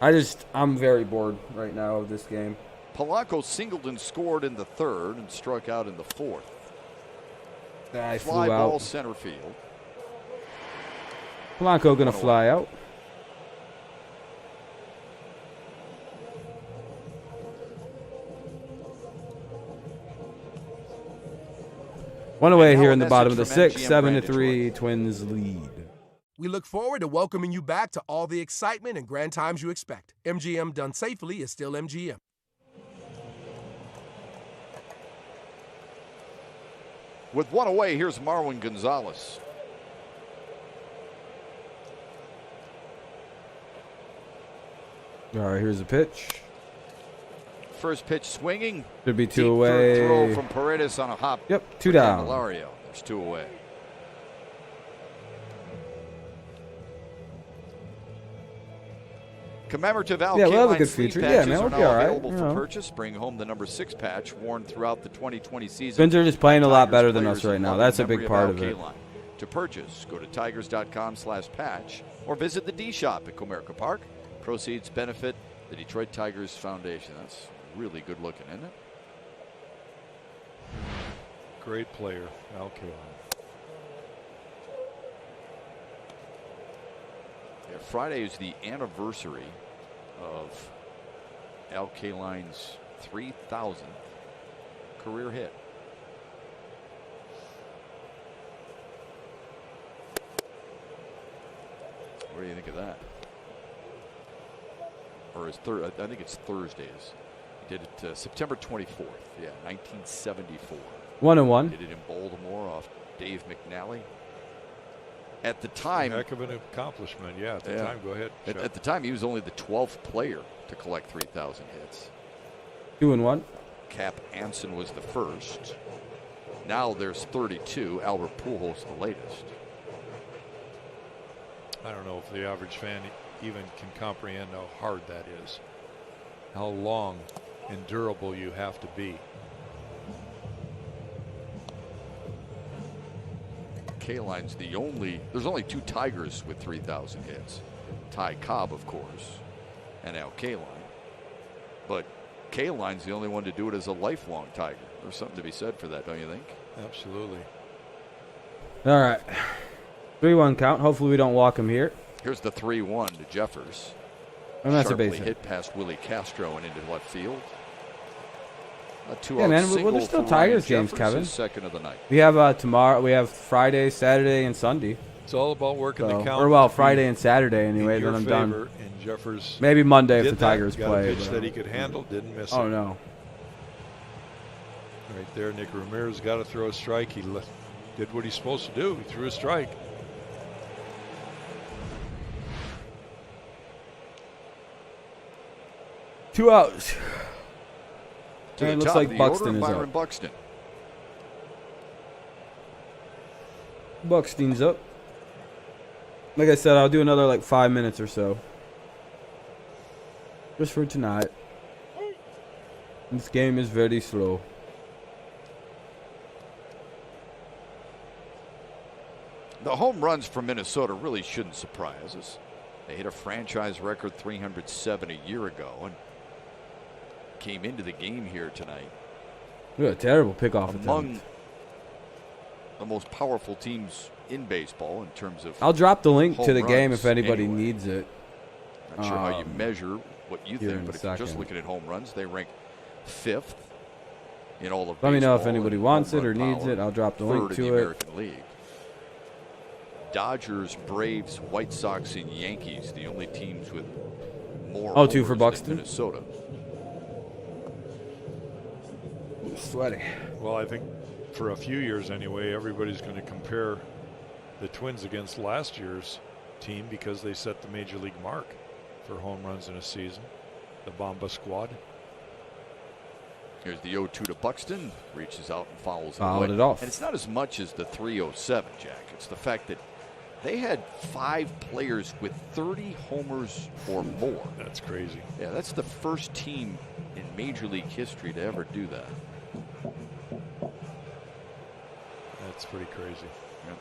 I'm very bored right now of this game. Polanco singled and scored in the 3rd and struck out in the 4th. I Fly flew ball out. center field. Polanco going to fly out. One away here in the bottom of the 6th, 7-3, Twins lead. We look forward to welcoming you back to all the excitement and grand times you expect. MGM done safely is still MGM. With one away, here's Marwin Gonzalez. All right, here's the pitch. First pitch swinging. Should be 2 Deep away. third throw from Paredes on a hop. Yep, 2 down. Candelario. There's 2 away. Commemorative Al Yeah, we'll have a Kaline good sleeve future. patches Yeah, man, are we'll now be all right. available for purchase. Bring home the number 6 patch worn throughout the 2020 season. Twins are just playing a lot Tigers better than players us right in now. loving That's a memory big part of Al it. Kaline. To purchase, go to tigers.com/patch or visit the D Shop at Comerica Park. Proceeds benefit the Detroit Tigers Foundation. That's really good looking, isn't it? Great player, Al Kaline. Yeah, Friday is the anniversary of Al Kaline's 3,000th career hit. What do you think of that? Or is I think it's Thursdays. He did it September 24th. Yeah, 1974. 1-1. Did it in Baltimore off Dave McNally. At the time, Heck of an accomplishment. Yeah, at the time. Go ahead. At the time, he was only the 12th player to collect 3,000 hits. 2-1. Cap Anson was the first. Now there's 32. Albert Pujols the latest. I don't know if the average fan even can comprehend how hard that is. How long and durable you have to be. Kaline's the only, there's only 2 Tigers with 3,000 hits. Ty Cobb, of course, and Al Kaline. But Kaline's the only one to do it as a lifelong Tiger. There's something to be said for that, don't you think? Absolutely. All right. 3-1 count. Hopefully we don't walk him here. Here's the 3-1 to Jeffers. And that's a Sharply base hit. hit past Willie Castro and into left field. A 2-out Yeah, man. single There's still for Tigers Ryan games, Jeffers, Kevin. his second of the night. We have tomorrow. We have Friday, Saturday, and Sunday. It's all about working the count. Or well, Friday and Saturday anyway. Then I'm done. And Jeffers maybe Monday if the that, Tigers got play. A pitch that he could handle, didn't miss it. Oh no. Right there, Nick Ramirez got to throw a strike. He did what he's supposed to do. He threw a strike. Two outs. To And the it looks top like of the Buxton order, is Byron up. Buxton. Buxton's up. Like I said, I'll do another like 5 minutes or so. Just for tonight. This game is very slow. The home runs from Minnesota really shouldn't surprise us. They hit a franchise record 307 a year ago and came into the game here tonight. Look at a terrible pickoff among attempt. the most powerful teams in baseball in terms of. I'll drop the link home to the game runs if anybody anyway. needs it. Not sure how you measure what you here think, in but a if you're just second. looking at home runs, they rank 5th in all of Let me know if baseball anybody in wants home it or run needs power, it. I'll drop the link third to in the it. American League. Dodgers, Braves, White Sox, and Yankees, the only teams with more. Oh, 2 for homers than Buxton? Minnesota. Sweaty. Well, I think for a few years anyway, everybody's going to compare the Twins against last year's team because they set the major league mark for home runs in a season. The Bomba squad. Here's the 0-2 to Buxton. Reaches out and fouls Fouled away. it off. And it's not as much as the 307, Jack. It's the fact that they had 5 players with 30 homers or more. That's crazy. Yeah, that's the first team in Major League history to ever do that. That's pretty crazy. Yep.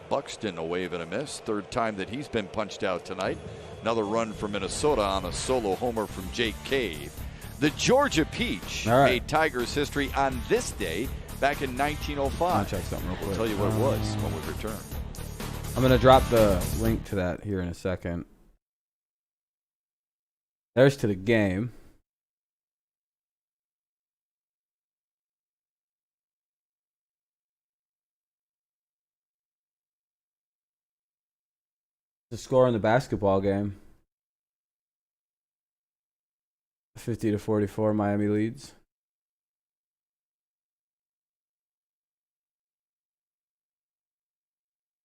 Buxton a wave and a miss. Third time that he's been punched out tonight. Another run for Minnesota on a solo homer from Jake Cave. The Georgia Peach made Tigers history on this day back in 1905. I'll check something real quick. We'll tell you what it was when we return. I'm going to drop the link to that here in a second. There's to the game. The score in the basketball game. 50-44 Miami leads.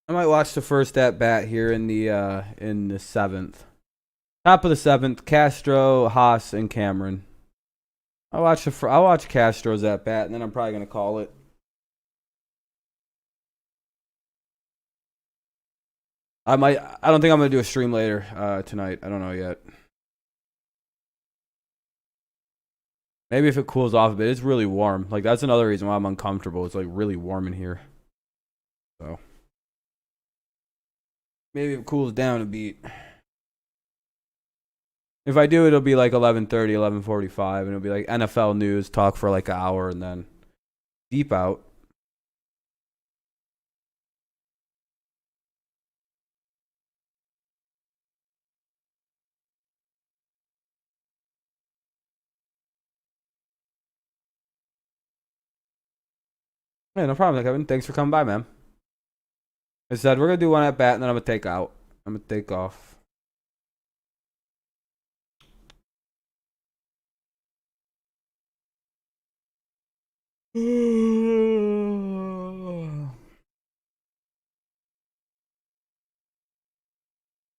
I might watch the first at bat here in the 7th. Top of the 7th, Castro, Haas, and Cameron. I'll watch Castro's at bat, and then I'm probably gonna call it. I don't think I'm gonna do a stream later tonight. I don't know yet. Maybe if it cools off a bit. It's really warm. Like, that's another reason why I'm uncomfortable. It's like really warm in here. So maybe if it cools down a bit. If I do, it'll be like 11:30, 11:45, and it'll be like NFL news, talk for like an hour, and then deep out. Yeah, no problem, Kevin. Thanks for coming by, man. I said we're gonna do one at bat, and then I'm gonna take out. I'm gonna take off.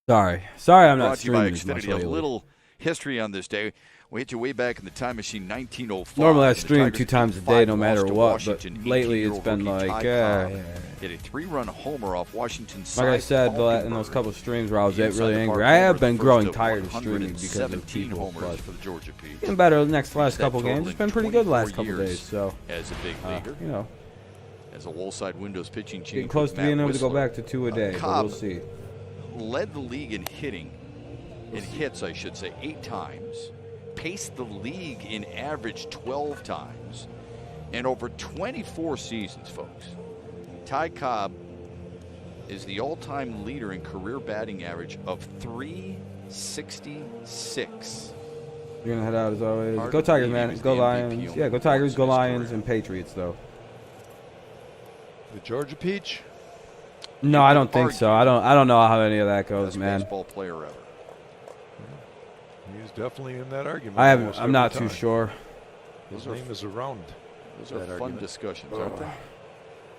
Sorry, I'm not streaming as much lately. A little history on this day. We hit you way back in the time machine, 1905. Normally I stream 2 times a day, no matter what. But lately it's been like, hit a 3-run homer off Washington's side. Like I said, in those couple of streams where I was really angry, I have been growing tired of streaming because of people. But getting better the last couple games. It's been pretty good the last couple days. So as a big leaguer, you know, as a Woolside Windows pitching champion, getting close to being able to go back to 2 a day. But we'll see. Led the league in hits, I should say, 8 times. Paced the league in average 12 times. And over 24 seasons, folks, Ty Cobb is the all-time leader in career batting average of .366. You're gonna head out as always. Go Tigers, man. Go Lions. Yeah, go Tigers, go Lions, and Patriots, though. The Georgia Peach? No, I don't think so. I don't know how any of that goes, man. Baseball player ever. He's definitely in that argument. I'm not too sure. His name is around. Those are fun discussions, aren't they?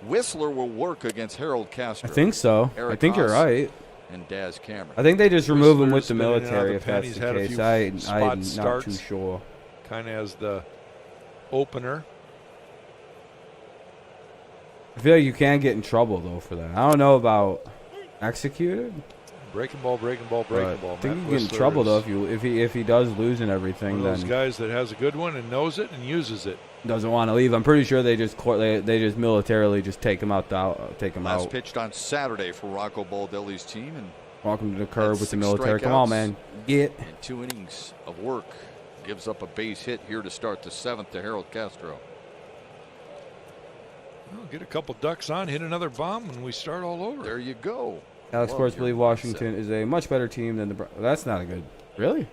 Whistler will work against Harold Castro. I think so. I think you're right. And Daz Cameron. I think they just remove him with the military if that's the case. I'm not too sure. Kind of as the opener. I feel like you can get in trouble though for that. I don't know about executed. Breaking ball. I think you get in trouble though if he does lose and everything. One of those then guys that has a good one and knows it and uses it. Doesn't want to leave. I'm pretty sure they just militarily just take him out. Last pitched on Saturday for Rocco Baldelli's team and walk him to the curb with the military. Come on, man, get. And 2 innings of work. Gives up a base hit here to start the 7th to Harold Castro. Well, get a couple ducks on, hit another bomb, and we start all over. There you go. Alex Sports believe Washington is a much better team than the. That's not a good. Really?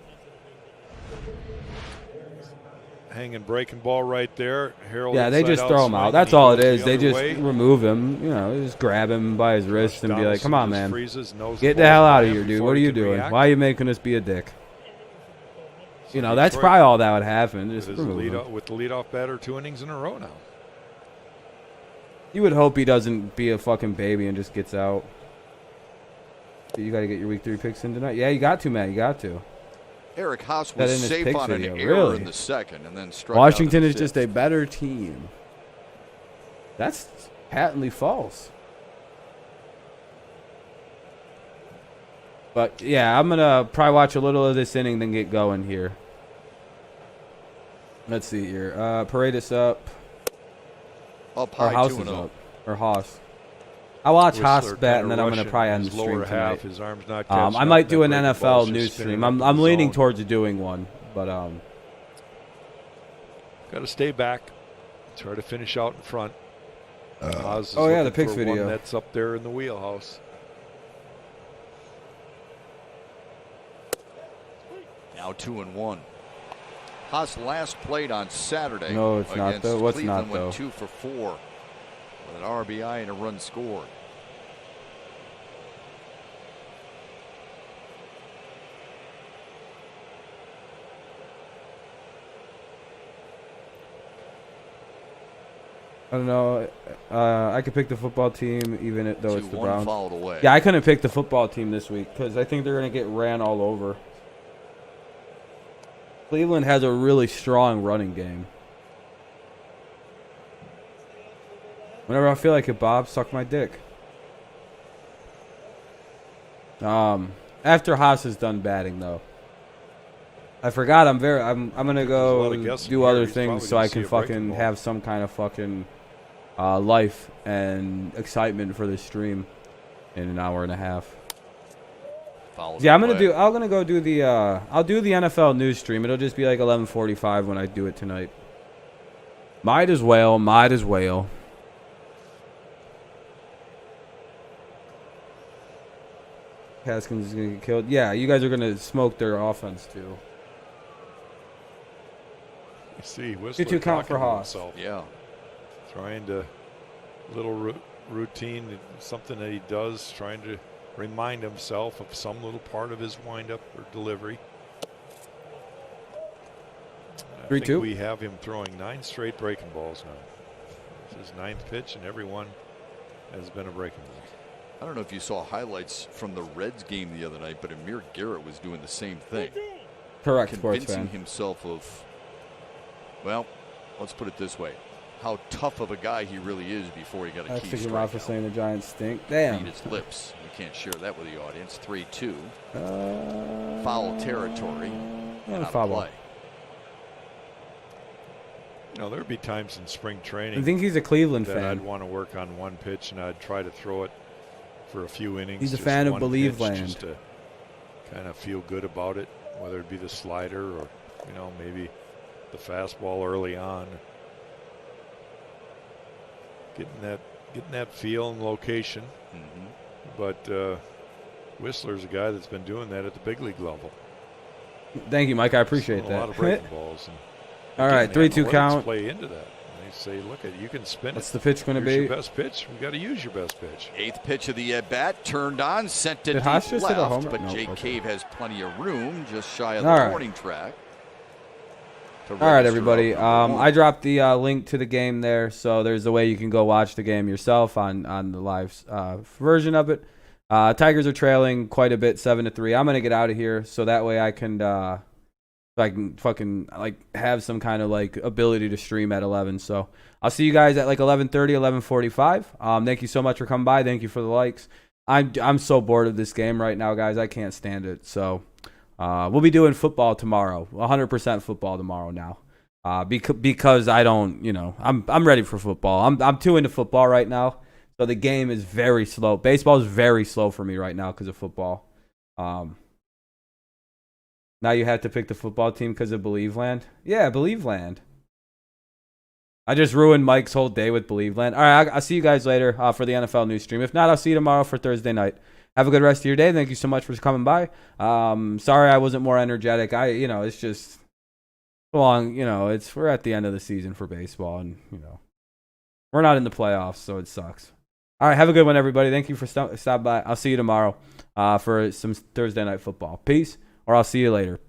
Hanging breaking ball right there. Harold. Yeah, they just throw him out. That's all it is. They just remove him. You know, they just grab him by his wrist and be like, "Come on, man, get the hell out of here, dude. What are you doing? Why are you making us be a dick?" You know, that's probably all that would happen. Just remove him. With the leadoff batter 2 innings in a row now. You would hope he doesn't be a fucking baby and just gets out. You got to get your week 3 picks in tonight. Yeah, you got to, man. You got to. Eric Haas was safe on an error in the 2nd and then struck Washington out is just a better team. That's patently false. But, yeah, I'm going to probably watch a little of this inning, then get going here. Let's see here. Parade us up. Up high, House is up. Or Haas. I'll watch Haas bet, and then I'm going to probably end the stream tonight. His arm's not I might do an NFL news stream. I'm leaning towards doing one, but got to stay back. Try to finish out in front. Oh yeah, the picks video. That's up there in the wheelhouse. Now 2-1. Haas last played on Saturday. No, it's not though. What's Cleveland not though? Went 2 for 4 with an RBI and a run scored. I don't know. I could pick the football team even though it's the Browns. Fouled away. Yeah, I couldn't pick the football team this week because I think they're going to get ran all over. Cleveland has a really strong running game. Whenever I feel like it, Bob, suck my dick. After Haas is done batting, though. I forgot. I'm gonna go do other things so I can fucking have some kind of fucking life and excitement for this stream in an hour and a half. Yeah, I'm gonna go do the I'll do the NFL news stream. It'll just be like 11:45 when I do it tonight. Might as well. Haskins is gonna get killed. Yeah, you guys are gonna smoke their offense too. You see, Whistler 2-2 count for Haas. Yeah, trying to little routine, something that he does, trying to remind himself of some little part of his windup or delivery. I think we have him throwing 9 straight breaking balls now. This is his 9th pitch, and every one has been a breaking ball. I don't know if you saw highlights from the Reds game the other night, but Amir Garrett was doing the same thing. Correct, convincing himself of, well, let's put it this way, how tough of a guy he really is before he got a key strikeout. For saying the Giants stink. Damn. Read his lips. We can't share that with the audience. 3-2. Foul territory. And foul play. You know, there'd be times in spring training. I think he's a Cleveland fan. I'd want to work on one pitch, and I'd try to throw it for a few innings. He's a fan of Believe Land. Just to kind of feel good about it, whether it be the slider or, you know, maybe the fastball early on. Getting that feel and location. But Whistler's a guy that's been doing that at the big league level. Thank you, Mike. I appreciate that. A lot of breaking balls. All right, 3-2 count. Play into that. And they say, look, you can spin What's it. the pitch going to be? Your best pitch. We got to use your best pitch. 8th pitch of the at-bat, turned on, sent to deep left, but Jake Cave has plenty of room, just shy of the warning track. All right, everybody. I dropped the link to the game there, so there's a way you can go watch the game yourself on the live version of it. Tigers are trailing quite a bit, 7-3. I'm gonna get out of here so that way I can fucking like have some kind of like ability to stream at 11. So I'll see you guys at like 11:30, 11:45. Thank you so much for coming by. Thank you for the likes. I'm so bored of this game right now, guys. I can't stand it. So. We'll be doing football tomorrow, 100% football tomorrow now, because I don't, you know, I'm ready for football. I'm too into football right now, so the game is very slow. Baseball is very slow for me right now because of football. Now you have to pick the football team because of Believe Land. Yeah, Believe Land. I just ruined Mike's whole day with Believe Land. All right, I'll see you guys later for the NFL news stream. If not, I'll see you tomorrow for Thursday night. Have a good rest of your day. Thank you so much for coming by. Sorry I wasn't more energetic. It's just long. You know, we're at the end of the season for baseball, and you know, we're not in the playoffs, so it sucks. All right, have a good one, everybody. Thank you for stopping by. I'll see you tomorrow for some Thursday night football. Peace, or I'll see you later.